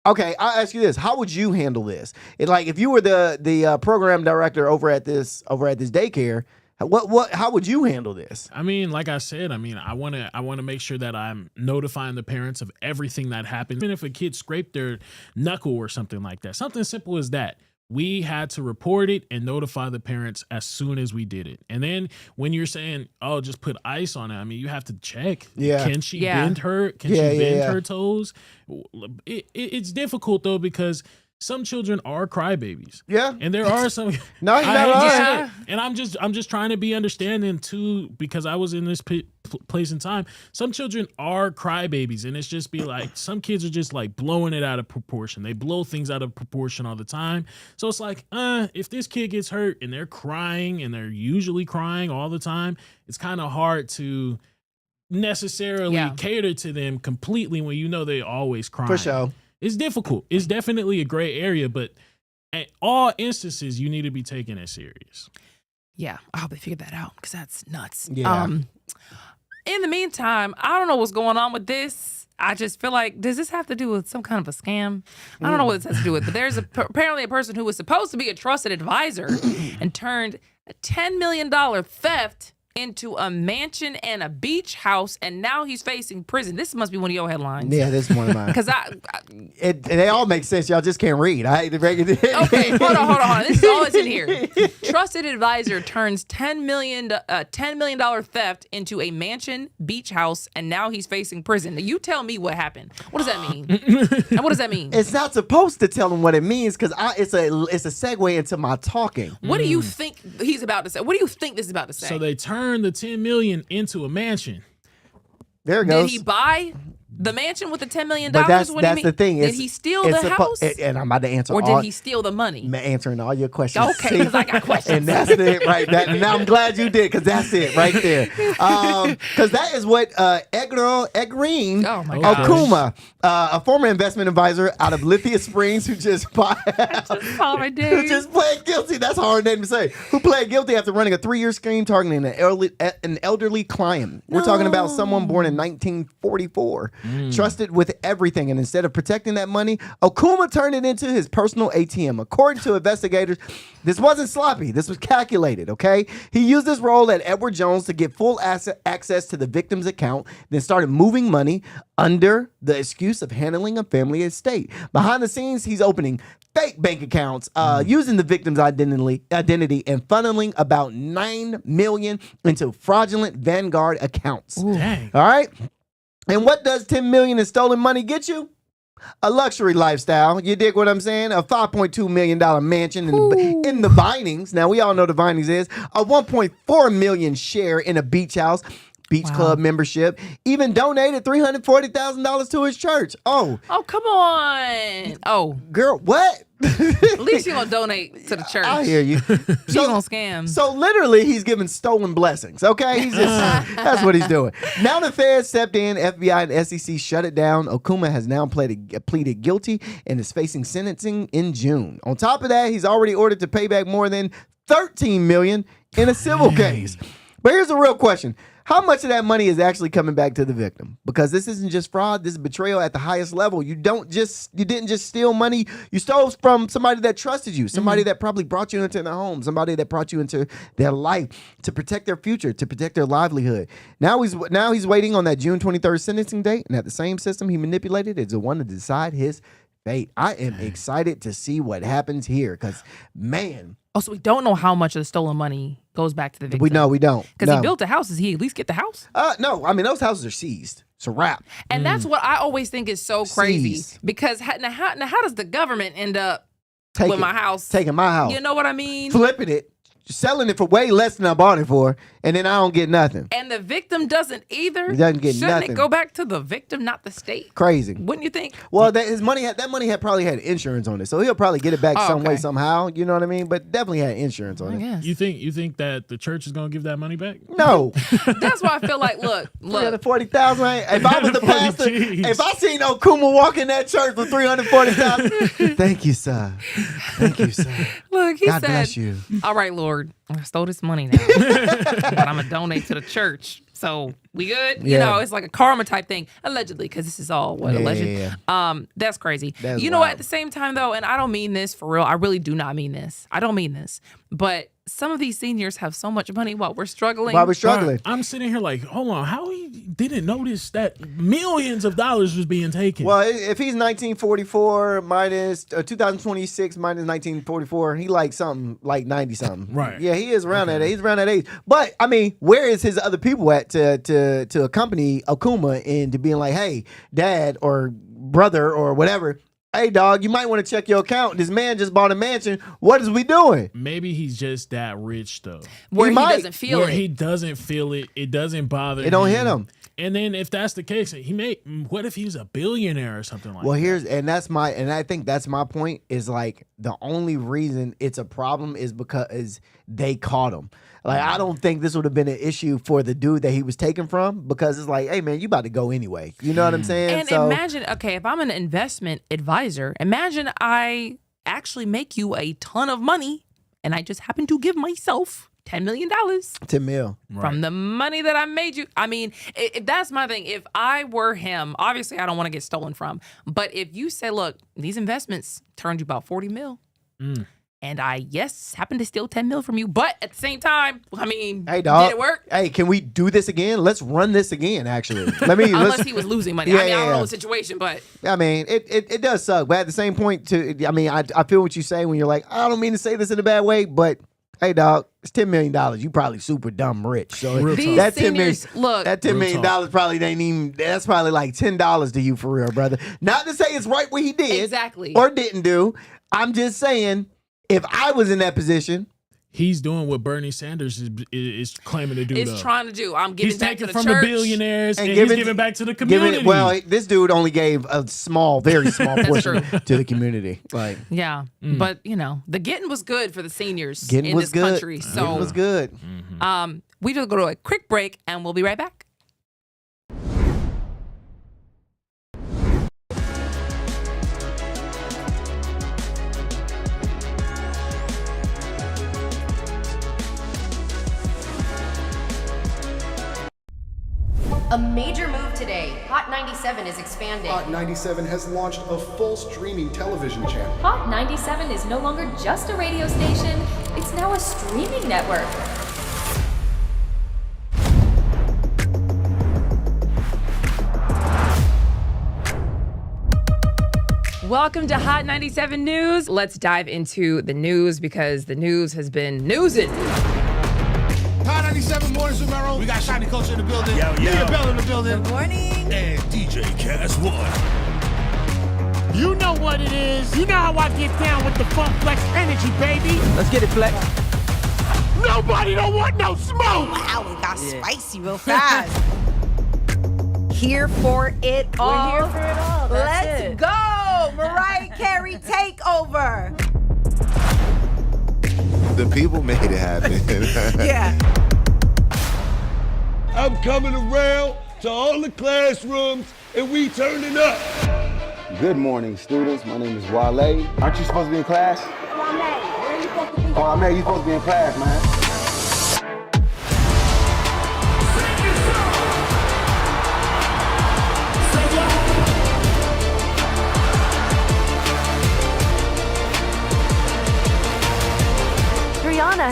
[SPEAKER 2] Okay, I'll ask you this: how would you handle this? If you were the program director over at this daycare, how would you handle this?
[SPEAKER 3] I mean, like I said, I want to make sure that I'm notifying the parents of everything that happens. Even if a kid scraped their knuckle or something like that, something simple as that. We had to report it and notify the parents as soon as we did it. And then when you're saying, "Oh, just put ice on it," you have to check.
[SPEAKER 2] Yeah.
[SPEAKER 3] Can she bend her? Can she bend her toes? It's difficult though because some children are crybabies.
[SPEAKER 2] Yeah.
[SPEAKER 3] And there are some.
[SPEAKER 2] No, you're not right.
[SPEAKER 3] And I'm just trying to be understanding too, because I was in this place in time. Some children are crybabies, and it's just be like, some kids are just like blowing it out of proportion. They blow things out of proportion all the time. So it's like, if this kid gets hurt and they're crying and they're usually crying all the time, it's kind of hard to necessarily cater to them completely when they always crying.
[SPEAKER 2] For sure.
[SPEAKER 3] It's difficult. It's definitely a gray area, but at all instances, you need to be taking it serious.
[SPEAKER 1] Yeah, I hope they figured that out because that's nuts.
[SPEAKER 2] Yeah.
[SPEAKER 1] In the meantime, I don't know what's going on with this. I just feel like, does this have to do with some kind of a scam? I don't know what this has to do with, but there's apparently a person who was supposed to be a trusted advisor and turned a $10 million theft into a mansion and a beach house, and now he's facing prison. This must be one of your headlines.
[SPEAKER 2] Yeah, this is one of mine.
[SPEAKER 1] Because
[SPEAKER 2] they all make sense. Y'all just can't read. Okay,
[SPEAKER 1] hold on. This is all that's in here. Trusted advisor turns $10 million theft into a mansion, beach house, and now he's facing prison. Now, you tell me what happened. What does that mean? And what does that mean?
[SPEAKER 2] It's not supposed to tell him what it means because it's a segue into my talking.
[SPEAKER 1] What do you think he's about to say? What do you think this is about to say?
[SPEAKER 3] So they turn the $10 million into a mansion.
[SPEAKER 2] There it goes.
[SPEAKER 1] Did he buy the mansion with the $10 million?
[SPEAKER 2] But that's the thing.
[SPEAKER 1] Did he steal the house?
[SPEAKER 2] And I'm about to answer.
[SPEAKER 1] Or did he steal the money?
[SPEAKER 2] I'm answering all your questions.
[SPEAKER 1] Okay, because I got questions.
[SPEAKER 2] And that's it right there. Now I'm glad you did because that's it right there. Because that is what Egreen Okuma, a former investment advisor out of Lithia Springs, who just pled guilty. That's a hard name to say. Who pled guilty after running a 3-year scheme targeting an elderly client. We're talking about someone born in 1944. Trusted with everything, and instead of protecting that money, Okuma turned it into his personal ATM. According to investigators, this wasn't sloppy. This was calculated, okay? He used his role at Edward Jones to get full access to the victim's account, then started moving money under the excuse of handling a family estate. Behind the scenes, he's opening fake bank accounts, using the victim's identity and funneling about $9 million into fraudulent Vanguard accounts.
[SPEAKER 3] Ooh. Dang.
[SPEAKER 2] All right? And what does $10 million in stolen money get you? A luxury lifestyle. You dig what I'm saying? A $5.2 million mansion in the Vinings. Now, we all know the Vinings is. A $1.4 million share in a beach house. Beach club membership. Even donated $340,000 to his church. Oh,
[SPEAKER 1] come on. Oh,
[SPEAKER 2] girl, what?
[SPEAKER 1] At least you gonna donate to the church.
[SPEAKER 2] I hear you.
[SPEAKER 1] You gonna scam.
[SPEAKER 2] So literally, he's giving stolen blessings. Okay, he's just that's what he's doing. Now the feds stepped in. FBI and SEC shut it down. Okuma has now pleaded guilty and is facing sentencing in June. On top of that, he's already ordered to pay back more than $13 million in a civil case. But here's the real question. how much of that money is actually coming back to the victim? Because this isn't just fraud, this is betrayal at the highest level. You didn't just steal money, you stole from somebody that trusted you, somebody that probably brought you into their home, somebody that brought you into their life to protect their future, to protect their livelihood. Now he's waiting on that June 23rd sentencing date, and at the same system he manipulated is the one to decide his fate. I am excited to see what happens here, because man.
[SPEAKER 1] Oh, so we don't know how much of the stolen money goes back to the victim.
[SPEAKER 2] We don't.
[SPEAKER 1] Because he built a house. Does he at least get the house?
[SPEAKER 2] No. I mean, those houses are seized. It's a wrap.
[SPEAKER 1] And that's what I always think is so crazy.
[SPEAKER 2] Seized.
[SPEAKER 1] Because how does the government end up with my house?
[SPEAKER 2] Taking my house.
[SPEAKER 1] You know what I mean?
[SPEAKER 2] Flipping it. Selling it for way less than I bought it for, and then I don't get nothing.
[SPEAKER 1] And the victim doesn't either.
[SPEAKER 2] He doesn't get
[SPEAKER 1] Shouldn't
[SPEAKER 2] nothing.
[SPEAKER 1] it go back to the victim, not the state?
[SPEAKER 2] Crazy.
[SPEAKER 1] Wouldn't you think?
[SPEAKER 2] Well, that money had probably had insurance on it, so he'll probably get it back some way, somehow. You know what I mean? But definitely had insurance on it.
[SPEAKER 3] You think that the church is gonna give that money back?
[SPEAKER 2] No.
[SPEAKER 1] That's why I feel like, look.
[SPEAKER 2] $340,000. If I was the pastor, if I seen Okuma walk in that church for $340,000, thank you, sir. Thank you, sir.
[SPEAKER 1] Look, he
[SPEAKER 2] God
[SPEAKER 1] said,
[SPEAKER 2] bless you.
[SPEAKER 1] All right, Lord, I stole this money now, but I'm gonna donate to the church. So we good? You know, it's like a karma type thing, allegedly, because this is all alleged.
[SPEAKER 2] Yeah.
[SPEAKER 1] That's crazy.
[SPEAKER 2] That's
[SPEAKER 1] you know what?
[SPEAKER 2] wild.
[SPEAKER 1] At the same time, though, and I don't mean this for real. I really do not mean this. I don't mean this. But some of these seniors have so much money while we're struggling.
[SPEAKER 3] I'm sitting here like, hold on, how he didn't notice that millions of dollars was being taken?
[SPEAKER 2] Well, if he's 1944 minus 2026 minus 1944, he like something like 90 something.
[SPEAKER 3] Right.
[SPEAKER 2] Yeah, he is around that age. He's around that age. But I mean, where is his other people at to accompany Okuma into being like, hey, dad or brother or whatever? Hey, dog, you might want to check your account. This man just bought a mansion. What is we doing?
[SPEAKER 3] Maybe he's just that rich, though.
[SPEAKER 1] Where he doesn't feel it.
[SPEAKER 3] He doesn't feel it. It doesn't bother him.
[SPEAKER 2] It don't hit him.
[SPEAKER 3] And then if that's the case, what if he was a billionaire or something like
[SPEAKER 2] that? And I think that's my point, is like the only reason it's a problem is because they caught him. Like, I don't think this would have been an issue for the dude that he was taken from, because it's like, hey man, you about to go anyway. You know what I'm saying?
[SPEAKER 1] And imagine, okay, if I'm an investment advisor, imagine I actually make you a ton of money and I just happen to give myself $10 million.
[SPEAKER 2] 10 mil.
[SPEAKER 1] From the money that I made you. I mean, if that's my thing. If I were him, obviously I don't want to get stolen from. But if you say, look, these investments turned you about 40 mil. And I, happened to steal 10 mil from you. But at the same time, I mean,
[SPEAKER 2] hey, dog,
[SPEAKER 1] did it work?
[SPEAKER 2] Hey, can we do this again? Let's run this again, actually.
[SPEAKER 1] Unless he was losing money.
[SPEAKER 2] Yeah,
[SPEAKER 1] I don't know the situation, but.
[SPEAKER 2] I mean, it does suck. But at the same point, I feel what you say when you're like, I don't mean to say this in a bad way, but hey, dog, it's $10 million. You probably super dumb rich. So that $10 million probably ain't even. That's probably like $10 to you for real, brother. Not to say it's right what he did,
[SPEAKER 1] exactly,
[SPEAKER 2] or didn't do. I'm just saying, if I was in that position.
[SPEAKER 3] He's doing what Bernie Sanders is claiming to do.
[SPEAKER 1] He's trying to do. I'm giving back to the
[SPEAKER 3] from
[SPEAKER 1] church.
[SPEAKER 3] the billionaires and he's giving back to the community.
[SPEAKER 2] This dude only gave a very small portion to the community. Like,
[SPEAKER 1] yeah, but the getting was good for the seniors in this country. So
[SPEAKER 2] it was good.
[SPEAKER 1] We just go to a quick break and we'll be right back.
[SPEAKER 6] A major move today. Hot 97 is expanding.
[SPEAKER 7] Hot 97 has launched a full streaming television channel.
[SPEAKER 8] Hot 97 is no longer just a radio station, it's now a streaming network.
[SPEAKER 1] Welcome to Hot 97 News. Let's dive into the news because the news has been newsing.
[SPEAKER 9] Hot 97 mornings with Mero. We got Shiny Culture in the building. Leah Bell in the building.
[SPEAKER 10] Good morning.
[SPEAKER 9] And DJ Cass One.
[SPEAKER 11] You know what it is. You know how I get down with the Funk Flex energy, baby.
[SPEAKER 2] Let's get it, Flex.
[SPEAKER 11] Nobody don't want no smoke.
[SPEAKER 10] Wow, it got spicy real fast. Here for it all.
[SPEAKER 14] We're here for it all.
[SPEAKER 10] Let's go. Mariah Carey takeover.
[SPEAKER 18] The people made it happen.
[SPEAKER 10] Yeah.
[SPEAKER 20] I'm coming around to all the classrooms and we turning up.
[SPEAKER 12] Good morning, students. My name is Wale. Aren't you supposed to be in class?
[SPEAKER 13] Wale, where are you supposed to be?
[SPEAKER 12] Oh, man, you're supposed to be in class, man.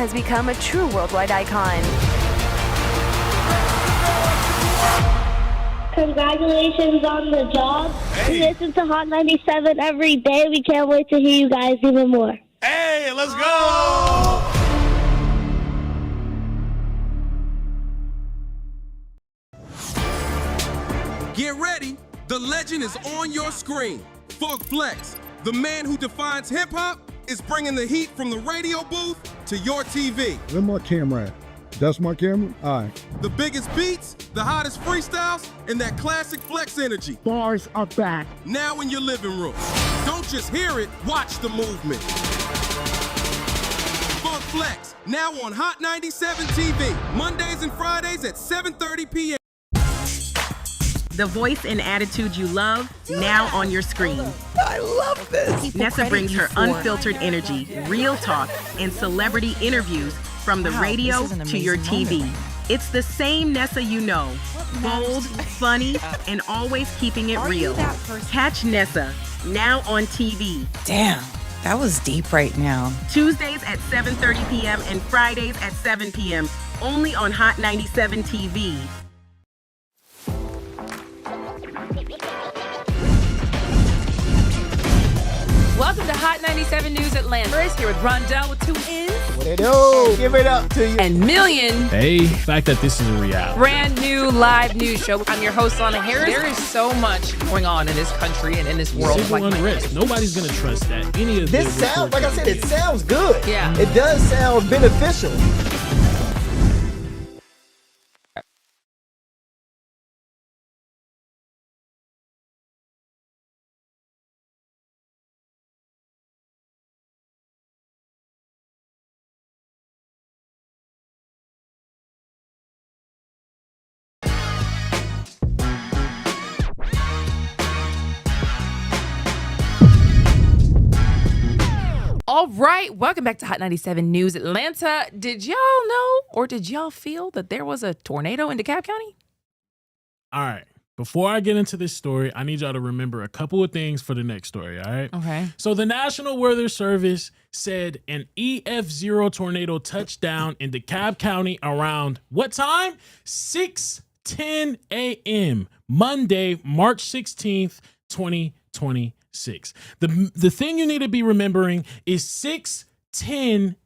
[SPEAKER 14] has become a true worldwide icon.
[SPEAKER 13] Congratulations on the job. We listen to Hot 97 every day. We can't wait to hear you guys even more.
[SPEAKER 9] Hey, let's go!
[SPEAKER 15] Get ready. The legend is on your screen. Funk Flex, the man who defines hip-hop, is bringing the heat from the radio booth to your TV.
[SPEAKER 16] Where my camera at? That's my camera? All right.
[SPEAKER 15] The biggest beats, the hottest freestyles, and that classic Flex energy.
[SPEAKER 11] Bars are back.
[SPEAKER 15] Now in your living room. Don't just hear it, watch the movement. Funk Flex, now on Hot 97 TV, Mondays and Fridays at 7:30 p.m.
[SPEAKER 17] The voice and attitude you love, now on your screen.
[SPEAKER 10] I love this.
[SPEAKER 17] Nessa brings her unfiltered energy, real talk, and celebrity interviews from the radio to your TV. It's the same Nessa you know. Bold, funny, and always keeping it real. Catch Nessa, now on TV.
[SPEAKER 10] Damn, that was deep right now.
[SPEAKER 17] Tuesdays at 7:30 p.m. and Fridays at 7 p.m. only on Hot 97 TV.
[SPEAKER 1] Welcome to Hot 97 News Atlanta. First, here with Rondell with 2 N's.
[SPEAKER 2] What they do? Give it up to you.
[SPEAKER 1] And Million.
[SPEAKER 3] Hey, the fact that this is a reality.
[SPEAKER 1] Brand new live news show. I'm your host, Lana Harris. There is so much going on in this country and in this world.
[SPEAKER 3] Civil unrest. Nobody's going to trust that. Any of
[SPEAKER 2] this sounds, like I said, it sounds good.
[SPEAKER 1] Yeah.
[SPEAKER 2] It does sound beneficial.
[SPEAKER 1] All right, welcome back to Hot 97 News Atlanta. Did y'all know or did y'all feel that there was a tornado in DeKalb County?
[SPEAKER 3] All right. Before I get into this story, I need y'all to remember a couple of things for the next story, all right?
[SPEAKER 1] Okay.
[SPEAKER 3] So the National Weather Service said an EF0 tornado touched down in DeKalb County around what time? 6:10 a.m. Monday, March 16th, 2026. The thing you need to be remembering is 6:10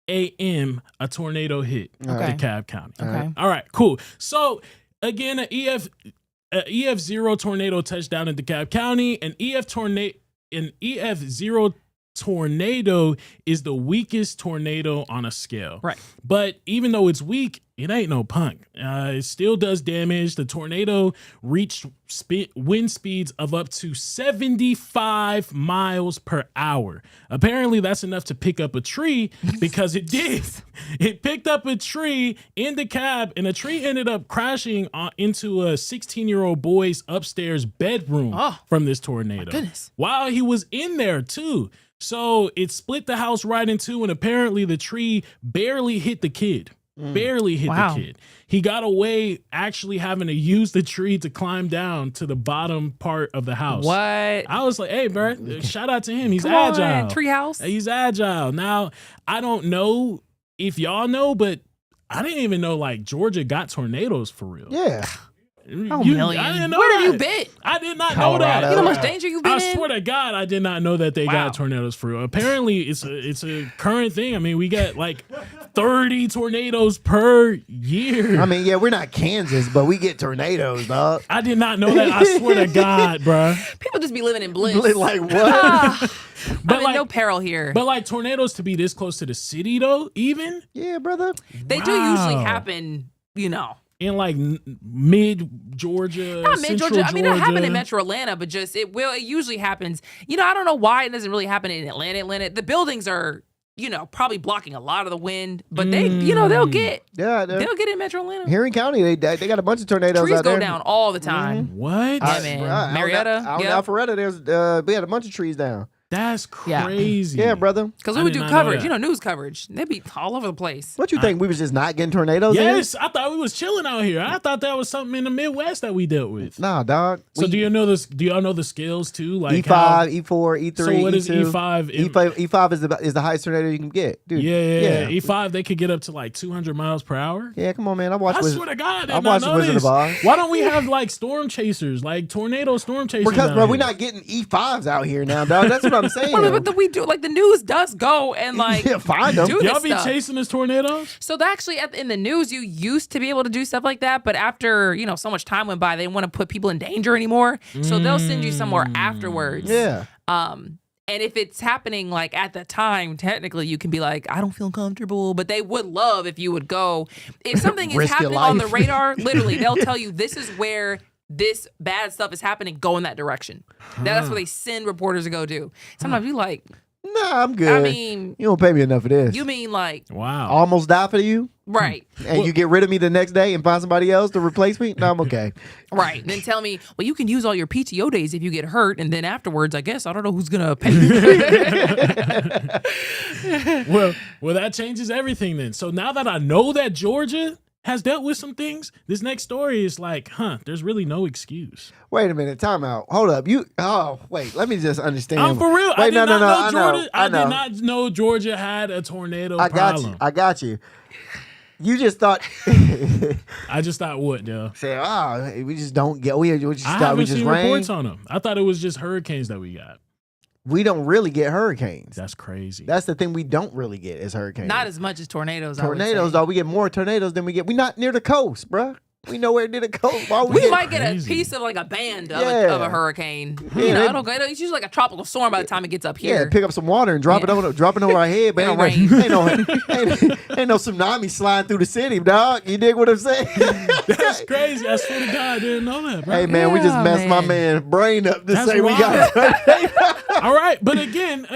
[SPEAKER 3] a.m. a tornado hit DeKalb County.
[SPEAKER 1] Okay.
[SPEAKER 3] All right, cool. So again, an EF0 tornado touched down in DeKalb County. An EF0 tornado is the weakest tornado on a scale.
[SPEAKER 1] Right.
[SPEAKER 3] But even though it's weak, it ain't no punk. It still does damage. The tornado reached wind speeds of up to 75 miles per hour. Apparently, that's enough to pick up a tree because it did. It picked up a tree in DeKalb, and a tree ended up crashing into a 16-year-old boy's upstairs bedroom from this tornado.
[SPEAKER 1] My goodness.
[SPEAKER 3] While he was in there, too. So it split the house right in two, and apparently the tree barely hit the kid. Barely hit the kid. He got away actually having to use the tree to climb down to the bottom part of the house.
[SPEAKER 1] What?
[SPEAKER 3] I was like, hey, bro, shout out to him. He's
[SPEAKER 1] Come
[SPEAKER 3] agile.
[SPEAKER 1] on, treehouse.
[SPEAKER 3] He's agile. Now, I don't know if y'all know, but I didn't even know like Georgia got tornadoes for real.
[SPEAKER 2] Yeah.
[SPEAKER 1] Million.
[SPEAKER 3] I didn't know
[SPEAKER 1] Where
[SPEAKER 3] that.
[SPEAKER 1] have you been?
[SPEAKER 3] I did not
[SPEAKER 2] Colorado.
[SPEAKER 3] know that.
[SPEAKER 1] You know how much danger you've been
[SPEAKER 3] I
[SPEAKER 1] in?
[SPEAKER 3] swear to God, I did not know that they got tornadoes for real. Apparently, it's a current thing. I mean, we get like 30 tornadoes per year.
[SPEAKER 2] I mean, yeah, we're not Kansas, but we get tornadoes, dog.
[SPEAKER 3] I did not know that. I swear to God, bruh.
[SPEAKER 1] People just be living in bliss.
[SPEAKER 2] Like what?
[SPEAKER 1] But like, no peril here.
[SPEAKER 3] But like tornadoes to be this close to the city, though, even?
[SPEAKER 2] Yeah, brother.
[SPEAKER 1] They do usually happen, you know.
[SPEAKER 3] In like mid Georgia,
[SPEAKER 1] Not mid
[SPEAKER 3] Central
[SPEAKER 1] Georgia. I mean, it happened in
[SPEAKER 3] Georgia.
[SPEAKER 1] Metro Atlanta, but just it usually happens. You know, I don't know why it doesn't really happen in Atlanta. The buildings are, you know, probably blocking a lot of the wind, but they, you know, they'll get in Metro Atlanta.
[SPEAKER 2] Here in County, they got a bunch of tornadoes
[SPEAKER 1] Trees
[SPEAKER 2] out there.
[SPEAKER 1] go down all the time.
[SPEAKER 3] What?
[SPEAKER 1] Yeah, man. Marietta.
[SPEAKER 2] Out in
[SPEAKER 1] Yep.
[SPEAKER 2] Alpharetta, we had a bunch of trees down.
[SPEAKER 3] That's crazy.
[SPEAKER 2] Yeah, brother.
[SPEAKER 1] Because we would do coverage, news coverage. They'd be all over the place.
[SPEAKER 2] What you think? We was just not getting tornadoes?
[SPEAKER 3] Yes, I thought we was chilling out here. I thought that was something in the Midwest that we dealt with.
[SPEAKER 2] Nah, dog.
[SPEAKER 3] So do you know this? Do y'all know the scales too? Like
[SPEAKER 2] E5, E4, E3.
[SPEAKER 3] So what is
[SPEAKER 2] E2?
[SPEAKER 3] E5?
[SPEAKER 2] E5 is the highest tornado you can get, dude.
[SPEAKER 3] Yeah. E5 they could get up to like 200 miles per hour.
[SPEAKER 2] Yeah, come on, man. I
[SPEAKER 3] swear to God,
[SPEAKER 2] I watched Wizard of Oz.
[SPEAKER 3] Why don't we have like storm chasers, like tornado storm chasers?
[SPEAKER 2] Because bro, we're not getting E5s out here now, dog. That's what I'm saying.
[SPEAKER 1] But we do, like, the news does go and like
[SPEAKER 2] find them.
[SPEAKER 3] Y'all be chasing this tornadoes?
[SPEAKER 1] So actually, in the news, you used to be able to do stuff like that, but after so much time went by, they didn't want to put people in danger anymore. So they'll send you somewhere afterwards.
[SPEAKER 2] Yeah.
[SPEAKER 1] And if it's happening like at the time, technically you can be like, I don't feel comfortable, but they would love if you would go. If something is happening on the radar, literally, they'll tell you this is where this bad stuff is happening. Go in that direction. That's what they send reporters to go do. Sometimes you like,
[SPEAKER 2] nah, I'm good.
[SPEAKER 1] I mean,
[SPEAKER 2] you don't pay me enough for this.
[SPEAKER 1] You mean like,
[SPEAKER 3] wow,
[SPEAKER 2] almost die for you?
[SPEAKER 1] Right.
[SPEAKER 2] And you get rid of me the next day and find somebody else to replace me? No, I'm okay.
[SPEAKER 1] Right. And then tell me, well, you can use all your PTO days if you get hurt. And then afterwards, I guess, I don't know who's going to pay you.
[SPEAKER 3] Well, that changes everything then. So now that I know that Georgia has dealt with some things, this next story is like, there's really no excuse.
[SPEAKER 2] Wait a minute, time out. Hold up. Wait, let me just understand.
[SPEAKER 3] I'm for real.
[SPEAKER 2] Wait,
[SPEAKER 3] I
[SPEAKER 2] I
[SPEAKER 3] did not know Georgia had a tornado
[SPEAKER 2] problem. I got you. You just thought.
[SPEAKER 3] I just thought what, though?
[SPEAKER 2] Say, we just don't get. We just
[SPEAKER 3] I
[SPEAKER 2] thought
[SPEAKER 3] haven't
[SPEAKER 2] we just
[SPEAKER 3] seen
[SPEAKER 2] rain.
[SPEAKER 3] reports on them. I thought it was just hurricanes that we got.
[SPEAKER 2] We don't really get hurricanes.
[SPEAKER 3] That's crazy.
[SPEAKER 2] That's the thing we don't really get is hurricanes.
[SPEAKER 1] Not as much as tornadoes.
[SPEAKER 2] Tornadoes, though, we get more tornadoes than we get. We're not near the coast, bruh. We nowhere near the coast.
[SPEAKER 1] We might get a piece of like a band of a hurricane. It's usually like a tropical storm by the time it gets up here.
[SPEAKER 2] Yeah, pick up some water and drop it over our head, but ain't no tsunami sliding through the city, dog. You dig what I'm saying?
[SPEAKER 3] That's crazy. I swear to God, I didn't know that, bro.
[SPEAKER 2] Hey man, we just messed my man's brain up to say wild. We got
[SPEAKER 3] All right, but again,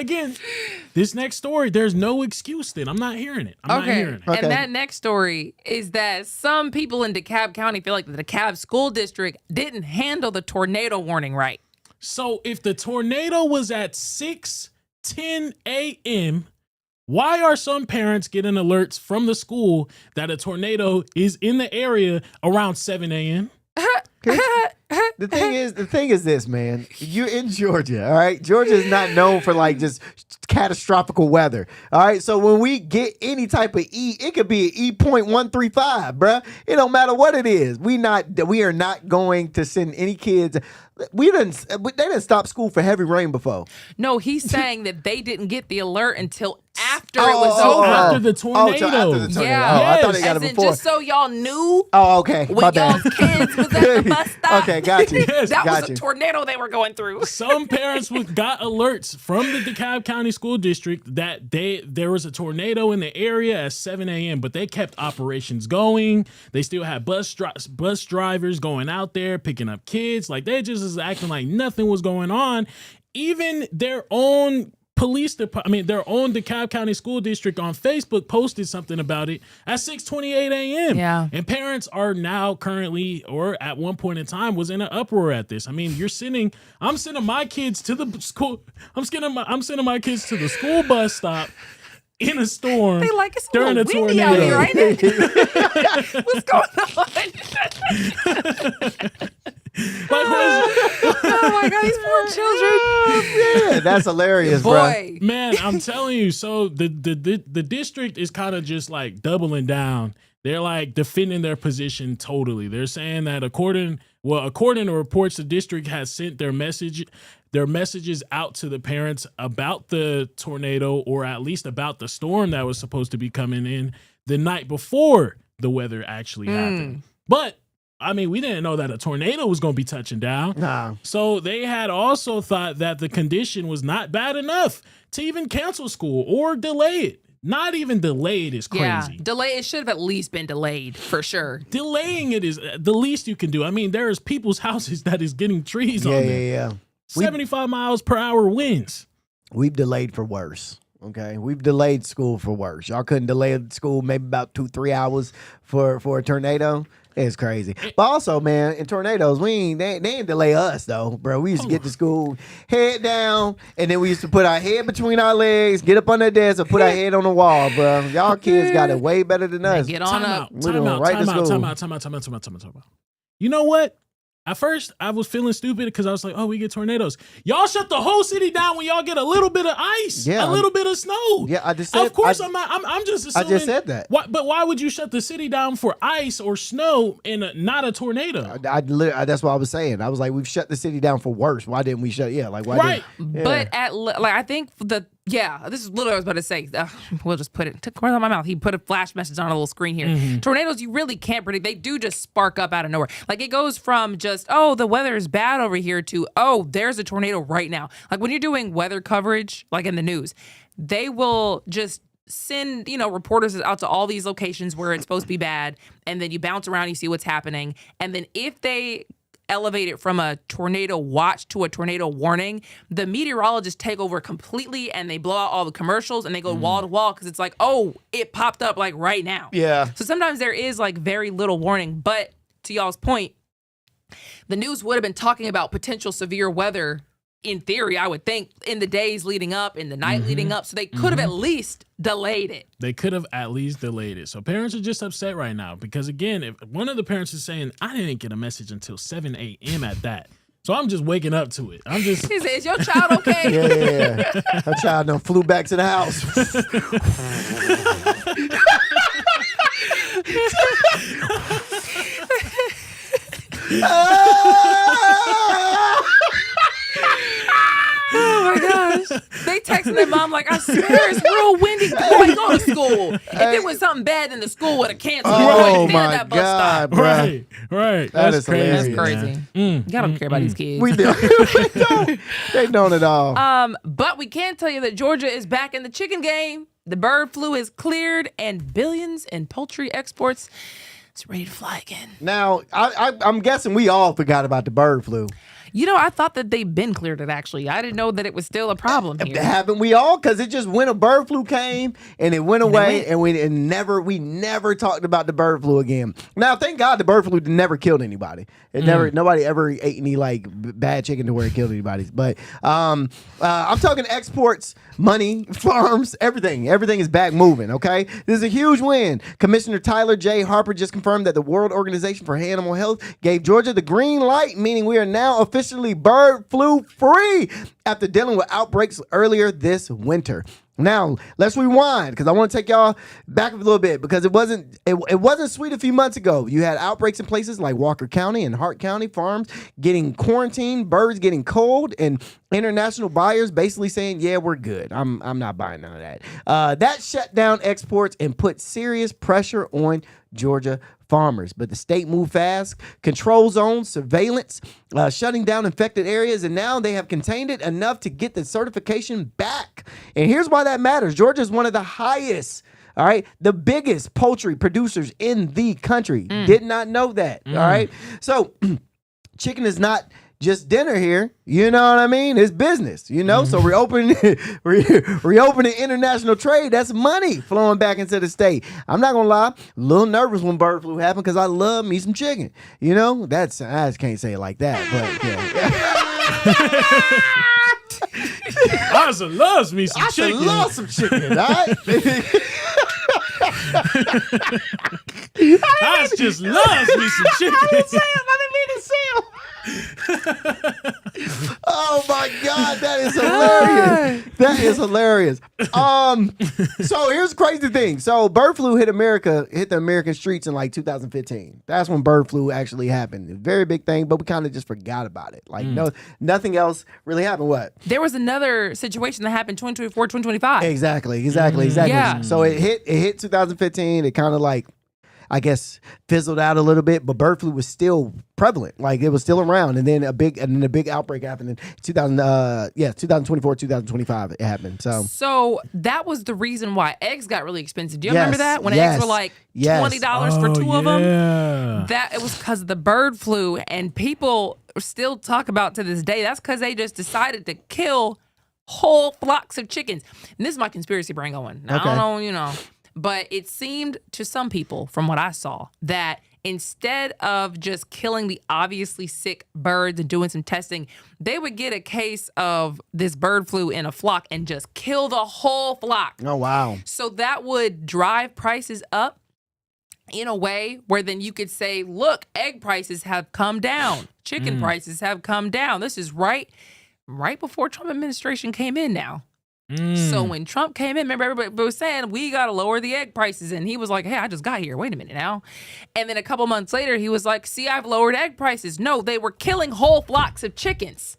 [SPEAKER 3] this next story, there's no excuse then. I'm not hearing it. I'm not hearing it.
[SPEAKER 1] And that next story is that some people in DeKalb County feel like the DeKalb School District didn't handle the tornado warning right.
[SPEAKER 3] So if the tornado was at 6:10 a.m., why are some parents getting alerts from the school that a tornado is in the area around 7 a.m.?
[SPEAKER 2] The thing is this, man. You're in Georgia, all right? Georgia is not known for like just catastrophical weather, all right? So when we get any type of it could be an E.135, bruh. It don't matter what it is. We are not going to send any kids. They didn't stop school for heavy rain before.
[SPEAKER 1] No, he's saying that they didn't get the alert until after it was over.
[SPEAKER 3] After the tornado.
[SPEAKER 1] Yeah.
[SPEAKER 2] I thought they got it before.
[SPEAKER 1] Just so y'all knew.
[SPEAKER 2] Oh, okay.
[SPEAKER 1] When y'all's kids was at the bus stop.
[SPEAKER 2] Okay, got you.
[SPEAKER 1] That was a tornado they were going through.
[SPEAKER 3] Some parents got alerts from the DeKalb County School District that there was a tornado in the area at 7 a.m., but they kept operations going. They still had bus drivers going out there, picking up kids. Like, they just was acting like nothing was going on. Even their own police department, their own DeKalb County School District on Facebook posted something about it at 6:28 a.m.
[SPEAKER 1] Yeah.
[SPEAKER 3] And parents are now currently, or at one point in time, was in an uproar at this. I mean, I'm sending my kids to the school. I'm sending my kids to the school bus stop in a storm.
[SPEAKER 1] They like it's
[SPEAKER 3] during a
[SPEAKER 1] windy
[SPEAKER 3] tornado.
[SPEAKER 1] out here, ain't it? What's going on? Oh my God, these poor children.
[SPEAKER 2] Yeah, that's hilarious,
[SPEAKER 1] boy.
[SPEAKER 2] Bro.
[SPEAKER 3] Man, I'm telling you. So the district is kind of just like doubling down. They're like defending their position totally. They're saying that according to reports, the district has sent their messages out to the parents about the tornado, or at least about the storm that was supposed to be coming in the night before the weather actually happened. But I mean, we didn't know that a tornado was going to be touching down.
[SPEAKER 2] Nah.
[SPEAKER 3] So they had also thought that the condition was not bad enough to even cancel school or delay it. Not even delayed is crazy.
[SPEAKER 1] Yeah, it should have at least been delayed for sure.
[SPEAKER 3] Delaying it is the least you can do. I mean, there's people's houses that is getting trees on them.
[SPEAKER 2] Yeah.
[SPEAKER 3] 75 miles per hour winds.
[SPEAKER 2] We've delayed for worse. Okay, we've delayed school for worse. Y'all couldn't delay school maybe about 2-3 hours for a tornado. It's crazy. But also, man, in tornadoes, they ain't delay us though, bro. We used to get to school, head down, and then we used to put our head between our legs, get up on the desk, and put our head on the wall, bro. Y'all kids got it way better than us.
[SPEAKER 1] Get on up.
[SPEAKER 3] Time out. You know what? At first, I was feeling stupid because I was like, "Oh, we get tornadoes. Y'all shut the whole city down when y'all get a little bit of ice, a little bit of snow."
[SPEAKER 2] Yeah, I just said.
[SPEAKER 3] Of course, I'm just assuming.
[SPEAKER 2] I just said that.
[SPEAKER 3] But why would you shut the city down for ice or snow and not a tornado?
[SPEAKER 2] That's what I was saying. I was like, we've shut the city down for worse. Why didn't we shut? Yeah, like why?
[SPEAKER 3] Right.
[SPEAKER 1] But I think this is literally what I was about to say. We'll just put it. Took the words out of my mouth. He put a flash message on a little screen here.
[SPEAKER 3] Mm-hmm.
[SPEAKER 1] Tornadoes, you really can't predict. They do just spark up out of nowhere. Like it goes from just the weather is bad over here to there's a tornado right now. Like when you're doing weather coverage, like in the news, they will just send reporters out to all these locations where it's supposed to be bad, and then you bounce around, you see what's happening, and then if they elevate it from a tornado watch to a tornado warning, the meteorologists take over completely and they blow out all the commercials and they go wall to wall because it's like, it popped up like right now.
[SPEAKER 2] Yeah.
[SPEAKER 1] So sometimes there is like very little warning, but to y'all's point, the news would have been talking about potential severe weather in theory, I would think, in the days leading up, in the night leading up. So they could have at least delayed it.
[SPEAKER 3] They could have at least delayed it. So parents are just upset right now because, again, if one of the parents is saying, I didn't get a message until 7 a.m. at that. So I'm just waking up to it. I'm just.
[SPEAKER 1] He said, is your child okay?
[SPEAKER 2] Yeah. Her child done flew back to the house.
[SPEAKER 1] Oh my gosh. They texted their mom like, I swear it's real windy. Boy, go to school. If it was something bad, then the school would have canceled.
[SPEAKER 2] Oh my God, bro.
[SPEAKER 3] Right.
[SPEAKER 2] That's
[SPEAKER 3] crazy.
[SPEAKER 1] That's crazy. Y'all don't care about these kids.
[SPEAKER 2] We don't. We don't. They don't at all.
[SPEAKER 1] But we can tell you that Georgia is back in the chicken game. The bird flu is cleared and billions in poultry exports. It's ready to fly again.
[SPEAKER 2] Now, I'm guessing we all forgot about the bird flu.
[SPEAKER 1] I thought that they'd been cleared it, actually. I didn't know that it was still a problem here.
[SPEAKER 2] Haven't we all? Because it just when a bird flu came and it went away and we never talked about the bird flu again. Now, thank God the bird flu never killed anybody. Nobody ever ate any bad chicken to where it killed anybody. But I'm talking exports, money, farms, everything. Everything is back moving, okay? This is a huge win. Commissioner Tyler J. Harper just confirmed that the World Organization for Animal Health gave Georgia the green light, meaning we are now officially bird flu free after dealing with outbreaks earlier this winter. Now, let's rewind because I want to take y'all back a little bit because it wasn't sweet a few months ago. You had outbreaks in places like Walker County and Hart County, farms getting quarantined, birds getting cold, and international buyers basically saying, yeah, we're good. I'm not buying none of that. That shut down exports and put serious pressure on Georgia farmers. But the state moved fast, control zones, surveillance, shutting down infected areas, and now they have contained it enough to get the certification back. And here's why that matters. Georgia is one of the highest, all right, the biggest poultry producers in the country. Did not know that, all right? So chicken is not just dinner here, you know what I mean? It's business, So reopening international trade, that's money flowing back into the state. I'm not gonna lie, a little nervous when bird flu happened because I love me some chicken. I just can't say it like that, but yeah.
[SPEAKER 3] Asa loves me some chicken.
[SPEAKER 2] Asa loves some chicken, all right?
[SPEAKER 3] Asa just loves me some chicken.
[SPEAKER 2] I didn't mean to say it. Oh my God, that is hilarious. That is hilarious. So here's the crazy thing. So bird flu hit the American streets in 2015. That's when bird flu actually happened. A very big thing, but we kind of just forgot about it. Nothing else really happened. What?
[SPEAKER 1] There was another situation that happened 2024, 2025.
[SPEAKER 2] Exactly.
[SPEAKER 1] Yeah.
[SPEAKER 2] So it hit 2015. It kind of I guess fizzled out a little bit, but bird flu was still prevalent. It was still around, and then a big outbreak happened in 2024, 2025. It happened. So
[SPEAKER 1] that was the reason why eggs got really expensive. Do you remember that when eggs were $20 for two of them? That it was because of the bird flu, and people still talk about to this day. That's because they just decided to kill whole flocks of chickens. And this is my conspiracy brain going. Now, I don't know, but it seemed to some people, from what I saw, that instead of just killing the obviously sick birds and doing some testing, they would get a case of this bird flu in a flock and just kill the whole flock.
[SPEAKER 2] Oh, wow.
[SPEAKER 1] So that would drive prices up in a way where then you could say, look, egg prices have come down. Chicken prices have come down. This is right before Trump administration came in now. So when Trump came in, remember everybody was saying, we got to lower the egg prices. And he was like, hey, I just got here. Wait a minute now. And then a couple months later, he was like, see, I've lowered egg prices. No, they were killing whole flocks of chickens.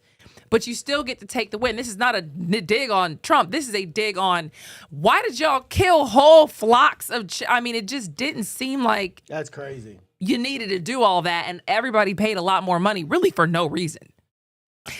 [SPEAKER 1] But you still get to take the win. This is not a dig on Trump. This is a dig on, why did y'all kill whole flocks of I mean, it just didn't seem like
[SPEAKER 2] that's crazy.
[SPEAKER 1] You needed to do all that. And everybody paid a lot more money, really for no reason.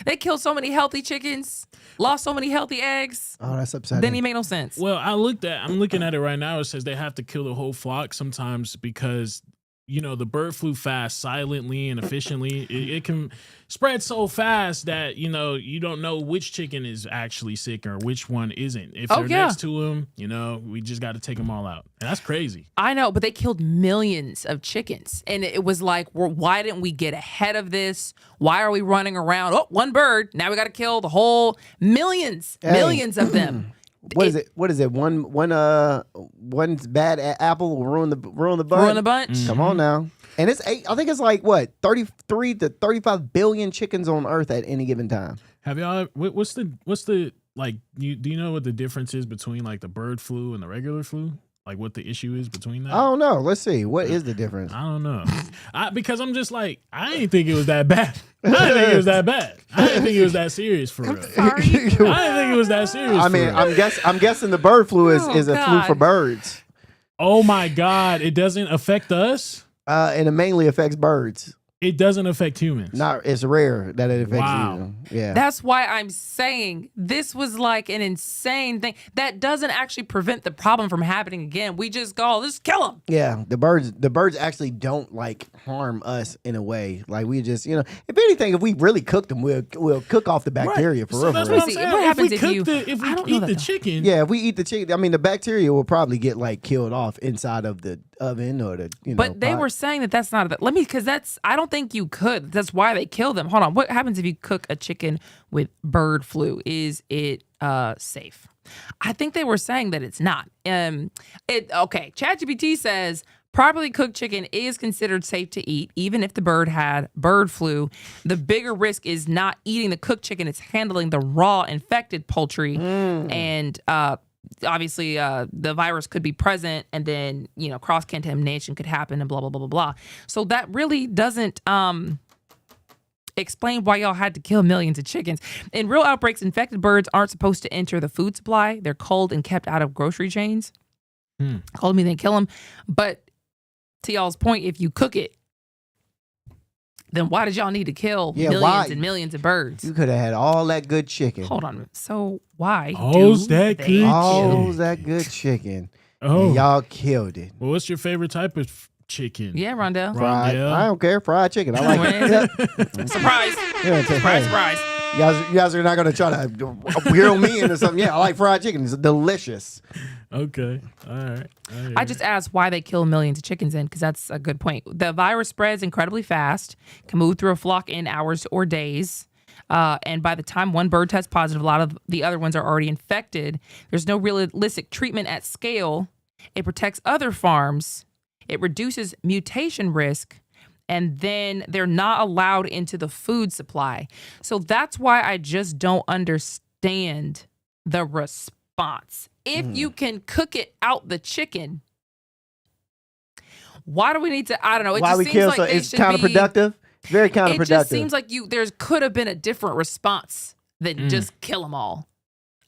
[SPEAKER 1] They killed so many healthy chickens, lost so many healthy eggs.
[SPEAKER 2] Oh, that's upsetting.
[SPEAKER 1] Didn't even make no sense.
[SPEAKER 3] Well, I'm looking at it right now. It says they have to kill the whole flock sometimes because, you know, the bird flu fast silently and efficiently. It can spread so fast that, you know, you don't know which chicken is actually sick or which one isn't. If they're next to them, you know, we just got to take them all out. And that's crazy.
[SPEAKER 1] I know, but they killed millions of chickens. And it was like, why didn't we get ahead of this? Why are we running around? Oh, one bird. Now we got to kill the whole millions of them.
[SPEAKER 2] What is it? One bad apple will ruin the bunch.
[SPEAKER 1] Ruin the bunch.
[SPEAKER 2] Come on now. And it's I think it's like what 33 to 35 billion chickens on Earth at any given time.
[SPEAKER 3] Have y'all? What's the like? Do you know what the difference is between like the bird flu and the regular flu? Like what the issue is between that?
[SPEAKER 2] I don't know. Let's see. What is the difference?
[SPEAKER 3] I don't know. Because I'm just like, I didn't think it was that bad. I didn't think it was that bad. I didn't think it was that serious for real. I didn't think it was that serious.
[SPEAKER 2] I mean, I'm guessing the bird flu is a flu for birds.
[SPEAKER 3] Oh my God! It doesn't affect us.
[SPEAKER 2] And it mainly affects birds.
[SPEAKER 3] It doesn't affect humans.
[SPEAKER 2] It's rare that it affects you. Yeah.
[SPEAKER 1] That's why I'm saying this was like an insane thing that doesn't actually prevent the problem from happening again. We just just kill them.
[SPEAKER 2] Yeah, the birds actually don't like harm us in a way. Like we just, you know, if anything, if we really cook them, we'll cook off the bacteria for real.
[SPEAKER 3] That's what I'm saying. What happens if we eat the chicken?
[SPEAKER 2] Yeah, if we eat the chicken, I mean, the bacteria will probably get like killed off inside of the oven or the
[SPEAKER 1] But they were saying that that's not I don't think you could. That's why they kill them. Hold on. What happens if you cook a chicken with bird flu? Is it safe? I think they were saying that it's not. Okay. ChatGPT says properly cooked chicken is considered safe to eat, even if the bird had bird flu. The bigger risk is not eating the cooked chicken; it's handling the raw infected poultry, and obviously the virus could be present, and then, you know, cross contamination could happen, and blah blah blah blah blah. So that really doesn't explain why y'all had to kill millions of chickens. In real outbreaks, infected birds aren't supposed to enter the food supply. They're culled and kept out of grocery chains. Called me, then kill them. But to y'all's point, if you cook it, then why did y'all need to kill millions and millions of birds?
[SPEAKER 2] You could have had all that good chicken.
[SPEAKER 1] Hold on. So why
[SPEAKER 2] that good chicken?
[SPEAKER 3] Oh,
[SPEAKER 2] and y'all killed it.
[SPEAKER 3] Well, what's your favorite type of chicken?
[SPEAKER 1] Yeah, Rondell.
[SPEAKER 2] Fried. I don't care. Fried chicken. I like it.
[SPEAKER 1] Surprise. Surprise.
[SPEAKER 2] You guys are not going to try to grill me into something. Yeah, I like fried chicken. It's delicious.
[SPEAKER 3] Okay. All right.
[SPEAKER 1] I just asked why they kill millions of chickens in, because that's a good point. The virus spreads incredibly fast, can move through a flock in hours or days. And by the time one bird tests positive, a lot of the other ones are already infected. There's no realistic treatment at scale. It protects other farms. It reduces mutation risk. And then they're not allowed into the food supply. So that's why I just don't understand the response. If you can cook it out the chicken, why do we need to? I don't know. It
[SPEAKER 2] why
[SPEAKER 1] just
[SPEAKER 2] we
[SPEAKER 1] seems
[SPEAKER 2] kill?
[SPEAKER 1] like
[SPEAKER 2] So it's counterproductive. Very counterproductive.
[SPEAKER 1] It just seems like there could have been a different response than just kill them all.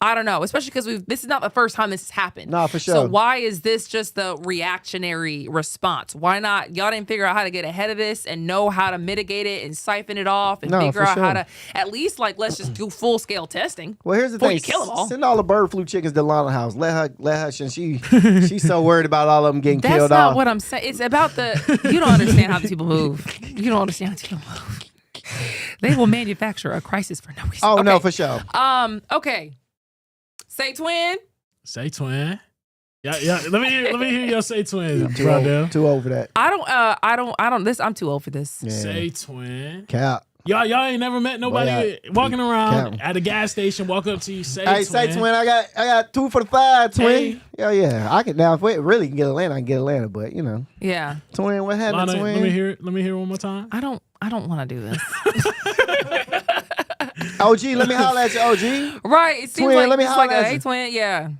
[SPEAKER 1] I don't know, especially because this is not the first time this has happened.
[SPEAKER 2] No, for sure.
[SPEAKER 1] So why is this just the reactionary response? Why not? Y'all didn't figure out how to get ahead of this and know how to mitigate it and siphon it off and figure out how to at least let's just do full scale testing.
[SPEAKER 2] Well, here's the thing:
[SPEAKER 1] you kill them all.
[SPEAKER 2] Send all the bird flu chickens to Lana House. Let her. She's so worried about all of them getting killed off.
[SPEAKER 1] That's not what I'm saying. It's about you don't understand how these people move. You don't understand how these people move. They will manufacture a crisis for no reason.
[SPEAKER 2] Oh, no, for sure.
[SPEAKER 1] Okay. Say twin.
[SPEAKER 3] Say twin. Yeah. Let me hear y'all say twin.
[SPEAKER 2] Too old for that.
[SPEAKER 1] I don't. I'm too old for this.
[SPEAKER 2] Yeah.
[SPEAKER 3] Say twin.
[SPEAKER 2] Cap.
[SPEAKER 3] Y'all ain't never met nobody walking around at a gas station, walk up to you, say twin.
[SPEAKER 2] Say twin, I got 2 for the 5, twin. Hey. Yeah. I can now if we really can get Atlanta, I can get Atlanta, but you know.
[SPEAKER 1] Yeah.
[SPEAKER 2] Twin, what happened,
[SPEAKER 3] Lana,
[SPEAKER 2] twin?
[SPEAKER 3] Let me hear it one more time.
[SPEAKER 1] I don't want to do this.
[SPEAKER 2] OG, let me holler at you, OG.
[SPEAKER 1] Right. It seems
[SPEAKER 2] twin,
[SPEAKER 1] like
[SPEAKER 2] let me
[SPEAKER 1] just
[SPEAKER 2] holler
[SPEAKER 1] like a
[SPEAKER 2] at
[SPEAKER 1] hey
[SPEAKER 2] you.
[SPEAKER 1] twin. Yeah.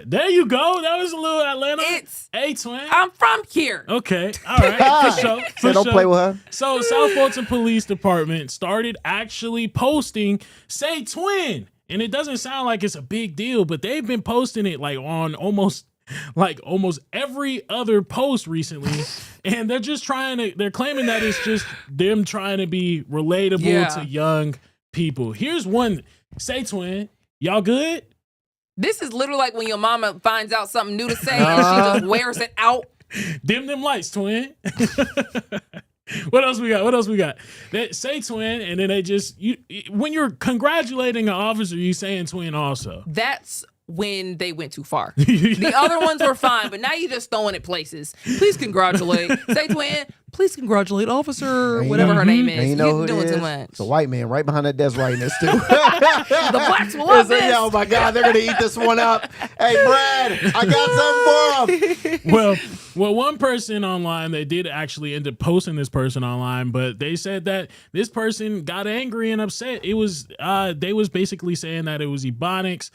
[SPEAKER 3] There you go. That was a little Atlanta.
[SPEAKER 1] It's
[SPEAKER 3] hey twin.
[SPEAKER 1] I'm from here.
[SPEAKER 3] Okay. All right. For sure.
[SPEAKER 2] So don't play with her.
[SPEAKER 3] So South Fulton Police Department started actually posting say twin. And it doesn't sound like it's a big deal, but they've been posting it like on almost every other post recently. And they're just they're claiming that it's just them trying to be relatable to young people. Here's one. Say twin. Y'all good?
[SPEAKER 1] This is literally like when your mama finds out something new to say and she just wears it out.
[SPEAKER 3] Dim them lights, twin. What else we got? They say twin, and then they just when you're congratulating an officer, you saying twin also.
[SPEAKER 1] That's when they went too far. The other ones were fine, but now you're just throwing it places. Please congratulate. Say twin. Please congratulate officer, whatever her name is.
[SPEAKER 2] And you know
[SPEAKER 1] you're doing too much.
[SPEAKER 2] It's a white man right behind that desk writing this too.
[SPEAKER 1] The blacks will love this.
[SPEAKER 2] Oh my God, they're gonna eat this one up. Hey Brad, I got something for him.
[SPEAKER 3] Well, one person online, they did actually end up posting this person online, but they said that this person got angry and upset. It was they was basically saying that it was Ebonics.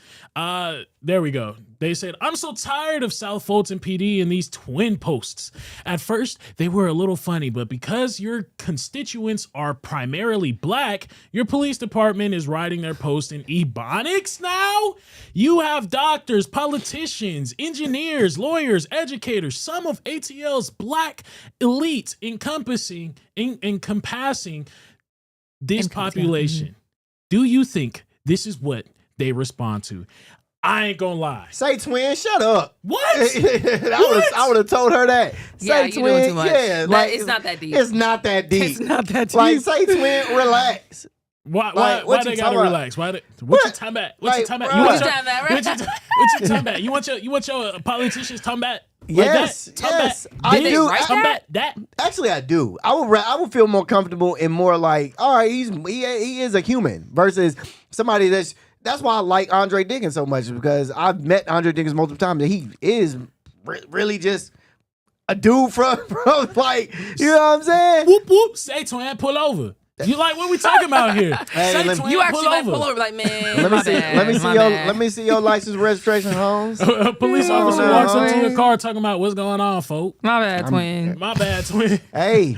[SPEAKER 3] There we go. They said, I'm so tired of South Fulton PD and these twin posts. At first, they were a little funny, but because your constituents are primarily black, your police department is writing their post in Ebonics now? You have doctors, politicians, engineers, lawyers, educators, some of ATL's black elite encompassing this population. Do you think this is what they respond to? I ain't gonna lie.
[SPEAKER 2] Say twin, shut up.
[SPEAKER 3] What?
[SPEAKER 2] I would have told her that.
[SPEAKER 1] Yeah,
[SPEAKER 2] say
[SPEAKER 1] you're
[SPEAKER 2] twin,
[SPEAKER 1] doing too much.
[SPEAKER 2] yeah,
[SPEAKER 1] It's not that deep.
[SPEAKER 2] It's not that deep.
[SPEAKER 1] It's not that deep.
[SPEAKER 2] Like say twin, relax.
[SPEAKER 3] Why they gotta relax? What you talking about? What you talking about? What you talking about? You want your politicians talking about?
[SPEAKER 2] Yes, yes, I do.
[SPEAKER 1] That?
[SPEAKER 2] Actually, I do. I would feel more comfortable and more like, all right, he is a human versus somebody that's why I like Andre Diggins so much, because I've met Andre Diggins multiple times and he is really just a dude from like, you know what I'm saying?
[SPEAKER 3] Whoop whoop, say twin, pull over. You like what we talking about here?
[SPEAKER 2] Hey,
[SPEAKER 1] you actually like pull over like, man.
[SPEAKER 2] Let me see your license registration, Holmes.
[SPEAKER 3] A police officer walks up to your car talking about what's going on, folk.
[SPEAKER 1] My bad, twin.
[SPEAKER 3] My bad, twin.
[SPEAKER 2] Hey,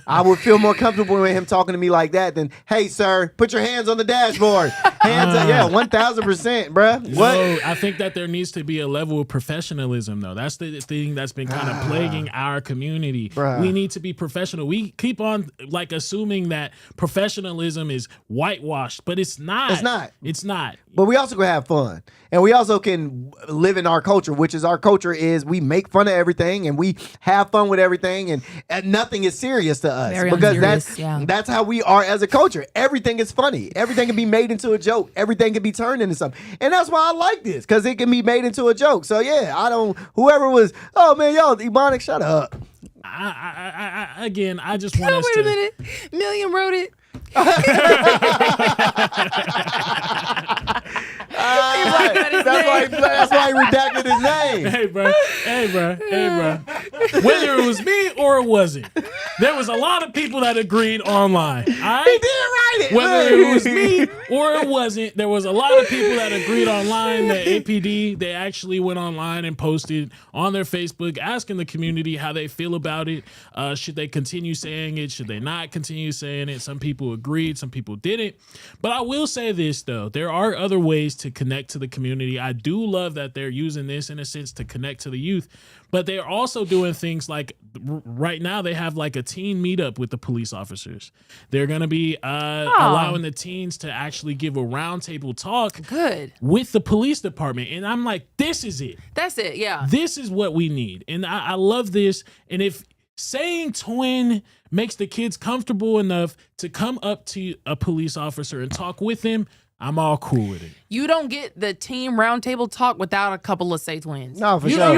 [SPEAKER 2] I would feel more comfortable with him talking to me like that than, hey, sir, put your hands on the dashboard. Hands up, yeah, 1,000%, bruh. What?
[SPEAKER 3] No, I think that there needs to be a level of professionalism, though. That's the thing that's been kind of plaguing our community.
[SPEAKER 2] Bruh.
[SPEAKER 3] We need to be professional. We keep on like assuming that professionalism is whitewashed, but it's not. It's not.
[SPEAKER 2] But we also can have fun. And we also can live in our culture, which is our culture is we make fun of everything and we have fun with everything and nothing is serious to us.
[SPEAKER 1] Very
[SPEAKER 2] because
[SPEAKER 1] unserious,
[SPEAKER 2] that's how we are as a culture. Everything is funny. Everything can be made into a joke. Everything can be turned into something. And that's why I like this, because it can be made into a joke. So yeah, whoever was, oh man, y'all, Ebonics, shut up.
[SPEAKER 3] Again, I just want us
[SPEAKER 1] to. Wait a minute. Million wrote it.
[SPEAKER 2] That's why he redacted his name.
[SPEAKER 3] Hey, bro. Whether it was me or it wasn't, there was a lot of people that agreed online. All right?
[SPEAKER 2] He did write it.
[SPEAKER 3] Whether it was me or it wasn't, there was a lot of people that agreed online. The APD, they actually went online and posted on their Facebook asking the community how they feel about it. Should they continue saying it? Should they not continue saying it? Some people agreed, some people didn't. But I will say this, though. There are other ways to connect to the community. I do love that they're using this in a sense to connect to the youth, but they're also doing things like right now they have like a teen meetup with the police officers. They're going to be allowing the teens to actually give a roundtable talk with the police department. And I'm like, this is it.
[SPEAKER 1] That's it. Yeah.
[SPEAKER 3] This is what we need. And I love this. And if saying twin makes the kids comfortable enough to come up to a police officer and talk with him, I'm all cool with it.
[SPEAKER 1] You don't get the team roundtable talk without a couple of say twins.
[SPEAKER 2] No, for sure.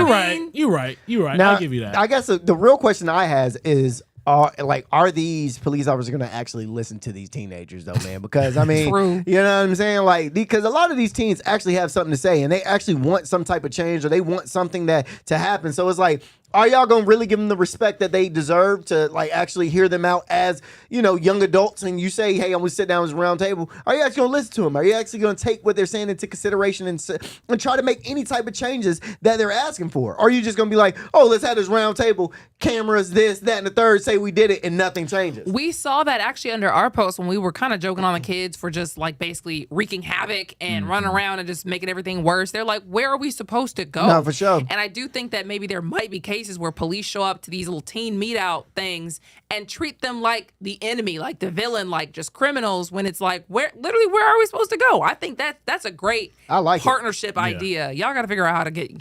[SPEAKER 3] You're right.
[SPEAKER 2] Now,
[SPEAKER 3] I'll give you that.
[SPEAKER 2] I guess the real question I has is, are these police officers going to actually listen to these teenagers though, man? Because I mean, you know what I'm saying? Like, because a lot of these teens actually have something to say, and they actually want some type of change, or they want something to happen. So it's like, are y'all gonna really give them the respect that they deserve to like actually hear them out as, you know, young adults? And you say, hey, I'm gonna sit down at this round table. Are you actually gonna listen to them? Are you actually gonna take what they're saying into consideration and try to make any type of changes that they're asking for? Or are you just gonna be like, oh, let's have this round table, cameras, this, that, and the third, say we did it, and nothing changes?
[SPEAKER 1] We saw that actually under our post when we were kind of joking on the kids for just like basically wreaking havoc and running around and just making everything worse. They're like, where are we supposed to go?
[SPEAKER 2] No, for sure.
[SPEAKER 1] And I do think that maybe there might be cases where police show up to these little teen meet out things and treat them like the enemy, like the villain, like just criminals, when it's like, where are we supposed to go? I think that's a great partnership idea. Y'all got to figure out how to get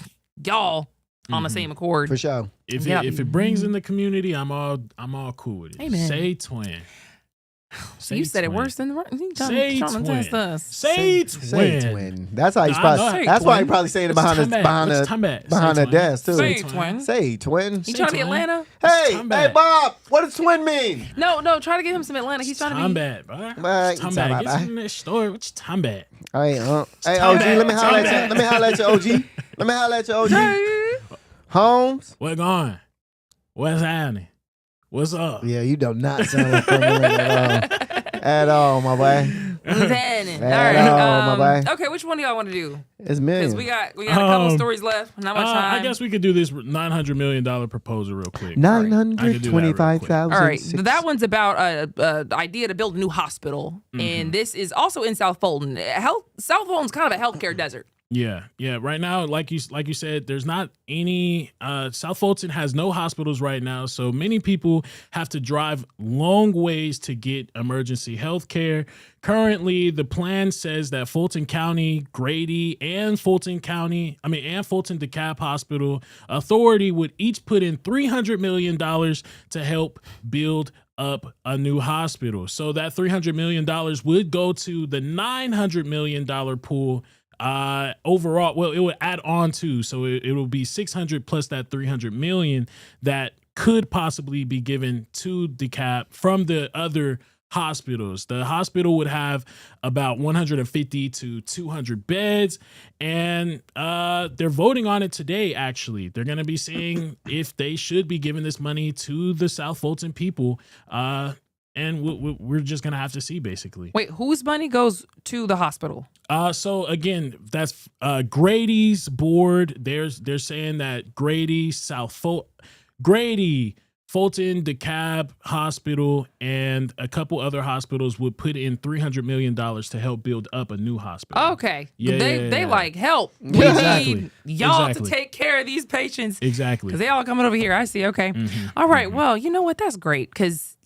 [SPEAKER 1] y'all on the same accord.
[SPEAKER 2] For sure.
[SPEAKER 3] If it brings in the community, I'm all cool with it.
[SPEAKER 1] Amen.
[SPEAKER 3] Say twin.
[SPEAKER 1] You said it worse than the
[SPEAKER 3] Say twin. Say twin.
[SPEAKER 2] That's how he's probably. That's why he's probably saying it behind the desk too.
[SPEAKER 1] Say twin.
[SPEAKER 2] Say twin.
[SPEAKER 1] You trying to be Atlanta?
[SPEAKER 2] Hey, Bob. What does twin mean?
[SPEAKER 1] No. Try to get him some Atlanta. He's trying to be.
[SPEAKER 3] Bad, bro. Get some that story. What you talking about?
[SPEAKER 2] Hey, OG. Let me holler at you. Let me holler at you, OG. Holmes.
[SPEAKER 3] What's going? What's happening? What's up?
[SPEAKER 2] Yeah, you do not sound like at all, my boy.
[SPEAKER 1] What's happening? All
[SPEAKER 2] right, my boy.
[SPEAKER 1] Okay, which one do y'all want to do?
[SPEAKER 2] It's me.
[SPEAKER 1] Because we got a couple stories left. Not much time.
[SPEAKER 3] I guess we could do this $900 million proposal real quick.
[SPEAKER 2] 925,000.
[SPEAKER 1] All right, that one's about an idea to build a new hospital, and this is also in South Fulton. South Fulton's kind of a healthcare desert.
[SPEAKER 3] Yeah. Right now, like you said, there's not any. South Fulton has no hospitals right now, so many people have to drive long ways to get emergency health care. Currently, the plan says that Fulton County, Grady, and Fulton DeKalb Hospital Authority would each put in $300 million to help build up a new hospital. So that $300 million would go to the $900 million pool. Overall, well, it would add on to, so it will be 600 plus that 300 million that could possibly be given to DeKalb from the other hospitals. The hospital would have about 150 to 200 beds, and they're voting on it today. Actually, they're going to be seeing if they should be giving this money to the South Fulton people. And we're just gonna have to see, basically.
[SPEAKER 1] Wait, whose money goes to the hospital?
[SPEAKER 3] So again, that's Grady's board. They're saying that Grady, Fulton DeKalb Hospital, and a couple other hospitals would put in $300 million to help build up a new hospital.
[SPEAKER 1] Okay,
[SPEAKER 3] Yeah,
[SPEAKER 1] they like help. We need y'all to take care of these patients.
[SPEAKER 3] Exactly,
[SPEAKER 1] because they all coming over here. I see. Okay, all right. Well, you know what? That's great because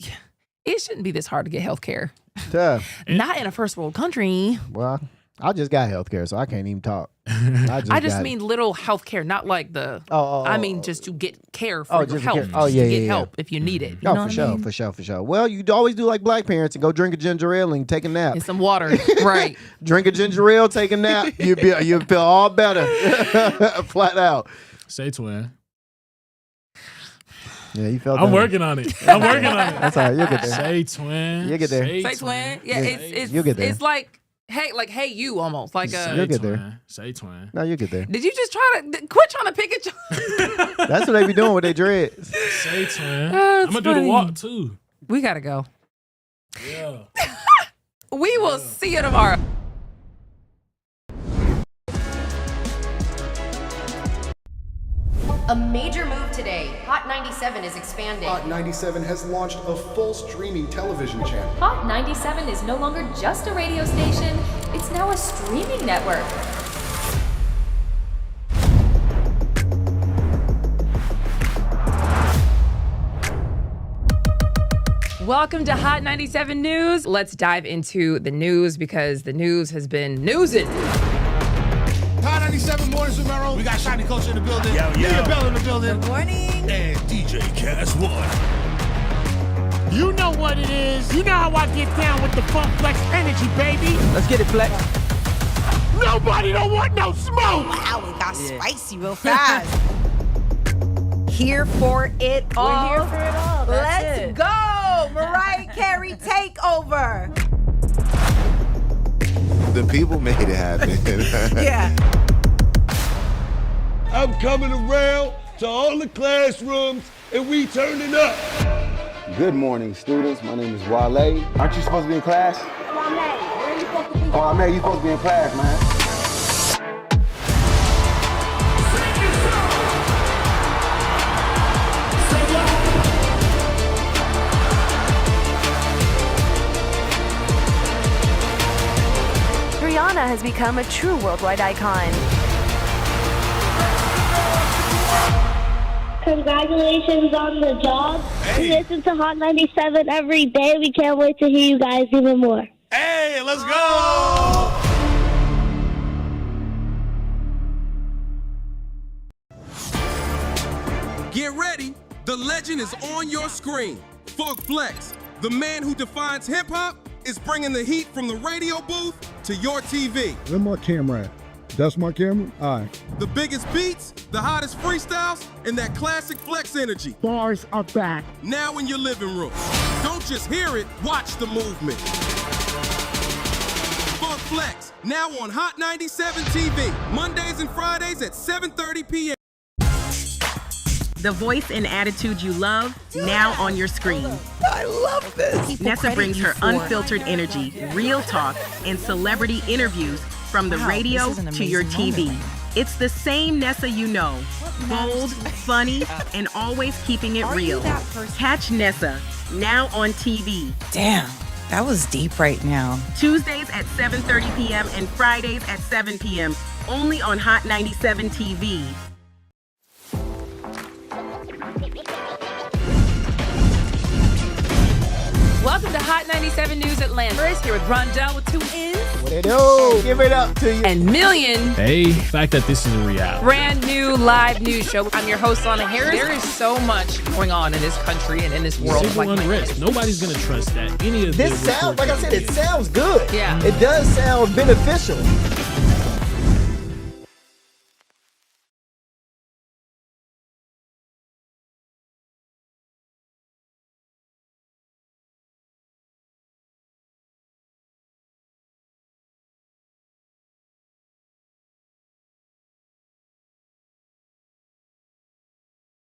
[SPEAKER 1] it shouldn't be this hard to get health care. Not in a first world country.
[SPEAKER 2] Well, I just got health care, so I can't even talk.
[SPEAKER 1] I just mean little health care, not like the. I mean just to get care for your health. Get help if you need it. You know
[SPEAKER 2] for sure. Well, you always do like black parents and go drink a ginger ale and take a nap.
[SPEAKER 1] And some water, right?
[SPEAKER 2] Drink a ginger ale, take a nap. You feel all better, flat out.
[SPEAKER 3] Say twin.
[SPEAKER 2] Yeah, you felt.
[SPEAKER 3] I'm working on it. That's
[SPEAKER 2] all right. You'll get there.
[SPEAKER 3] Say twin.
[SPEAKER 2] You get there.
[SPEAKER 1] Say twin. Yeah,
[SPEAKER 2] you'll get there.
[SPEAKER 1] It's like hey you almost like
[SPEAKER 2] you'll get there.
[SPEAKER 3] Say twin.
[SPEAKER 2] No, you'll get there.
[SPEAKER 1] Did you just quit trying to pick it?
[SPEAKER 2] That's what they be doing with their dreads.
[SPEAKER 3] Say twin. I'm gonna do the walk too.
[SPEAKER 1] We gotta go.
[SPEAKER 3] Yeah.
[SPEAKER 1] We will see you tomorrow.
[SPEAKER 6] A major move today. Hot 97 is expanding.
[SPEAKER 7] Hot 97 has launched a full streaming television channel.
[SPEAKER 8] Hot 97 is no longer just a radio station, it's now a streaming network.
[SPEAKER 1] Welcome to Hot 97 News. Let's dive into the news because the news has been newsing.
[SPEAKER 9] Hot 97 Mornings with Mero. We got Shiny Culture in the building. Leah Bell in the building.
[SPEAKER 10] Good morning.
[SPEAKER 9] And DJ Cast One.
[SPEAKER 11] You know what it is. You know how I get down with the Funk Flex energy, baby.
[SPEAKER 2] Let's get it, Flex.
[SPEAKER 11] Nobody don't want no smoke.
[SPEAKER 10] Wow, it got spicy real fast. Here for it all.
[SPEAKER 14] We're here for it all. That's
[SPEAKER 10] Let's
[SPEAKER 14] it.
[SPEAKER 10] go. Mariah Carey takeover.
[SPEAKER 18] The people made it happen.
[SPEAKER 10] Yeah.
[SPEAKER 20] I'm coming around to all the classrooms and we turning up.
[SPEAKER 12] Good morning, students. My name is Wale. Aren't you supposed to be in class?
[SPEAKER 13] Where are you supposed to be?
[SPEAKER 12] Oh, man, you supposed to be in class, man.
[SPEAKER 14] Rihanna has become a true worldwide icon.
[SPEAKER 13] Congratulations on the job. We listen to Hot 97 every day. We can't wait to hear you guys even more.
[SPEAKER 9] Hey, let's go!
[SPEAKER 15] Get ready. The legend is on your screen. Funk Flex, the man who defines hip-hop, is bringing the heat from the radio booth to your TV.
[SPEAKER 16] Where my camera at? That's my camera? All right.
[SPEAKER 15] The biggest beats, the hottest freestyles, and that classic Flex energy.
[SPEAKER 11] Bars are back.
[SPEAKER 15] Now in your living room. Don't just hear it, watch the movement. Funk Flex, now on Hot 97 TV, Mondays and Fridays at 7:30 p.m.
[SPEAKER 17] The voice and attitude you love, now on your screen.
[SPEAKER 10] I love this.
[SPEAKER 17] Nessa brings her unfiltered energy, real talk, and celebrity interviews from the radio to your TV. It's the same Nessa you know. Bold, funny, and always keeping it real. Catch Nessa, now on TV.
[SPEAKER 10] Damn, that was deep right now.
[SPEAKER 17] Tuesdays at 7:30 p.m. and Fridays at 7 p.m. Only on Hot 97 TV.
[SPEAKER 1] Welcome to Hot 97 News Atlanta. Chris here with Rondell with 2 N's.
[SPEAKER 2] What it do? Give it up to you.
[SPEAKER 1] And Million.
[SPEAKER 3] Hey, the fact that this is a reality.
[SPEAKER 1] Brand new live news show. I'm your host, Lana Harris. There is so much going on in this country and in this world.
[SPEAKER 3] Civil unrest. Nobody's gonna trust that. Any of
[SPEAKER 2] This sounds, like I said, it sounds good.
[SPEAKER 1] Yeah.
[SPEAKER 2] It does sound beneficial.